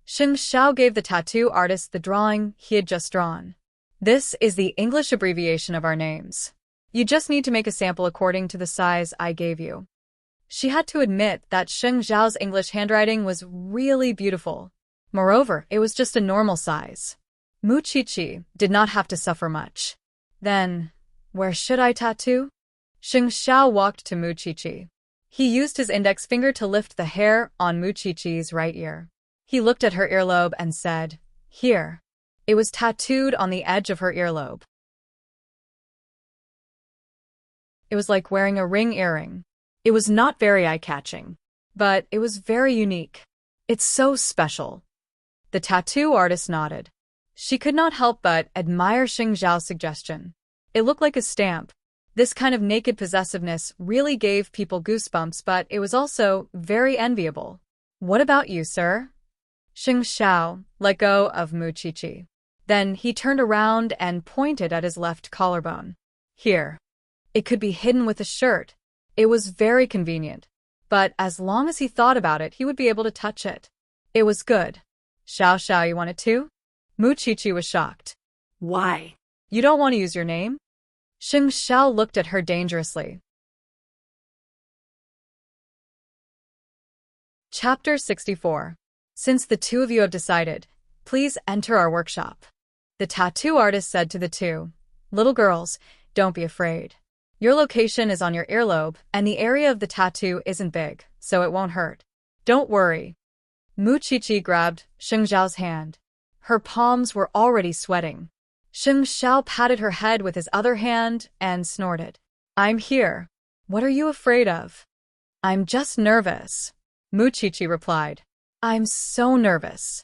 [SPEAKER 1] Sheng Xiao gave the tattoo artist the drawing he had just drawn. This is the English abbreviation of our names. You just need to make a sample according to the size I gave you. She had to admit that Sheng Xiao's English handwriting was really beautiful. Moreover, it was just a normal size. Muqiqi did not have to suffer much. Then, where should I tattoo? Sheng Xiao walked to Muqiqi. He used his index finger to lift the hair on Muqiqi's right ear. He looked at her earlobe and said, Here. It was tattooed on the edge of her earlobe. It was like wearing a ring earring. It was not very eye-catching, but it was very unique. It's so special. The tattoo artist nodded. She could not help but admire Sheng Xiao's suggestion. It looked like a stamp. This kind of naked possessiveness really gave people goosebumps, but it was also very enviable. What about you, sir? Sheng Xiao let go of Muqiqi. Then he turned around and pointed at his left collarbone. Here. It could be hidden with a shirt. It was very convenient. But as long as he thought about it, he would be able to touch it. It was good. Xiao Xiao, you want it too? Mu Qiqi was shocked.
[SPEAKER 2] Why?
[SPEAKER 1] You don't want to use your name? Xing Xiao looked at her dangerously. Chapter 64. Since the two of you have decided, please enter our workshop. The tattoo artist said to the two little girls, don't be afraid. Your location is on your earlobe, and the area of the tattoo isn't big, so it won't hurt. Don't worry. Mu Qiqi grabbed Xing Xiao's hand. Her palms were already sweating. Xing Xiao patted her head with his other hand and snorted. I'm here. What are you afraid of? I'm just nervous. Mu Qiqi replied. I'm so nervous.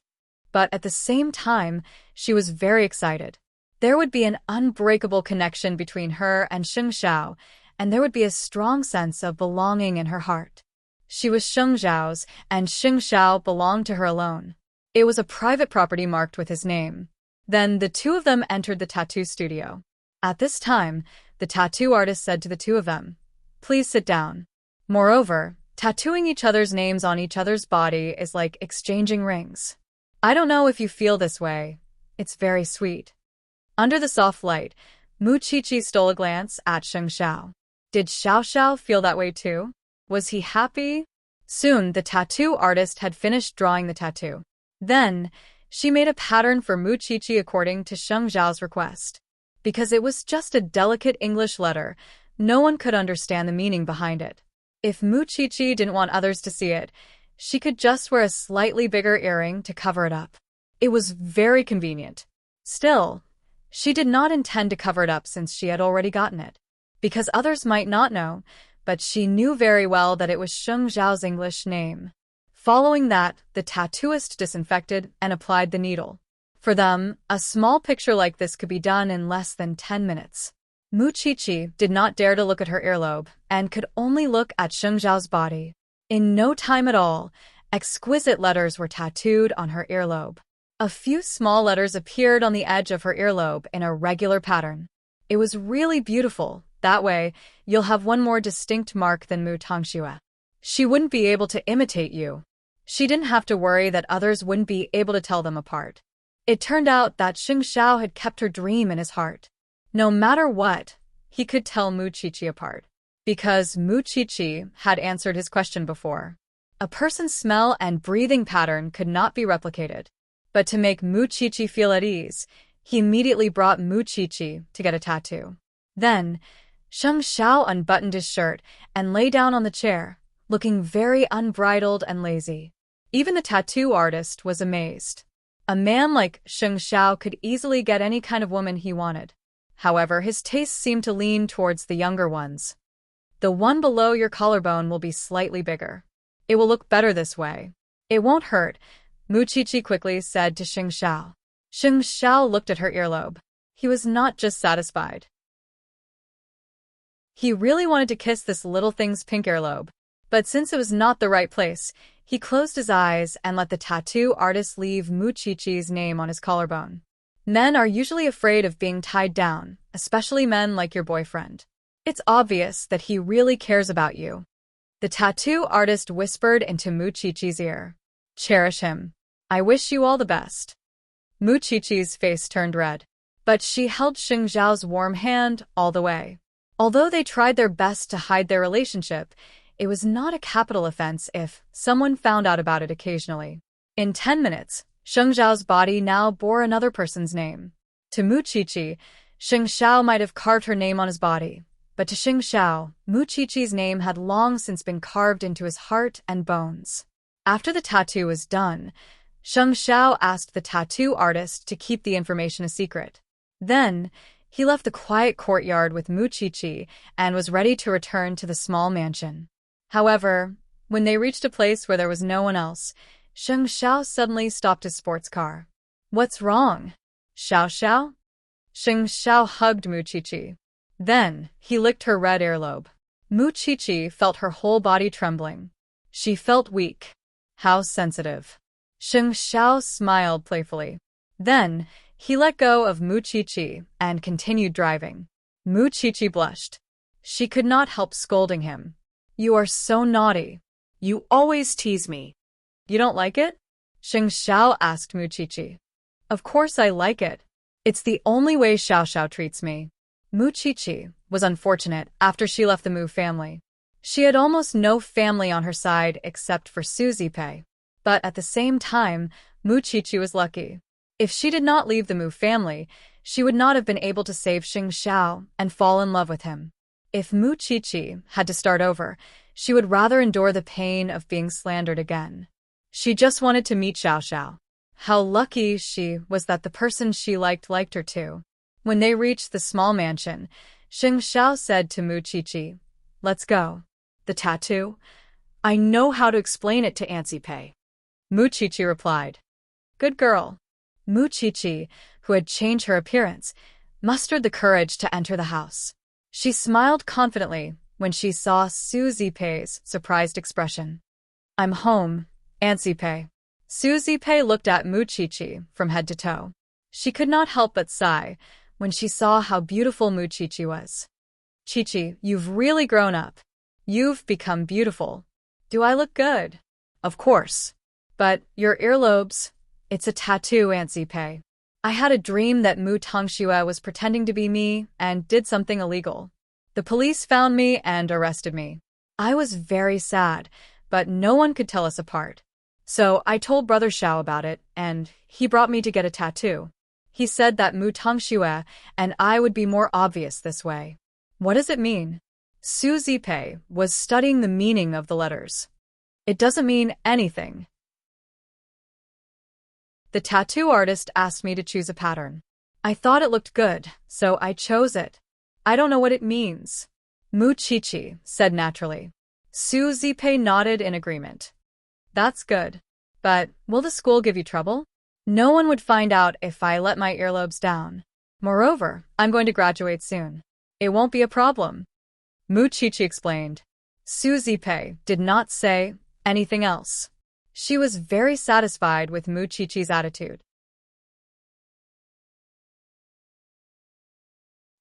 [SPEAKER 1] But at the same time, she was very excited. There would be an unbreakable connection between her and Xing Xiao, and there would be a strong sense of belonging in her heart. She was Xing Xiao's, and Xing Xiao belonged to her alone. It was a private property marked with his name. Then the two of them entered the tattoo studio. At this time, the tattoo artist said to the two of them, please sit down. Moreover, tattooing each other's names on each other's body is like exchanging rings. I don't know if you feel this way. It's very sweet. Under the soft light, Mu Qiqi stole a glance at Xing Xiao. Did Xiao Xiao feel that way too? Was he happy? Soon, the tattoo artist had finished drawing the tattoo. Then, she made a pattern for Mu Qiqi according to Xing Xiao's request. Because it was just a delicate English letter, no one could understand the meaning behind it. If Mu Qiqi didn't want others to see it, she could just wear a slightly bigger earring to cover it up. It was very convenient. Still, she did not intend to cover it up since she had already gotten it. Because others might not know, but she knew very well that it was Xing Xiao's English name. Following that, the tattooist disinfected and applied the needle. For them, a small picture like this could be done in less than 10 minutes. Mu Qiqi did not dare to look at her earlobe and could only look at Xing Xiao's body. In no time at all, exquisite letters were tattooed on her earlobe. A few small letters appeared on the edge of her earlobe in a regular pattern. It was really beautiful. That way, you'll have one more distinct mark than Mu Tongxue. She wouldn't be able to imitate you. She didn't have to worry that others wouldn't be able to tell them apart. It turned out that Xing Xiao had kept her dream in his heart. No matter what, he could tell Mu Qiqi apart. Because Mu Qiqi had answered his question before. A person's smell and breathing pattern could not be replicated. But to make Mu Qiqi feel at ease, he immediately brought Mu Qiqi to get a tattoo. Then, Xing Xiao unbuttoned his shirt and lay down on the chair, looking very unbridled and lazy. Even the tattoo artist was amazed. A man like Xing Xiao could easily get any kind of woman he wanted. However, his tastes seemed to lean towards the younger ones. The one below your collarbone will be slightly bigger. It will look better this way. It won't hurt, Mu Qiqi quickly said to Xing Xiao. Xing Xiao looked at her earlobe. He was not just satisfied. He really wanted to kiss this little thing's pink earlobe. But since it was not the right place, he closed his eyes and let the tattoo artist leave Mu Qiqi's name on his collarbone. Men are usually afraid of being tied down, especially men like your boyfriend. It's obvious that he really cares about you. The tattoo artist whispered into Mu Qiqi's ear. Cherish him. I wish you all the best. Mu Qiqi's face turned red. But she held Xing Xiao's warm hand all the way. Although they tried their best to hide their relationship, it was not a capital offense if someone found out about it occasionally. In 10 minutes, Xing Xiao's body now bore another person's name. To Mu Qiqi, Xing Xiao might have carved her name on his body, but to Xing Xiao, Mu Qiqi's name had long since been carved into his heart and bones. After the tattoo was done, Xing Xiao asked the tattoo artist to keep the information a secret. Then, he left the quiet courtyard with Mu Qiqi and was ready to return to the small mansion. However, when they reached a place where there was no one else, Xing Xiao suddenly stopped his sports car. What's wrong? Xiao Xiao? Xing Xiao hugged Mu Qiqi. Then, he licked her red earlobe. Mu Qiqi felt her whole body trembling. She felt weak. How sensitive. Xing Xiao smiled playfully. Then, he let go of Mu Qiqi and continued driving. Mu Qiqi blushed. She could not help scolding him. You are so naughty.
[SPEAKER 2] You always tease me.
[SPEAKER 1] You don't like it? Xing Xiao asked Muqiqi. Of course I like it. It's the only way Xiao Xiao treats me. Muqiqi was unfortunate after she left the Mu family. She had almost no family on her side except for Suzy Pei. But at the same time, Muqiqi was lucky. If she did not leave the Mu family, she would not have been able to save Xing Xiao and fall in love with him. If Muqiqi had to start over, she would rather endure the pain of being slandered again. She just wanted to meet Xiao Xiao. How lucky she was that the person she liked her too. When they reached the small mansion, Xing Xiao said to Muqiqi, "Let's go." The tattoo? I know how to explain it to Auntie Pei. Muqiqi replied. Good girl. Muqiqi, who had changed her appearance, mustered the courage to enter the house. She smiled confidently when she saw Suzy Pei's surprised expression. I'm home, Auntie Pei. Suzy Pei looked at Muqiqi from head to toe. She could not help but sigh when she saw how beautiful Muqiqi was. Chichi, you've really grown up. You've become beautiful. Do I look good? Of course. But your earlobes, it's a tattoo, Auntie Pei. I had a dream that Mu Tongxue was pretending to be me and did something illegal. The police found me and arrested me. I was very sad, but no one could tell us apart. So I told Brother Xiao about it, and he brought me to get a tattoo. He said that Mu Tongxue and I would be more obvious this way. What does it mean? Suzy Pei was studying the meaning of the letters. It doesn't mean anything. The tattoo artist asked me to choose a pattern. I thought it looked good, so I chose it. I don't know what it means. Muqiqi said naturally. Suzy Pei nodded in agreement. That's good. But will the school give you trouble? No one would find out if I let my earlobes down. Moreover, I'm going to graduate soon. It won't be a problem. Muqiqi explained. Suzy Pei did not say anything else. She was very satisfied with Muqiqi's attitude.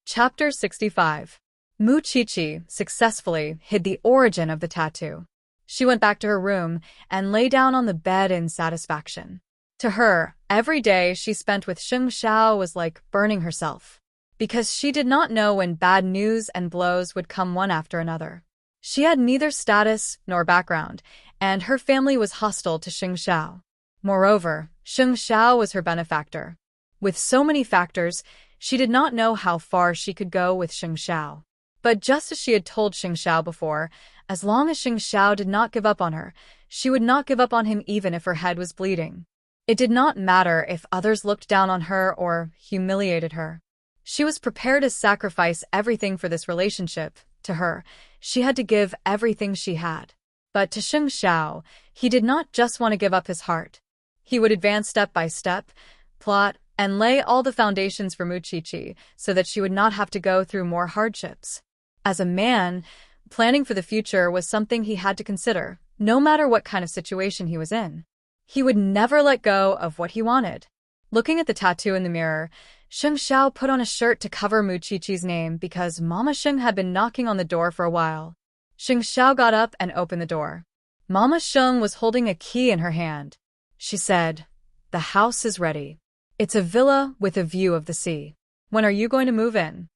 [SPEAKER 1] Chapter 65. Muqiqi successfully hid the origin of the tattoo. She went back to her room and lay down on the bed in satisfaction. To her, every day she spent with Xing Xiao was like burning herself, because she did not know when bad news and blows would come one after another. She had neither status nor background, and her family was hostile to Xing Xiao. Moreover, Xing Xiao was her benefactor. With so many factors, she did not know how far she could go with Xing Xiao. But just as she had told Xing Xiao before, as long as Xing Xiao did not give up on her, she would not give up on him even if her head was bleeding. It did not matter if others looked down on her or humiliated her. She was prepared to sacrifice everything for this relationship. To her, she had to give everything she had. But to Xing Xiao, he did not just want to give up his heart. He would advance step by step, plot, and lay all the foundations for Muqiqi so that she would not have to go through more hardships. As a man, planning for the future was something he had to consider, no matter what kind of situation he was in. He would never let go of what he wanted. Looking at the tattoo in the mirror, Xing Xiao put on a shirt to cover Muqiqi's name because Mama Xing had been knocking on the door for a while. Xing Xiao got up and opened the door. Mama Xing was holding a key in her hand. She said, "The house is ready. It's a villa with a view of the sea. When are you going to move in?"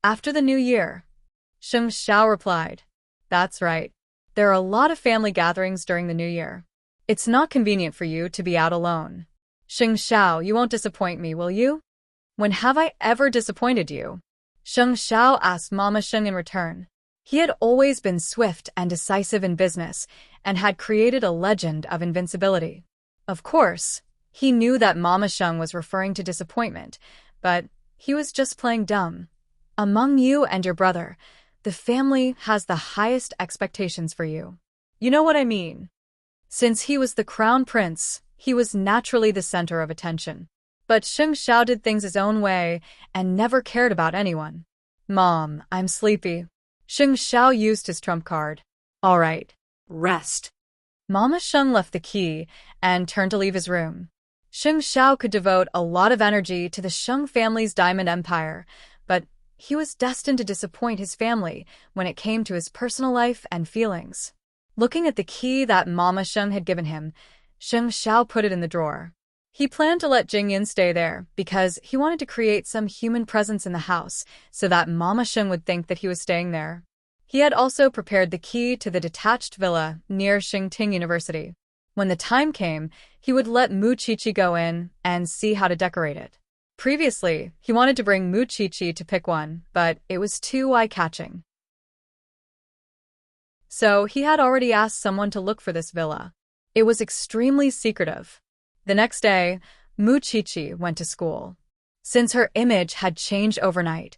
[SPEAKER 1] "After the new year." Xing Xiao replied. "That's right. There are a lot of family gatherings during the new year. It's not convenient for you to be out alone." "Xing Xiao, you won't disappoint me, will you?" "When have I ever disappointed you?" Xing Xiao asked Mama Xing in return. He had always been swift and decisive in business and had created a legend of invincibility. Of course, he knew that Mama Xing was referring to disappointment, but he was just playing dumb. "Among you and your brother, the family has the highest expectations for you. You know what I mean?" Since he was the crown prince, he was naturally the center of attention. But Xing Xiao did things his own way and never cared about anyone. "Mom, I'm sleepy." Xing Xiao used his trump card. "All right, rest." Mama Xing left the key and turned to leave his room. Xing Xiao could devote a lot of energy to the Xing family's diamond empire, but he was destined to disappoint his family when it came to his personal life and feelings. Looking at the key that Mama Xing had given him, Sheng Xiao put it in the drawer. He planned to let Jingyan stay there because he wanted to create some human presence in the house so that Mama Sheng would think that he was staying there. He had also prepared the key to the detached villa near Enchanting University. When the time came, he would let Mu Qiqi go in and see how to decorate it. Previously, he wanted to bring Mu Qiqi to pick one, but it was too eye-catching. So he had already asked someone to look for this villa. It was extremely secretive. The next day, Mu Qiqi went to school. Since her image had changed overnight,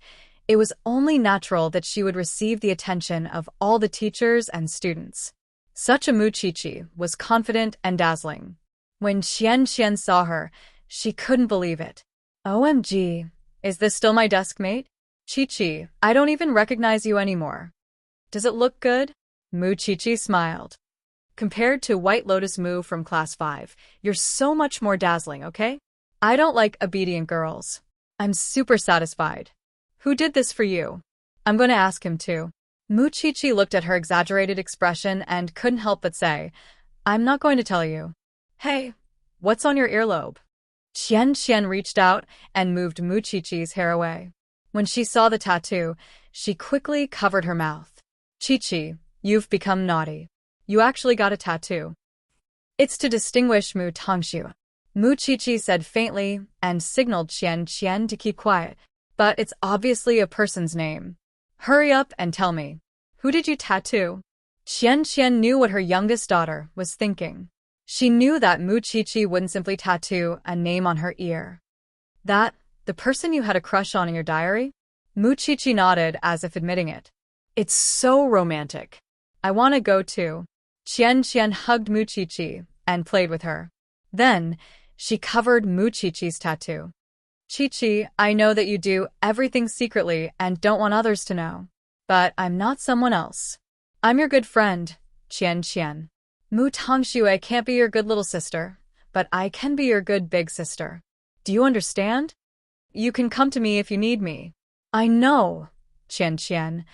[SPEAKER 1] it was only natural that she would receive the attention of all the teachers and students. Such a Mu Qiqi was confident and dazzling. When Qian saw her, she couldn't believe it. OMG, is this still my desk mate? Qiqi, I don't even recognize you anymore. Does it look good? Mu Qiqi smiled. Compared to White Lotus Mu from Class 5, you're so much more dazzling, okay? I don't like obedient girls. I'm super satisfied. Who did this for you? I'm going to ask him too. Mu Qiqi looked at her exaggerated expression and couldn't help but say, I'm not going to tell you. Hey, what's on your earlobe? Qian reached out and moved Mu Qiqi's hair away. When she saw the tattoo, she quickly covered her mouth. Qiqi, you've become naughty. You actually got a tattoo. It's to distinguish Mu Tongxue. Mu Qiqi said faintly and signaled Qian to keep quiet. But it's obviously a person's name. Hurry up and tell me. Who did you tattoo? Qian knew what her youngest daughter was thinking. She knew that Mu Qiqi wouldn't simply tattoo a name on her ear. That, the person you had a crush on in your diary? Mu Qiqi nodded as if admitting it. It's so romantic. I want to go too. Qian hugged Mu Qiqi and played with her. Then, she covered Mu Qiqi's tattoo. Qiqi, I know that you do everything secretly and don't want others to know. But I'm not someone else. I'm your good friend, Qian. Mu Tongxue can't be your good little sister, but I can be your good big sister. Do you understand? You can come to me if you need me. I know, Qian.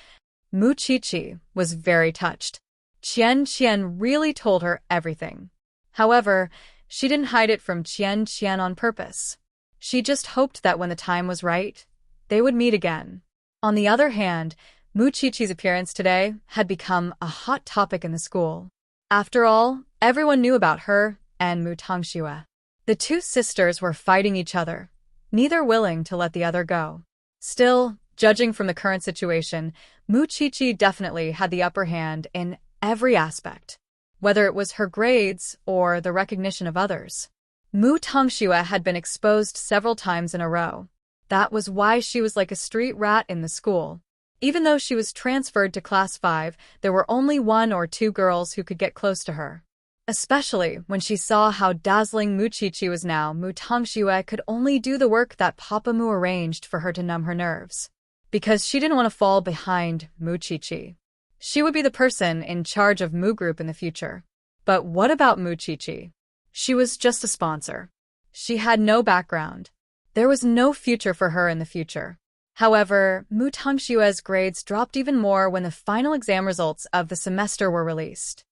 [SPEAKER 1] Mu Qiqi was very touched. Qian really told her everything. However, she didn't hide it from Qian on purpose. She just hoped that when the time was right, they would meet again. On the other hand, Mu Qiqi's appearance today had become a hot topic in the school. After all, everyone knew about her and Mu Tongxue. The two sisters were fighting each other, neither willing to let the other go. Still, judging from the current situation, Mu Qiqi definitely had the upper hand in every aspect, whether it was her grades or the recognition of others. Mu Tongxue had been exposed several times in a row. That was why she was like a street rat in the school. Even though she was transferred to Class 5, there were only 1 or 2 girls who could get close to her. Especially when she saw how dazzling Mu Qiqi was now, Mu Tongxue could only do the work that Papa Mu arranged for her to numb her nerves. Because she didn't want to fall behind Mu Qiqi. She would be the person in charge of Mu Group in the future. But what about Mu Qiqi? She was just a sponsor. She had no background. There was no future for her in the future. However, Mu Tongxue's grades dropped even more when the final exam results of the semester were released.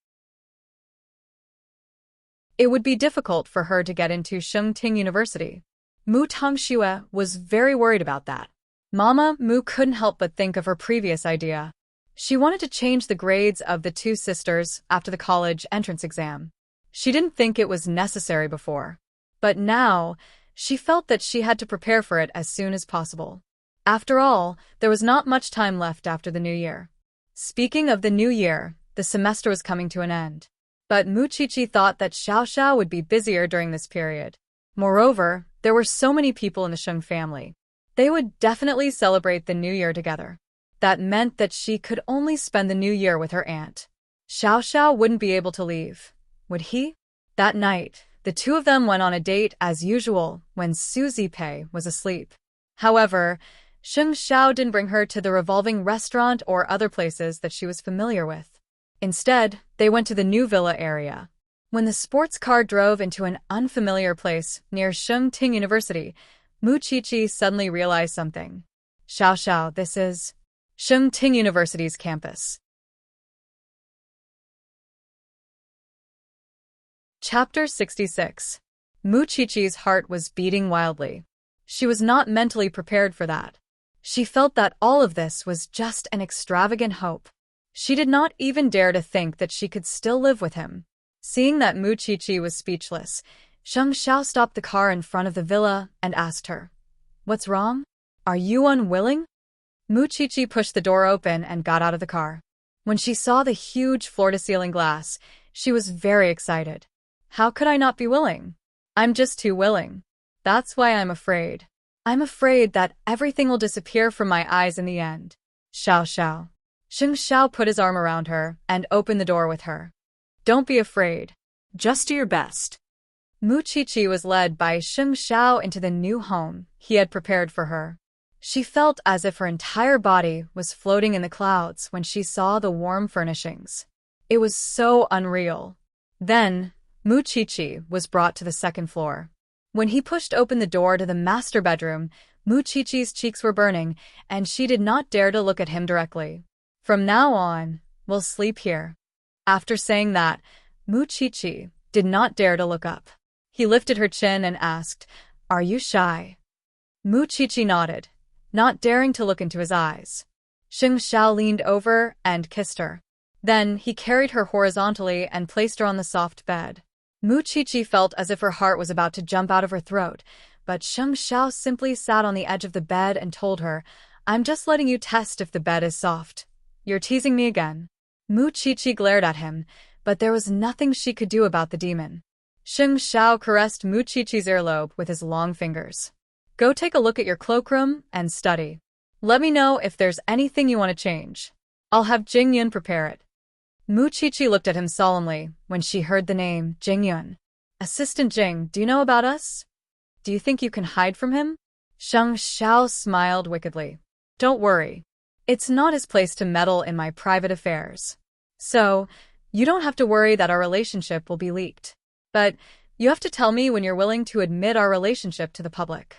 [SPEAKER 1] It would be difficult for her to get into Enchanting University. Mu Tongxue was very worried about that. Mama Mu couldn't help but think of her previous idea. She wanted to change the grades of the two sisters after the college entrance exam. She didn't think it was necessary before. But now, she felt that she had to prepare for it as soon as possible. After all, there was not much time left after the new year. Speaking of the new year, the semester was coming to an end. But Mu Qiqi thought that Xiao would be busier during this period. Moreover, there were so many people in the Sheng family. They would definitely celebrate the new year together. That meant that she could only spend the new year with her aunt. Xiao wouldn't be able to leave, would he? That night, the two of them went on a date as usual when Suzy Pei was asleep. However, Sheng Xiao didn't bring her to the revolving restaurant or other places that she was familiar with. Instead, they went to the new villa area. When the sports car drove into an unfamiliar place near Enchanting University, Mu Qiqi suddenly realized something. Xiao, this is Enchanting University's campus. Chapter 66. Muchichi's heart was beating wildly. She was not mentally prepared for that. She felt that all of this was just an extravagant hope. She did not even dare to think that she could still live with him. Seeing that Muchichi was speechless, Sheng Xiao stopped the car in front of the villa and asked her, "What's wrong? Are you unwilling?" Muchichi pushed the door open and got out of the car. When she saw the huge floor-to-ceiling glass, she was very excited. "How could I not be willing? I'm just too willing. That's why I'm afraid. I'm afraid that everything will disappear from my eyes in the end." Xiao Xiao. Sheng Xiao put his arm around her and opened the door with her. "Don't be afraid.
[SPEAKER 2] Just do your best."
[SPEAKER 1] Muchichi was led by Sheng Xiao into the new home he had prepared for her. She felt as if her entire body was floating in the clouds when she saw the warm furnishings. It was so unreal. Then, Muchichi was brought to the second floor. When he pushed open the door to the master bedroom, Muchichi's cheeks were burning, and she did not dare to look at him directly. "From now on, we'll sleep here." After saying that, Muchichi did not dare to look up. He lifted her chin and asked, "Are you shy?" Muchichi nodded, not daring to look into his eyes. Sheng Xiao leaned over and kissed her. Then he carried her horizontally and placed her on the soft bed. Muchichi felt as if her heart was about to jump out of her throat, but Sheng Xiao simply sat on the edge of the bed and told her, "I'm just letting you test if the bed is soft. You're teasing me again." Muchichi glared at him, but there was nothing she could do about the demon. Sheng Xiao caressed Muchichi's earlobe with his long fingers. "Go take a look at your cloakroom and study. Let me know if there's anything you want to change. I'll have Jingyun prepare it." Muchichi looked at him solemnly when she heard the name Jingyun. "Assistant Jing, do you know about us? Do you think you can hide from him?" Sheng Xiao smiled wickedly. "Don't worry. It's not his place to meddle in my private affairs. So, you don't have to worry that our relationship will be leaked. But you have to tell me when you're willing to admit our relationship to the public."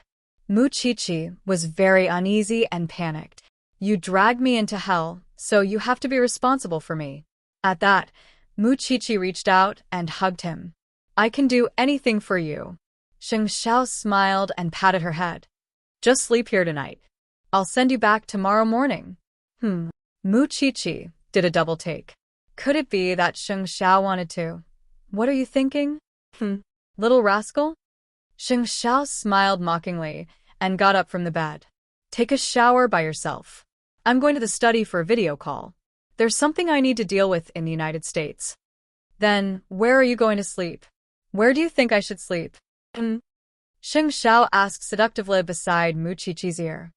[SPEAKER 1] Muchichi was very uneasy and panicked. "You dragged me into hell, so you have to be responsible for me." At that, Muchichi reached out and hugged him. "I can do anything for you." Sheng Xiao smiled and patted her head. "Just sleep here tonight. I'll send you back tomorrow morning." Muchichi did a double take. Could it be that Sheng Xiao wanted to? "What are you thinking? Little rascal?" Sheng Xiao smiled mockingly and got up from the bed. "Take a shower by yourself. I'm going to the study for a video call. There's something I need to deal with in the United States." "Then, where are you going to sleep? Where do you think I should sleep?" Sheng Xiao asked seductively beside Muchichi's ear.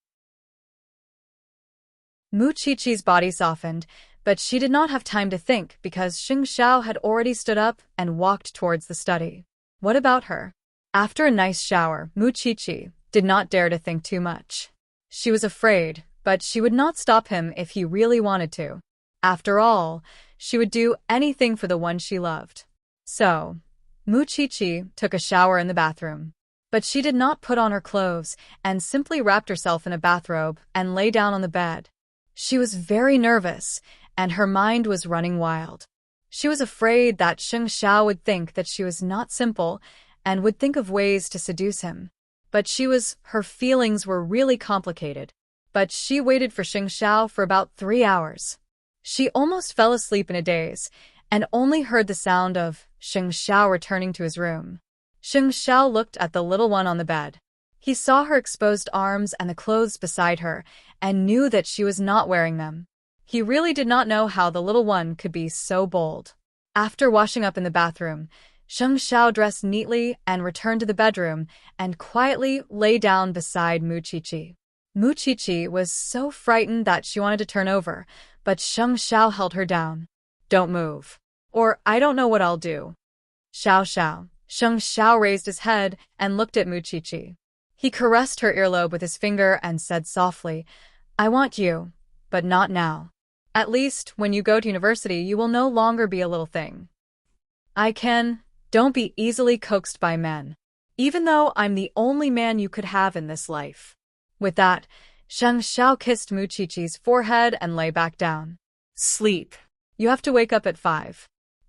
[SPEAKER 1] Muchichi's body softened, but she did not have time to think because Sheng Xiao had already stood up and walked towards the study. What about her? After a nice shower, Muchichi did not dare to think too much. She was afraid, but she would not stop him if he really wanted to. After all, she would do anything for the one she loved. So, Muchichi took a shower in the bathroom. But she did not put on her clothes and simply wrapped herself in a bathrobe and lay down on the bed. She was very nervous, and her mind was running wild. She was afraid that Sheng Xiao would think that she was not simple and would think of ways to seduce him. But her feelings were really complicated. But she waited for Sheng Xiao for about 3 hours. She almost fell asleep in a daze and only heard the sound of Sheng Xiao returning to his room. Sheng Xiao looked at the little one on the bed. He saw her exposed arms and the clothes beside her and knew that she was not wearing them. He really did not know how the little one could be so bold. After washing up in the bathroom, Sheng Xiao dressed neatly and returned to the bedroom and quietly lay down beside Muchichi. Muchichi was so frightened that she wanted to turn over, but Sheng Xiao held her down. "Don't move, or I don't know what I'll do." "Xiao Xiao." Sheng Xiao raised his head and looked at Muchichi. He caressed her earlobe with his finger and said softly, "I want you, but not now. At least, when you go to university, you will no longer be a little thing. Don't be easily coaxed by men, even though I'm the only man you could have in this life." With that, Sheng Xiao kissed Muchichi's forehead and lay back down. "Sleep. You have to wake up at 5.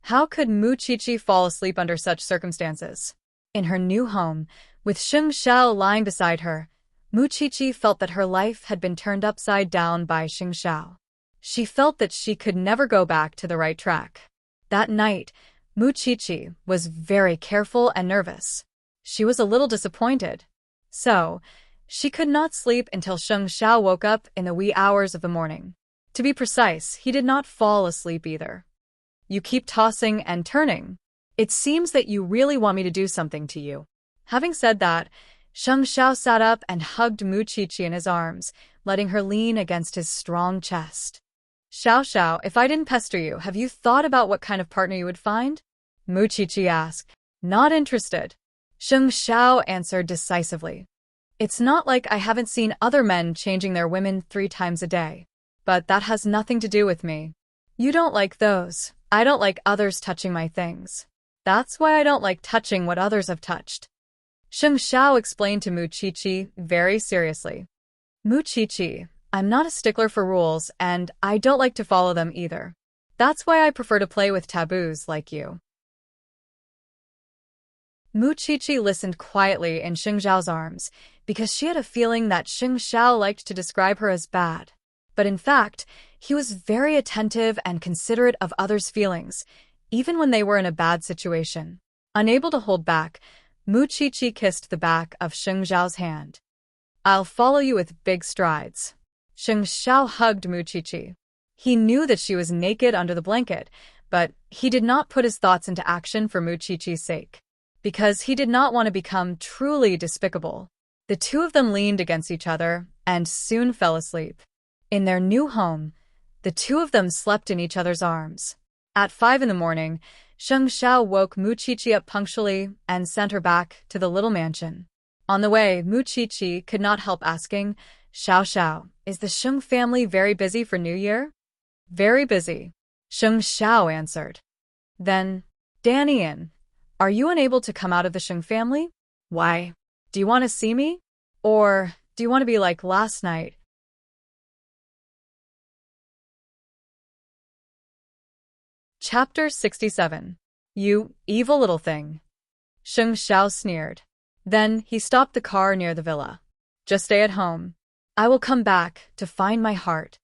[SPEAKER 1] How could Muchichi fall asleep under such circumstances? In her new home, with Sheng Xiao lying beside her, Muchichi felt that her life had been turned upside down by Sheng Xiao. She felt that she could never go back to the right track. That night, Muchichi was very careful and nervous. She was a little disappointed. So, she could not sleep until Sheng Xiao woke up in the wee hours of the morning. To be precise, he did not fall asleep either. You keep tossing and turning. It seems that you really want me to do something to you. Having said that, Sheng Xiao sat up and hugged Muchichi in his arms, letting her lean against his strong chest. Xiao Xiao, if I didn't pester you, have you thought about what kind of partner you would find? Muchichi asked. Not interested. Sheng Xiao answered decisively. It's not like I haven't seen other men changing their women 3 times a day. But that has nothing to do with me. You don't like those. I don't like others touching my things. That's why I don't like touching what others have touched. Sheng Xiao explained to Muchichi very seriously. Muchichi, I'm not a stickler for rules, and I don't like to follow them either. That's why I prefer to play with taboos like you. Muchichi listened quietly in Sheng Xiao's arms, because she had a feeling that Sheng Xiao liked to describe her as bad. But in fact, he was very attentive and considerate of others' feelings, even when they were in a bad situation. Unable to hold back, Muchichi kissed the back of Sheng Xiao's hand. I'll follow you with big strides. Sheng Xiao hugged Muchichi. He knew that she was naked under the blanket, but he did not put his thoughts into action for Muchichi's sake, because he did not want to become truly despicable. The two of them leaned against each other and soon fell asleep. In their new home, the two of them slept in each other's arms. At 5 in the morning, Sheng Xiao woke Muchichi up punctually and sent her back to the little mansion. On the way, Muchichi could not help asking, Xiao Xiao, is the Sheng family very busy for New Year? Very busy, Sheng Xiao answered. Then, Danian, are you unable to come out of the Sheng family? Why? Do you want to see me? Or do you want to be like last night? Chapter 67. You evil little thing. Sheng Xiao sneered. Then he stopped the car near the villa. Just stay at home. I will come back to find my heart.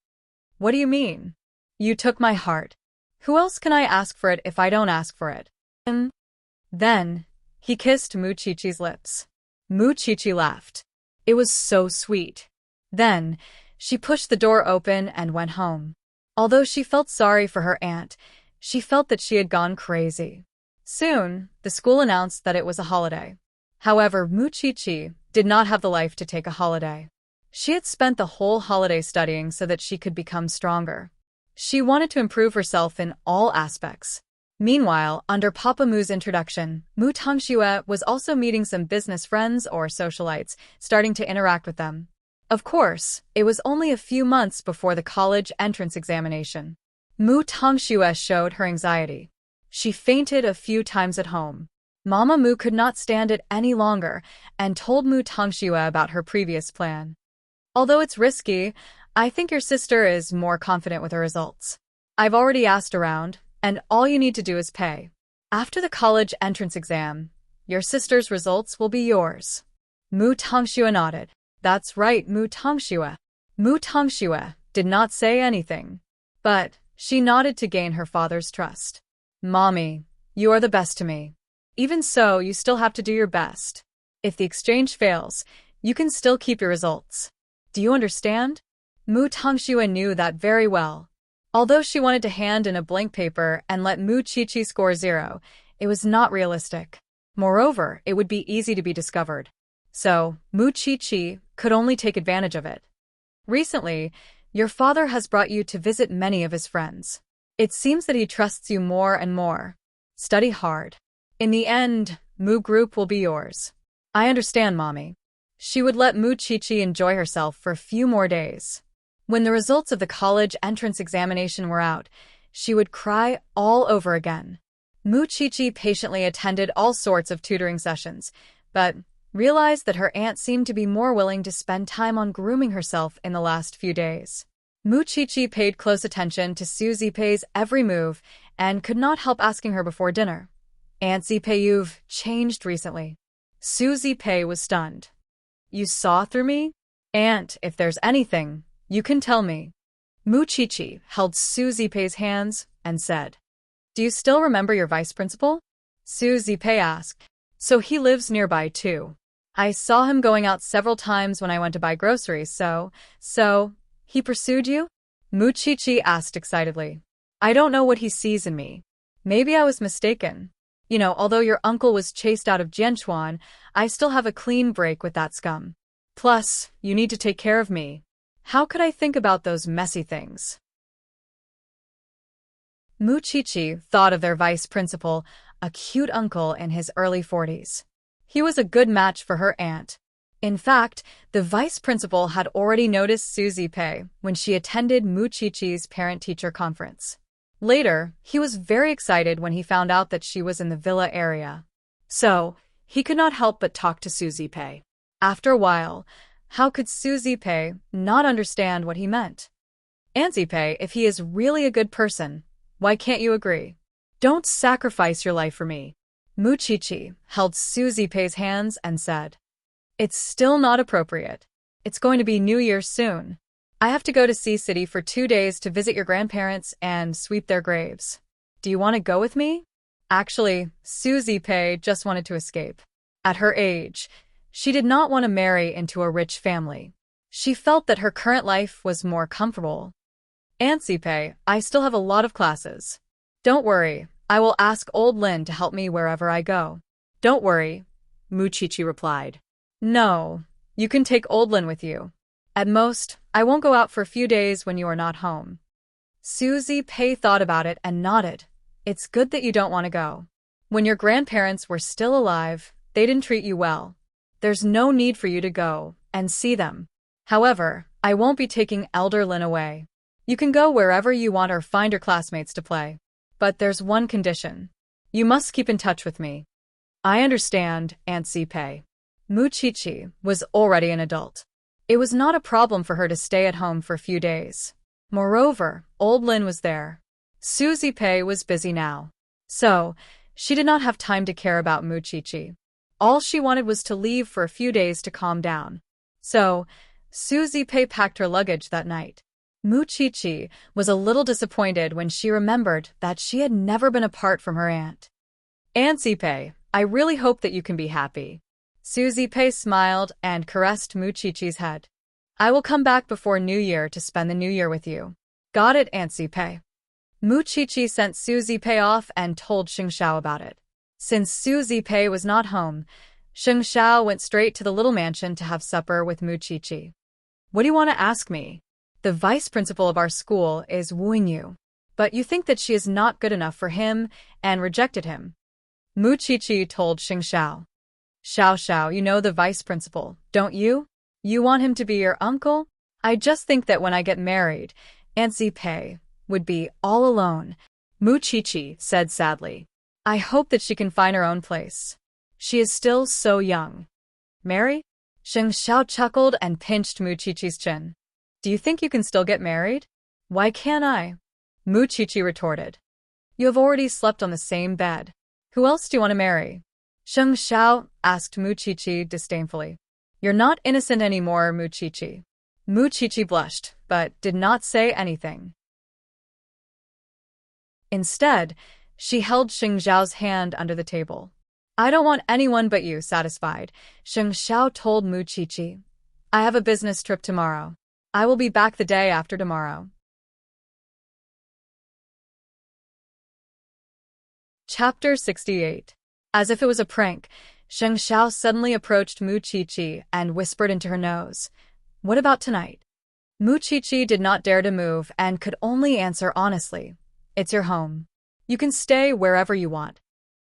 [SPEAKER 1] What do you mean? You took my heart. Who else can I ask for it if I don't ask for it? Then he kissed Muchichi's lips. Muchichi laughed. It was so sweet. Then she pushed the door open and went home. Although she felt sorry for her aunt, she felt that she had gone crazy. Soon, the school announced that it was a holiday. However, Muchichi did not have the life to take a holiday. She had spent the whole holiday studying so that she could become stronger. She wanted to improve herself in all aspects. Meanwhile, under Papa Mu's introduction, Mu Tongxue was also meeting some business friends or socialites, starting to interact with them. Of course, it was only a few months before the college entrance examination. Mu Tongxue showed her anxiety. She fainted a few times at home. Mama Mu could not stand it any longer and told Mu Tongxue about her previous plan. Although it's risky, I think your sister is more confident with her results. I've already asked around, and all you need to do is pay. After the college entrance exam, your sister's results will be yours. Mu Tongxue nodded. That's right, Mu Tongxue. Mu Tongxue did not say anything, but she nodded to gain her father's trust. Mommy, you are the best to me. Even so, you still have to do your best. If the exchange fails, you can still keep your results. Do you understand? Mu Tongxue knew that very well. Although she wanted to hand in a blank paper and let Muchichi score 0, it was not realistic. Moreover, it would be easy to be discovered. So, Muchichi could only take advantage of it. Recently, your father has brought you to visit many of his friends. It seems that he trusts you more and more. Study hard. In the end, Mu Group will be yours. I understand, Mommy. She would let Muchichi enjoy herself for a few more days. When the results of the college entrance examination were out, she would cry all over again. Muchichi patiently attended all sorts of tutoring sessions, but realized that her aunt seemed to be more willing to spend time on grooming herself in the last few days. Muchichi paid close attention to Su Zipei's every move and could not help asking her before dinner. "Aunt Zipe, you've changed recently." Susie Pei was stunned. "You saw through me? Aunt, if there's anything, you can tell me." Mu Chichi held Susie Pei's hands and said, "Do you still remember your vice principal?" Susie Pei asked. "So he lives nearby too. I saw him going out several times when I went to buy groceries, so, he pursued you?" Mu Chichi asked excitedly. "I don't know what he sees in me. Maybe I was mistaken. Although your uncle was chased out of Jianchuan, I still have a clean break with that scum. Plus, you need to take care of me. How could I think about those messy things?" Mu Chichi thought of their vice principal, a cute uncle in his early 40s. He was a good match for her aunt. In fact, the vice principal had already noticed Susie Pei when she attended Mu Chichi's parent-teacher conference. Later, he was very excited when he found out that she was in the villa area. So, he could not help but talk to Susie Pei. After a while, how could Susie Pei not understand what he meant? "Aunt Zipe, if he is really a good person, why can't you agree? Don't sacrifice your life for me." Mu Chichi held Susie Pei's hands and said, "It's still not appropriate. It's going to be New Year soon. I have to go to Sea City for 2 days to visit your grandparents and sweep their graves. Do you want to go with me?" Actually, Susie Pei just wanted to escape. At her age, she did not want to marry into a rich family. She felt that her current life was more comfortable. "Aunt Zipe, I still have a lot of classes. Don't worry, I will ask old Lin to help me wherever I go." "Don't worry," Mu Chichi replied. "No, you can take old Lin with you. At most, I won't go out for a few days when you are not home." Susie Pei thought about it and nodded. "It's good that you don't want to go. When your grandparents were still alive, they didn't treat you well. There's no need for you to go and see them. However, I won't be taking Elder Lin away. You can go wherever you want or find your classmates to play. But there's one condition. You must keep in touch with me." "I understand, Aunt Zipe." Mu Chichi was already an adult. It was not a problem for her to stay at home for a few days. Moreover, old Lin was there. Susie Pei was busy now. So, she did not have time to care about Mu Chichi. All she wanted was to leave for a few days to calm down. So, Susie Pei packed her luggage that night. Mu Chichi was a little disappointed when she remembered that she had never been apart from her aunt. "Aunt Zipe, I really hope that you can be happy." Susie Pei smiled and caressed Mu Chichi's head. "I will come back before New Year to spend the New Year with you." "Got it, Aunt Zipe." Mu Chichi sent Susie Pei off and told Xing Xiao about it. Since Susie Pei was not home, Xing Xiao went straight to the little mansion to have supper with Mu Chichi. "What do you want to ask me? The vice principal of our school is wooing you, but you think that she is not good enough for him and rejected him." Mu Chichi told Xing Xiao. "Xiao Xiao, you know the vice principal, don't you? You want him to be your uncle? I just think that when I get married, Aunt Zipe would be all alone," Mu Chichi said sadly. "I hope that she can find her own place. She is still so young." "Marry?" Xing Xiao chuckled and pinched Mu Chichi's chin. "Do you think you can still get married?" "Why can't I?" Mu Chichi retorted. "You have already slept on the same bed. Who else do you want to marry?" Xing Xiao asked Mu Chichi disdainfully. "You're not innocent anymore, Mu Chichi." Mu Chichi blushed, but did not say anything. Instead, she held Xing Xiao's hand under the table. "I don't want anyone but you satisfied," Xing Xiao told Mu Chichi. "I have a business trip tomorrow. I will be back the day after tomorrow." Chapter 68. As if it was a prank, Xing Xiao suddenly approached Mu Chichi and whispered into her nose, "What about tonight?" Mu Chichi did not dare to move and could only answer honestly, "It's your home. You can stay wherever you want."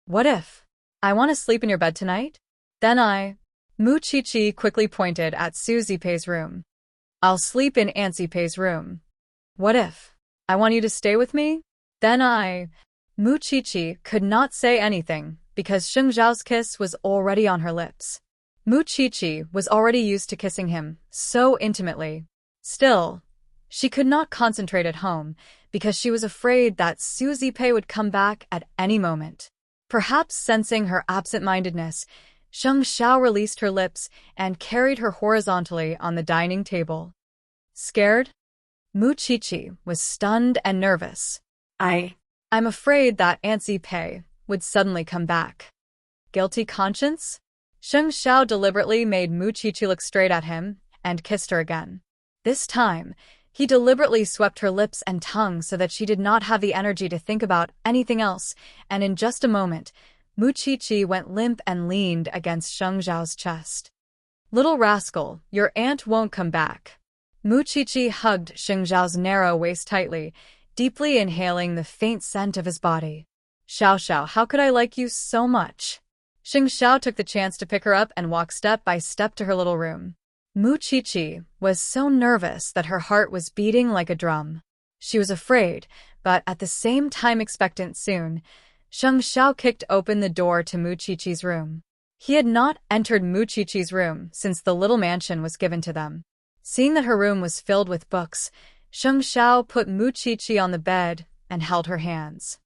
[SPEAKER 1] "What if I want to sleep in your bed tonight? Then Mu Chichi quickly pointed at Susie Pei's room. "I'll sleep in Aunt Zipei's room." "What if I want you to stay with me? Then Mu Chichi could not say anything because Xing Xiao's kiss was already on her lips. Mu Chichi was already used to kissing him so intimately. Still, She could not concentrate at home because she was afraid that Suzy Pei would come back at any moment. Perhaps sensing her absent-mindedness, Sheng Xiao released her lips and carried her horizontally on the dining table. Scared? Mu Qiqi was stunned and nervous. I'm afraid that Auntie Pei would suddenly come back. Guilty conscience? Sheng Xiao deliberately made Mu Qiqi look straight at him and kissed her again. This time, he deliberately swept her lips and tongue so that she did not have the energy to think about anything else, and in just a moment, Mu Qiqi went limp and leaned against Sheng Xiao's chest. Little rascal, your aunt won't come back. Mu Qiqi hugged Sheng Xiao's narrow waist tightly, deeply inhaling the faint scent of his body. Xiao Xiao, how could I like you so much? Sheng Xiao took the chance to pick her up and walk step by step to her little room. Mu Qiqi was so nervous that her heart was beating like a drum. She was afraid, but at the same time expectant soon. Sheng Xiao kicked open the door to Mu Qiqi's room. He had not entered Mu Qiqi's room since the little mansion was given to them. Seeing that her room was filled with books, Sheng Xiao put Mu Qiqi on the bed and held her hands.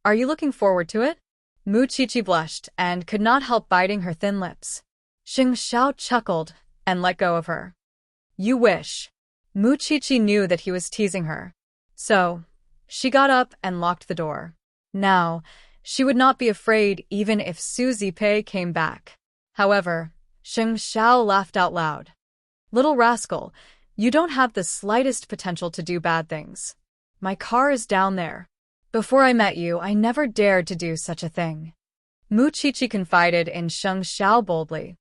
[SPEAKER 1] Are you looking forward to it? Mu Qiqi blushed and could not help biting her thin lips. Sheng Xiao chuckled and let go of her. You wish. Mu Qiqi knew that he was teasing her. So, she got up and locked the door. Now, she would not be afraid even if Suzy Pei came back. However, Sheng Xiao laughed out loud. Little rascal, you don't have the slightest potential to do bad things. My car is down there. Before I met you, I never dared to do such a thing. Mu Qiqi confided in Sheng Xiao boldly.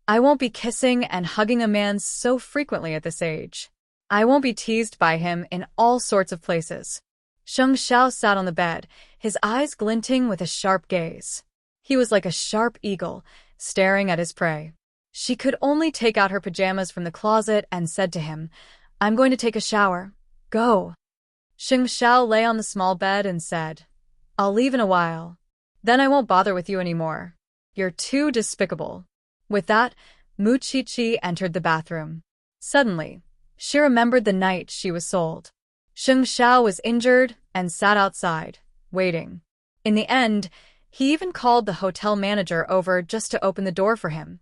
[SPEAKER 1] I won't be kissing and hugging a man so frequently at this age. I won't be teased by him in all sorts of places. Sheng Xiao sat on the bed, his eyes glinting with a sharp gaze. He was like a sharp eagle, staring at his prey. She could only take out her pajamas from the closet and said to him, I'm going to take a shower. Go. Sheng Xiao lay on the small bed and said, I'll leave in a while. Then I won't bother with you anymore. You're too despicable. With that, Mu Qiqi entered the bathroom. Suddenly, she remembered the night she was sold. Sheng Xiao was injured and sat outside, waiting. In the end, he even called the hotel manager over just to open the door for him.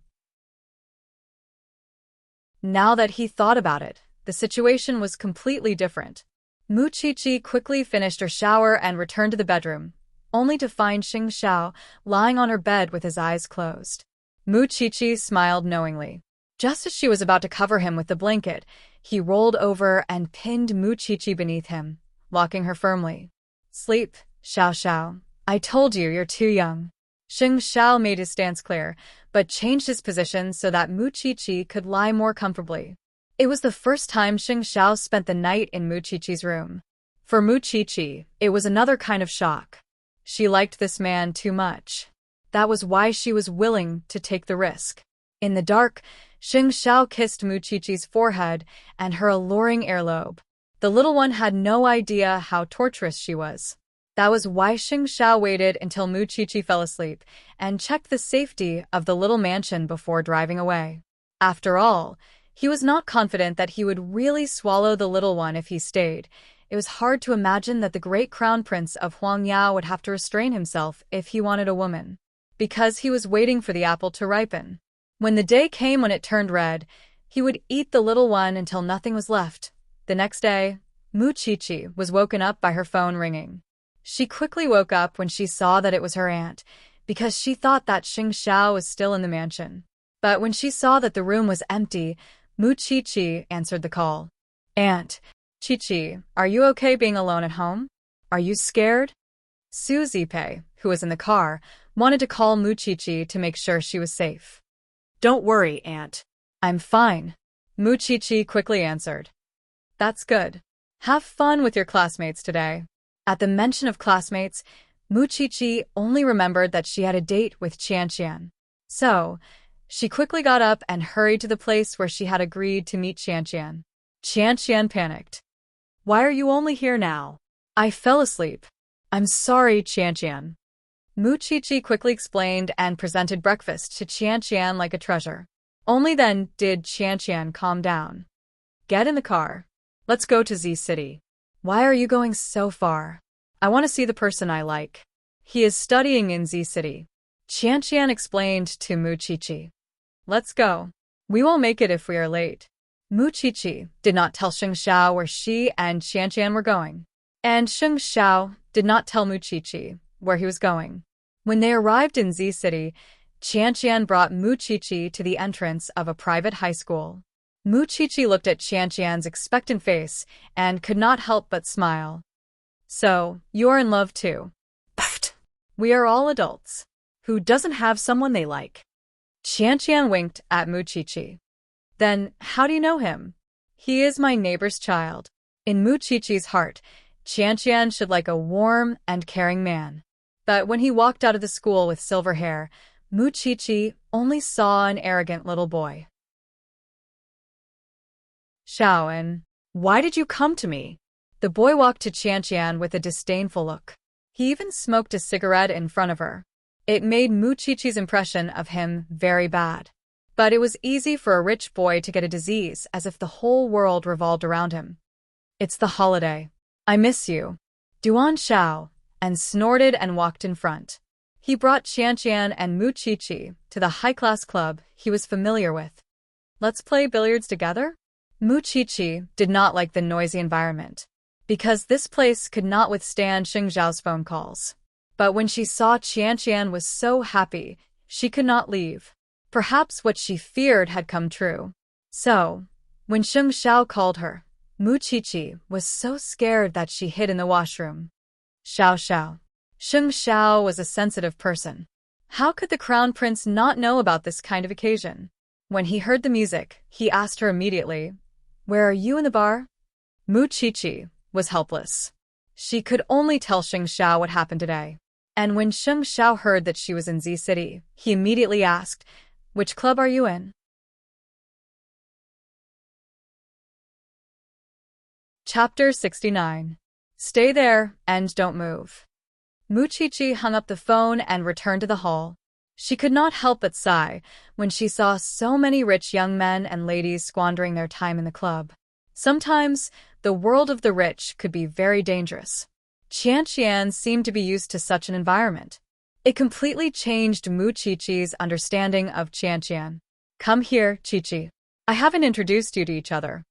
[SPEAKER 1] Now that he thought about it, the situation was completely different. Mu Qiqi quickly finished her shower and returned to the bedroom, only to find Sheng Xiao lying on her bed with his eyes closed. Mu Qiqi smiled knowingly. Just as she was about to cover him with the blanket, he rolled over and pinned Mu Qiqi beneath him, locking her firmly. Sleep, Xiao Xiao. I told you you're too young. Sheng Xiao made his stance clear, but changed his position so that Mu Qiqi could lie more comfortably. It was the first time Sheng Xiao spent the night in Mu Qiqi's room. For Mu Qiqi, it was another kind of shock. She liked this man too much. That was why she was willing to take the risk. In the dark, Sheng Xiao kissed Mu Qiqi's forehead and her alluring earlobe. The little one had no idea how torturous she was. That was why Sheng Xiao waited until Mu Qiqi fell asleep and checked the safety of the little mansion before driving away. After all, he was not confident that he would really swallow the little one if he stayed. It was hard to imagine that the great crown prince of Huangyao would have to restrain himself if he wanted a woman, because he was waiting for the apple to ripen. When the day came when it turned red, he would eat the little one until nothing was left. The next day, Mu Qiqi was woken up by her phone ringing. She quickly woke up when she saw that it was her aunt, because she thought that Sheng Xiao was still in the mansion. But when she saw that the room was empty, Mu Qiqi answered the call. Aunt Qiqi, are you okay being alone at home? Are you scared? Suzy Pei, who was in the car, wanted to call Mu Qiqi to make sure she was safe.
[SPEAKER 2] Don't worry, Aunt.
[SPEAKER 1] I'm fine, Mu Qiqi quickly answered. That's good. Have fun with your classmates today. At the mention of classmates, Mu Qiqi only remembered that she had a date with Qianqian. So, she quickly got up and hurried to the place where she had agreed to meet Qianqian. Qianqian panicked. Why are you only here now? I fell asleep. I'm sorry, Qianqian. Mu Qiqi quickly explained and presented breakfast to Qianqian like a treasure. Only then did Qianqian calm down. Get in the car.
[SPEAKER 2] Let's go to Z City.
[SPEAKER 1] Why are you going so far?
[SPEAKER 2] I want to see the person I like. He is studying in Z City.
[SPEAKER 1] Qianqian explained to Mu Qiqi.
[SPEAKER 2] Let's go. We won't make it if we are late.
[SPEAKER 1] Mu Qiqi did not tell Sheng Xiao where she and Qianqian were going. And Sheng Xiao did not tell Mu Qiqi where he was going. When they arrived in Z City, Qianqian brought Mu Qiqi to the entrance of a private high school. Mu Qiqi looked at Qianqian's expectant face and could not help but smile. So, you're in love too.
[SPEAKER 2] Pfft.
[SPEAKER 1] We are all adults.
[SPEAKER 2] Who doesn't have someone they like?
[SPEAKER 1] Qianqian winked at Mu Qiqi. Then, how do you know him? He is my neighbor's child. In Mu Qiqi's heart, Qianqian should like a warm and caring man. But when he walked out of the school with silver hair, Mu Qiqi only saw an arrogant little boy.
[SPEAKER 2] Xiaoan, why did you come to me?
[SPEAKER 1] The boy walked to Qianqian with a disdainful look. He even smoked a cigarette in front of her. It made Mu Qiqi's impression of him very bad. But it was easy for a rich boy to get a disease as if the whole world revolved around him. It's the holiday. I miss you. Duan Xiao, and snorted and walked in front. He brought Qianqian and Mu Qiqi to the high-class club he was familiar with. Let's play billiards together? Mu Qiqi did not like the noisy environment, because this place could not withstand Sheng Xiao's phone calls. But when she saw Qianqian was so happy, she could not leave. Perhaps what she feared had come true. So, when Sheng Xiao called her, Mu Qiqi was so scared that she hid in the washroom. Xiao. Sheng Xiao was a sensitive person. How could the crown prince not know about this kind of occasion? When he heard the music, he asked her immediately, "Where are you in the bar?" Mu Qiqi was helpless. She could only tell Sheng Xiao what happened today. And when Sheng Xiao heard that she was in Z City, he immediately asked, "Which club are you in?" Chapter 69. Stay there and don't move. Mu Qiqi hung up the phone and returned to the hall. She could not help but sigh when she saw so many rich young men and ladies squandering their time in the club. Sometimes, the world of the rich could be very dangerous. Qianqian seemed to be used to such an environment. It completely changed Mu Qiqi's understanding of Qianqian. Come here, Qiqi. I haven't introduced you to each other.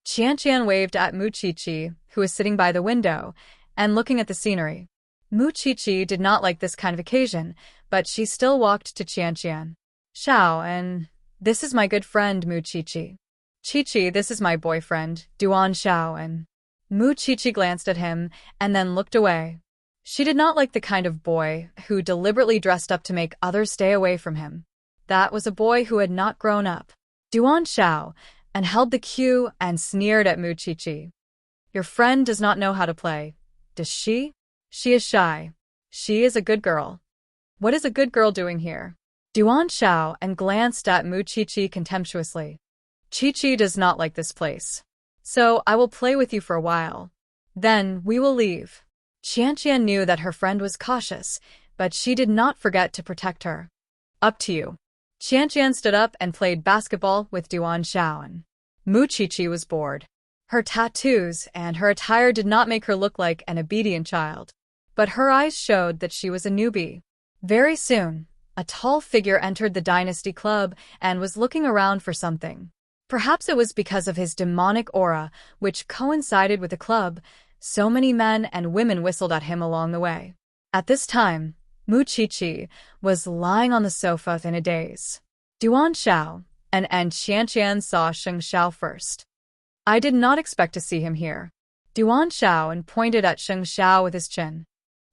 [SPEAKER 1] Qianqian waved at Mu Qiqi, who was sitting by the window and looking at the scenery. Mu Qiqi did not like this kind of occasion, but she still walked to Qianqian. Xiao, and this is my good friend Mu Qiqi. Qiqi, this is my boyfriend, Duan Xiao, and Mu Qiqi glanced at him and then looked away. She did not like the kind of boy who deliberately dressed up to make others stay away from him. That was a boy who had not grown up. Duan Xiao, and held the cue and sneered at Mu Qiqi. Your friend does not know how to play, does she? She is shy. She is a good girl. What is a good girl doing here? Duan Xiao and glanced at Mu Qiqi contemptuously. Qiqi does not like this place. So I will play with you for a while. Then we will leave. Qianqian knew that her friend was cautious, but she did not forget to protect her. Up to you. Qianqian stood up and played basketball with Duan Xiao. Mu Qiqi was bored. Her tattoos and her attire did not make her look like an obedient child. But her eyes showed that she was a newbie. Very soon, a tall figure entered the Dynasty Club and was looking around for something. Perhaps it was because of his demonic aura, which coincided with the club. So many men and women whistled at him along the way. At this time, Mu Qiqi was lying on the sofa in a daze. Duan Xiao and Qianqian saw Sheng Xiao first. I did not expect to see him here. Duan Xiao and pointed at Sheng Xiao with his chin.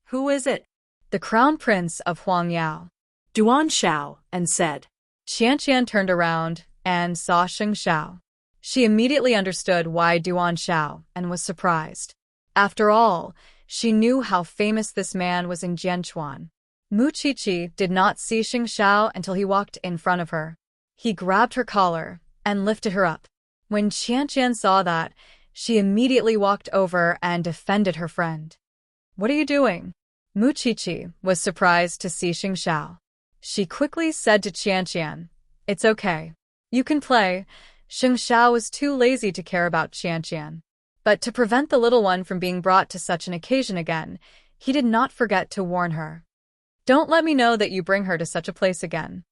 [SPEAKER 2] Who is it?
[SPEAKER 1] The crown prince of Huangyao.
[SPEAKER 2] Duan Xiao, and said.
[SPEAKER 1] Qianqian turned around and saw Sheng Xiao. She immediately understood why Duan Xiao and was surprised. After all, she knew how famous this man was in Jianchuan. Mu Qiqi did not see Sheng Xiao until he walked in front of her. He grabbed her collar and lifted her up. When Qianqian saw that, she immediately walked over and defended her friend. What are you doing? Mu Qiqi was surprised to see Sheng Xiao. She quickly said to Qianqian, It's okay. You can play. Sheng Xiao was too lazy to care about Qianqian. But to prevent the little one from being brought to such an occasion again, he did not forget to warn her. Don't let me know that you bring her to such a place again.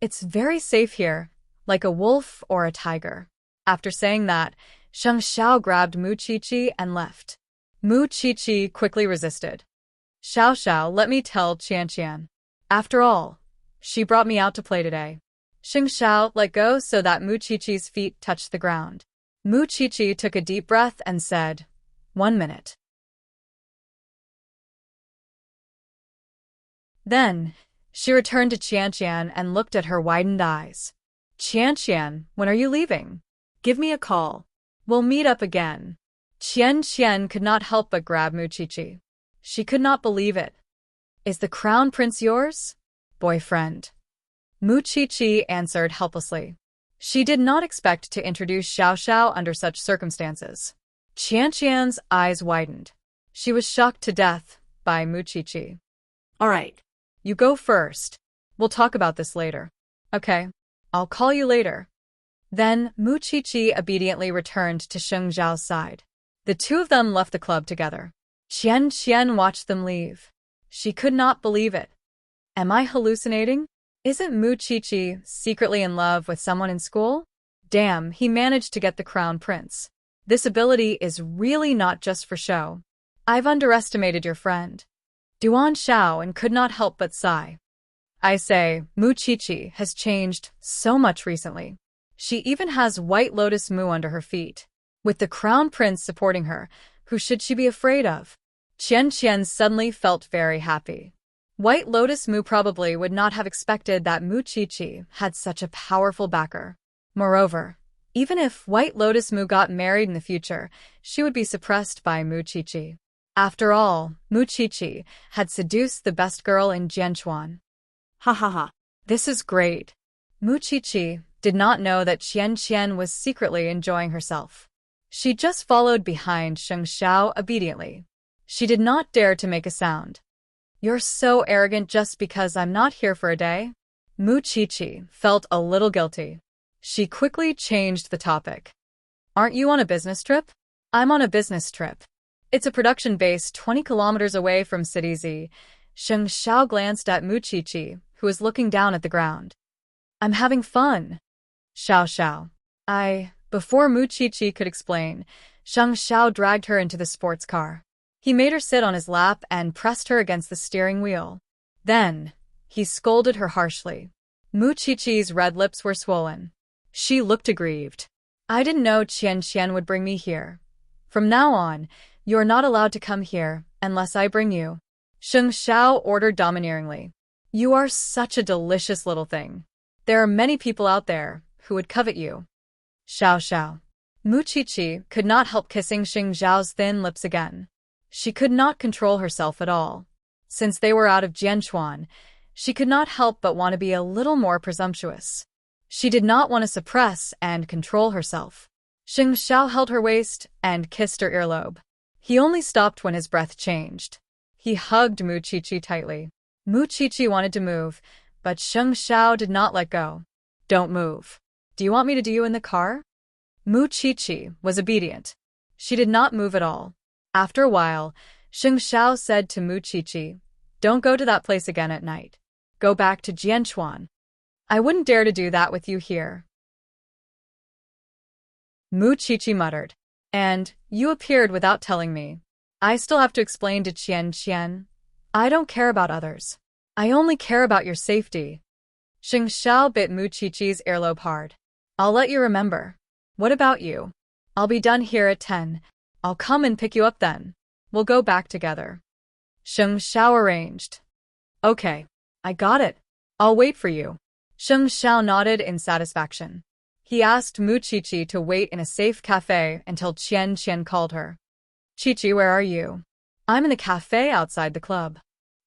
[SPEAKER 1] It's very safe here, like a wolf or a tiger. After saying that, Sheng Xiao grabbed Mu Qiqi and left. Mu Qiqi quickly resisted. Xiao Xiao, let me tell Qian. After all, she brought me out to play today. Sheng Xiao let go so that Mu Qiqi's feet touched the ground. Mu Qiqi took a deep breath and said, 1 minute. Then, she returned to Qian and looked at her widened eyes. Qian, when are you leaving? Give me a call. We'll meet up again. Qian could not help but grab Mu Qiqi. She could not believe it. Is the crown prince yours? Boyfriend. Mu Qiqi answered helplessly. She did not expect to introduce Xiao Xiao under such circumstances. Qian's eyes widened. She was shocked to death by Mu Qiqi.
[SPEAKER 2] All right.
[SPEAKER 1] You go first. We'll talk about this later. Okay. I'll call you later. Then Mu Qiqi obediently returned to Sheng Xiao's side. The two of them left the club together. Qian watched them leave. She could not believe it. Am I hallucinating? Isn't Mu Qiqi secretly in love with someone in school? Damn, he managed to get the crown prince. This ability is really not just for show. I've underestimated your friend. Duan Xiao and could not help but sigh. I say, Mu Qiqi has changed so much recently. She even has White Lotus Mu under her feet. With the crown prince supporting her, who should she be afraid of? Qian suddenly felt very happy. White Lotus Mu probably would not have expected that Mu Qiqi had such a powerful backer. Moreover, even if White Lotus Mu got married in the future, she would be suppressed by Mu Qiqi. After all, Mu Qiqi had seduced the best girl in Jianchuan.
[SPEAKER 2] Ha ha ha.
[SPEAKER 1] This is great. Mu Qiqi did not know that Qian was secretly enjoying herself. She just followed behind Sheng Xiao obediently. She did not dare to make a sound. You're so arrogant just because I'm not here for a day? Mu Qiqi felt a little guilty. She quickly changed the topic. Aren't you on a business trip? I'm on a business trip. It's a production base 20 kilometers away from City Z. Sheng Xiao glanced at Mu Qiqi, who was looking down at the ground. I'm having fun. Xiao. Before Mu Qiqi could explain, Sheng Xiao dragged her into the sports car. He made her sit on his lap and pressed her against the steering wheel. Then, he scolded her harshly. Mu Qiqi's red lips were swollen. She looked aggrieved. I didn't know Qian would bring me here. From now on, you are not allowed to come here unless I bring you. Sheng Xiao ordered domineeringly. You are such a delicious little thing. There are many people out there who would covet you. Xiao. Mu Qiqi could not help kissing Sheng Xiao's thin lips again. She could not control herself at all. Since they were out of Jianchuan, she could not help but want to be a little more presumptuous. She did not want to suppress and control herself. Sheng Xiao held her waist and kissed her earlobe. He only stopped when his breath changed. He hugged Mu Qiqi tightly. Mu Qiqi wanted to move, but Sheng Xiao did not let go. Don't move. Do you want me to do you in the car? Mu Qiqi was obedient. She did not move at all. After a while, Sheng Xiao said to Mu Qiqi, don't go to that place again at night. Go back to Jianchuan. I wouldn't dare to do that with you here. Mu Qiqi muttered. And you appeared without telling me. I still have to explain to Qian. I don't care about others. I only care about your safety. Sheng Xiao bit Mu Qiqi's earlobe hard. I'll let you remember. What about you? I'll be done here at 10. I'll come and pick you up then. We'll go back together. Sheng Xiao arranged. Okay, I got it. I'll wait for you. Sheng Xiao nodded in satisfaction. He asked Mu Qiqi to wait in a safe cafe until Qian called her. Qiqi, where are you? I'm in the cafe outside the club.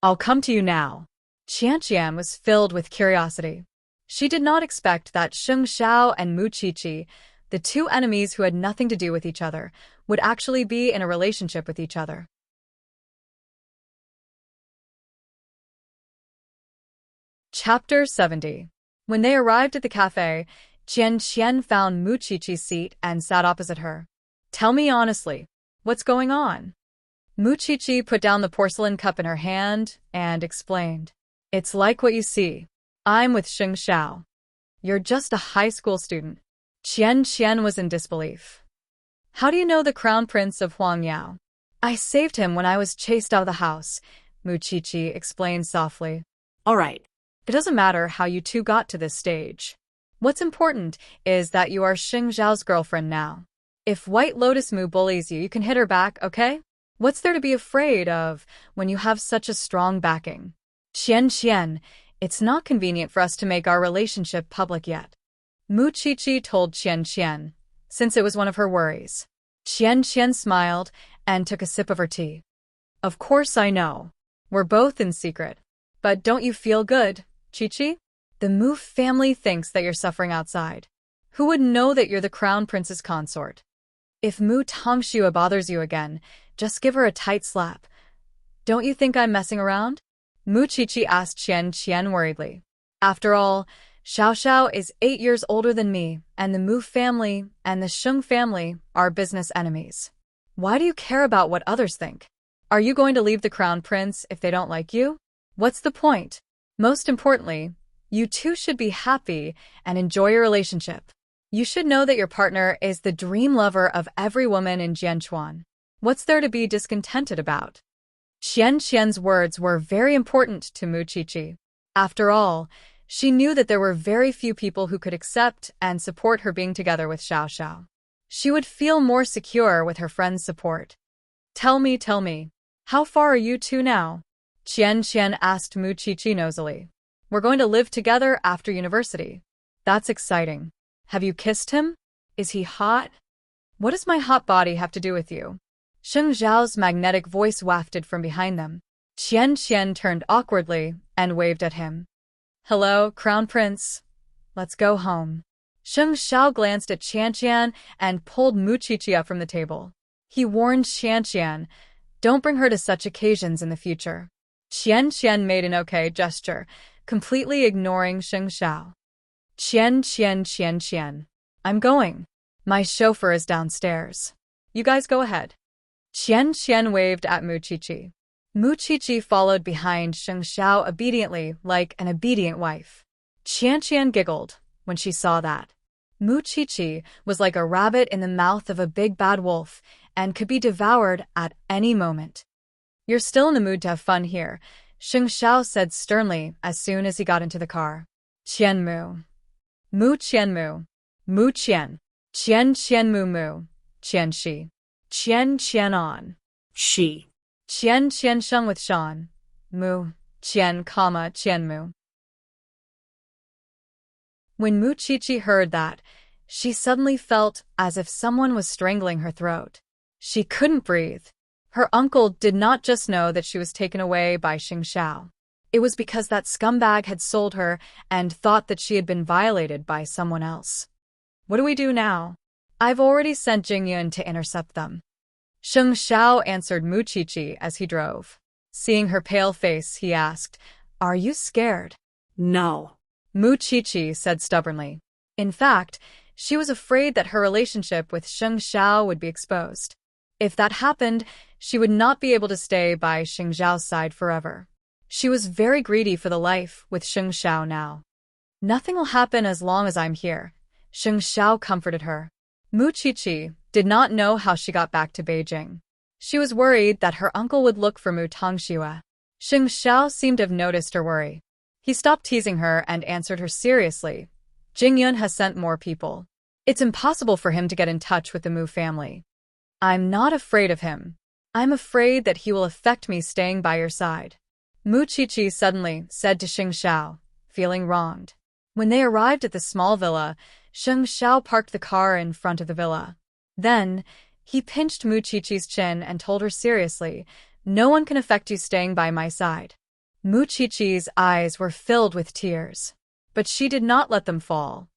[SPEAKER 1] I'll come to you now. Qian was filled with curiosity. She did not expect that Sheng Xiao and Mu Qiqi, the two enemies who had nothing to do with each other, would actually be in a relationship with each other. Chapter 70. When they arrived at the cafe, Qian found Mu Qiqi's seat and sat opposite her. Tell me honestly, what's going on? Muchichi put down the porcelain cup in her hand and explained. It's like what you see. I'm with Sheng Xiao. You're just a high school student. Qian was in disbelief. How do you know the crown prince of Huangyao? I saved him when I was chased out of the house, Muchichi explained softly.
[SPEAKER 2] All right.
[SPEAKER 1] It doesn't matter how you two got to this stage. What's important is that you are Sheng Xiao's girlfriend now. If White Lotus Mu bullies you, you can hit her back, okay? What's there to be afraid of when you have such a strong backing? Qian, it's not convenient for us to make our relationship public yet. Muchichi told Qian, since it was one of her worries. Qian smiled and took a sip of her tea. Of course I know. We're both in secret. But don't you feel good, Chi? The Mu family thinks that you're suffering outside. Who would know that you're the crown prince's consort? If Mu Tongxue bothers you again, just give her a tight slap. Don't you think I'm messing around? Muchichi asked Qian worriedly. After all, Xiao is 8 years older than me, and the Mu family and the Sheng family are business enemies. Why do you care about what others think? Are you going to leave the crown prince if they don't like you? What's the point? Most importantly, you two should be happy and enjoy your relationship. You should know that your partner is the dream lover of every woman in Jianchuan. What's there to be discontented about? Qian's words were very important to Muchichi. After all, she knew that there were very few people who could accept and support her being together with Xiao. She would feel more secure with her friend's support. Tell me, how far are you two now? Qian asked Muchichi nosily. We're going to live together after university. That's exciting. Have you kissed him? Is he hot? What does my hot body have to do with you? Sheng Xiao's magnetic voice wafted from behind them. Qian turned awkwardly and waved at him. Hello, Crown Prince. Let's go home. Sheng Xiao glanced at Qian and pulled Muchichi up from the table. He warned Qian, don't bring her to such occasions in the future. Qian made an okay gesture, completely ignoring Sheng Xiao. Qian. I'm going. My chauffeur is downstairs. You guys go ahead. Qian waved at Muchichi. Muchichi followed behind Sheng Xiao obediently, like an obedient wife. Qian giggled when she saw that. Muchichi was like a rabbit in the mouth of a big bad wolf and could be devoured at any moment. You're still in the mood to have fun here, Sheng Xiao said sternly as soon as he got into the car. Qian Mu Qian Mu Qian Mu Qian Shi Qian on
[SPEAKER 2] She
[SPEAKER 1] Qian Sheng with Shan Mu Qian Mu. When Muchichi heard that, she suddenly felt as if someone was strangling her throat. She couldn't breathe. Her uncle did not just know that she was taken away by Sheng Xiao. It was because that scumbag had sold her and thought that she had been violated by someone else. What do we do now? I've already sent Jingyun to intercept them. Sheng Xiao answered Muchichi as he drove. Seeing her pale face, he asked, Are you scared?
[SPEAKER 2] No.
[SPEAKER 1] Muchichi said stubbornly. In fact, she was afraid that her relationship with Sheng Xiao would be exposed. If that happened, she would not be able to stay by Sheng Xiao's side forever. She was very greedy for the life with Sheng Xiao now. Nothing will happen as long as I'm here, Sheng Xiao comforted her. Muchichi did not know how she got back to Beijing. She was worried that her uncle would look for Mu Tongxue. Sheng Xiao seemed to have noticed her worry. He stopped teasing her and answered her seriously. Jingyun has sent more people. It's impossible for him to get in touch with the Mu family. I'm not afraid of him. I'm afraid that he will affect me staying by your side. Muchichi suddenly said to Sheng Xiao, feeling wronged. When they arrived at the small villa, Sheng Xiao parked the car in front of the villa. Then, he pinched Muchichi's chin and told her seriously, No one can affect you staying by my side. Muchichi's eyes were filled with tears. But she did not let them fall.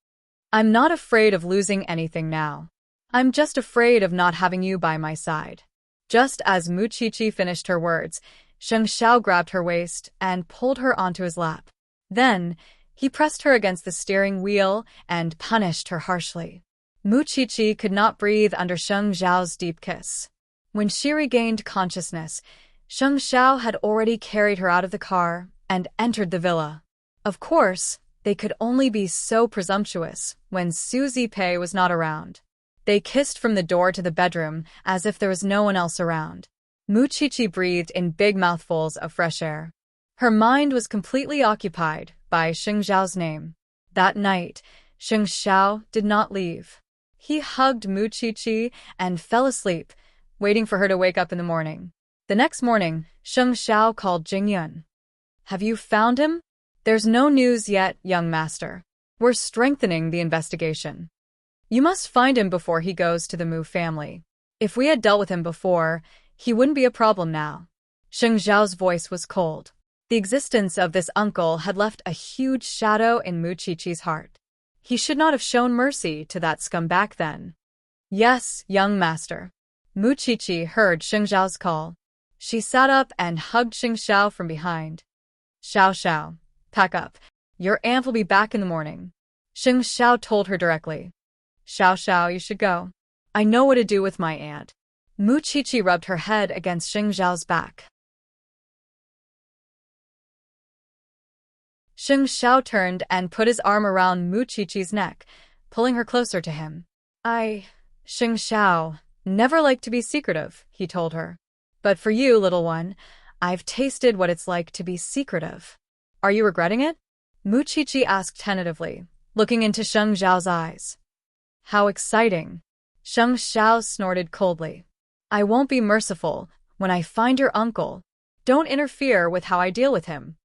[SPEAKER 1] I'm not afraid of losing anything now. I'm just afraid of not having you by my side. Just as Muchichi finished her words, Sheng Xiao grabbed her waist and pulled her onto his lap. Then, he pressed her against the steering wheel and punished her harshly. Muqiqi could not breathe under Sheng Xiao's deep kiss. When she regained consciousness, Sheng Xiao had already carried her out of the car and entered the villa. Of course, they could only be so presumptuous when Susie Pei was not around. They kissed from the door to the bedroom as if there was no one else around. Muqiqi breathed in big mouthfuls of fresh air. Her mind was completely occupied by Sheng Xiao's name. That night, Sheng Xiao did not leave. He hugged Muqiqi and fell asleep, waiting for her to wake up in the morning. The next morning, Sheng Xiao called Jingyun. "Have you found him?" "There's no news yet, young master. We're strengthening the investigation. You must find him before he goes to the Mu family. If we had dealt with him before, he wouldn't be a problem now." Sheng Xiao's voice was cold. The existence of this uncle had left a huge shadow in Muqiqi's heart. He should not have shown mercy to that scum back then. "Yes, young master." Muqiqi heard Sheng Xiao's call. She sat up and hugged Sheng Xiao from behind. "Xiao Xiao, pack up. Your aunt will be back in the morning." Sheng Xiao told her directly. "Xiao Xiao, you should go. I know what to do with my aunt." Muqiqi rubbed her head against Sheng Xiao's back. Sheng Xiao turned and put his arm around Muqiqi's neck, pulling her closer to him. Sheng Xiao, never liked to be secretive," he told her. "But for you, little one, I've tasted what it's like to be secretive. Are you regretting it?" Muqiqi asked tentatively, looking into Sheng Xiao's eyes. "How exciting." Sheng Xiao snorted coldly. "I won't be merciful when I find your uncle. Don't interfere with how I deal with him."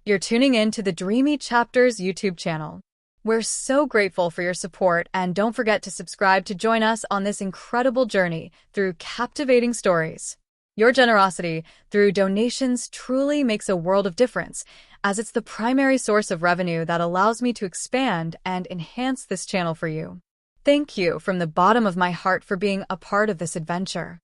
[SPEAKER 1] You're tuning in to the Dreamy Chapters YouTube channel. We're so grateful for your support, and don't forget to subscribe to join us on this incredible journey through captivating stories. Your generosity through donations truly makes a world of difference, as it's the primary source of revenue that allows me to expand and enhance this channel for you. Thank you from the bottom of my heart for being a part of this adventure.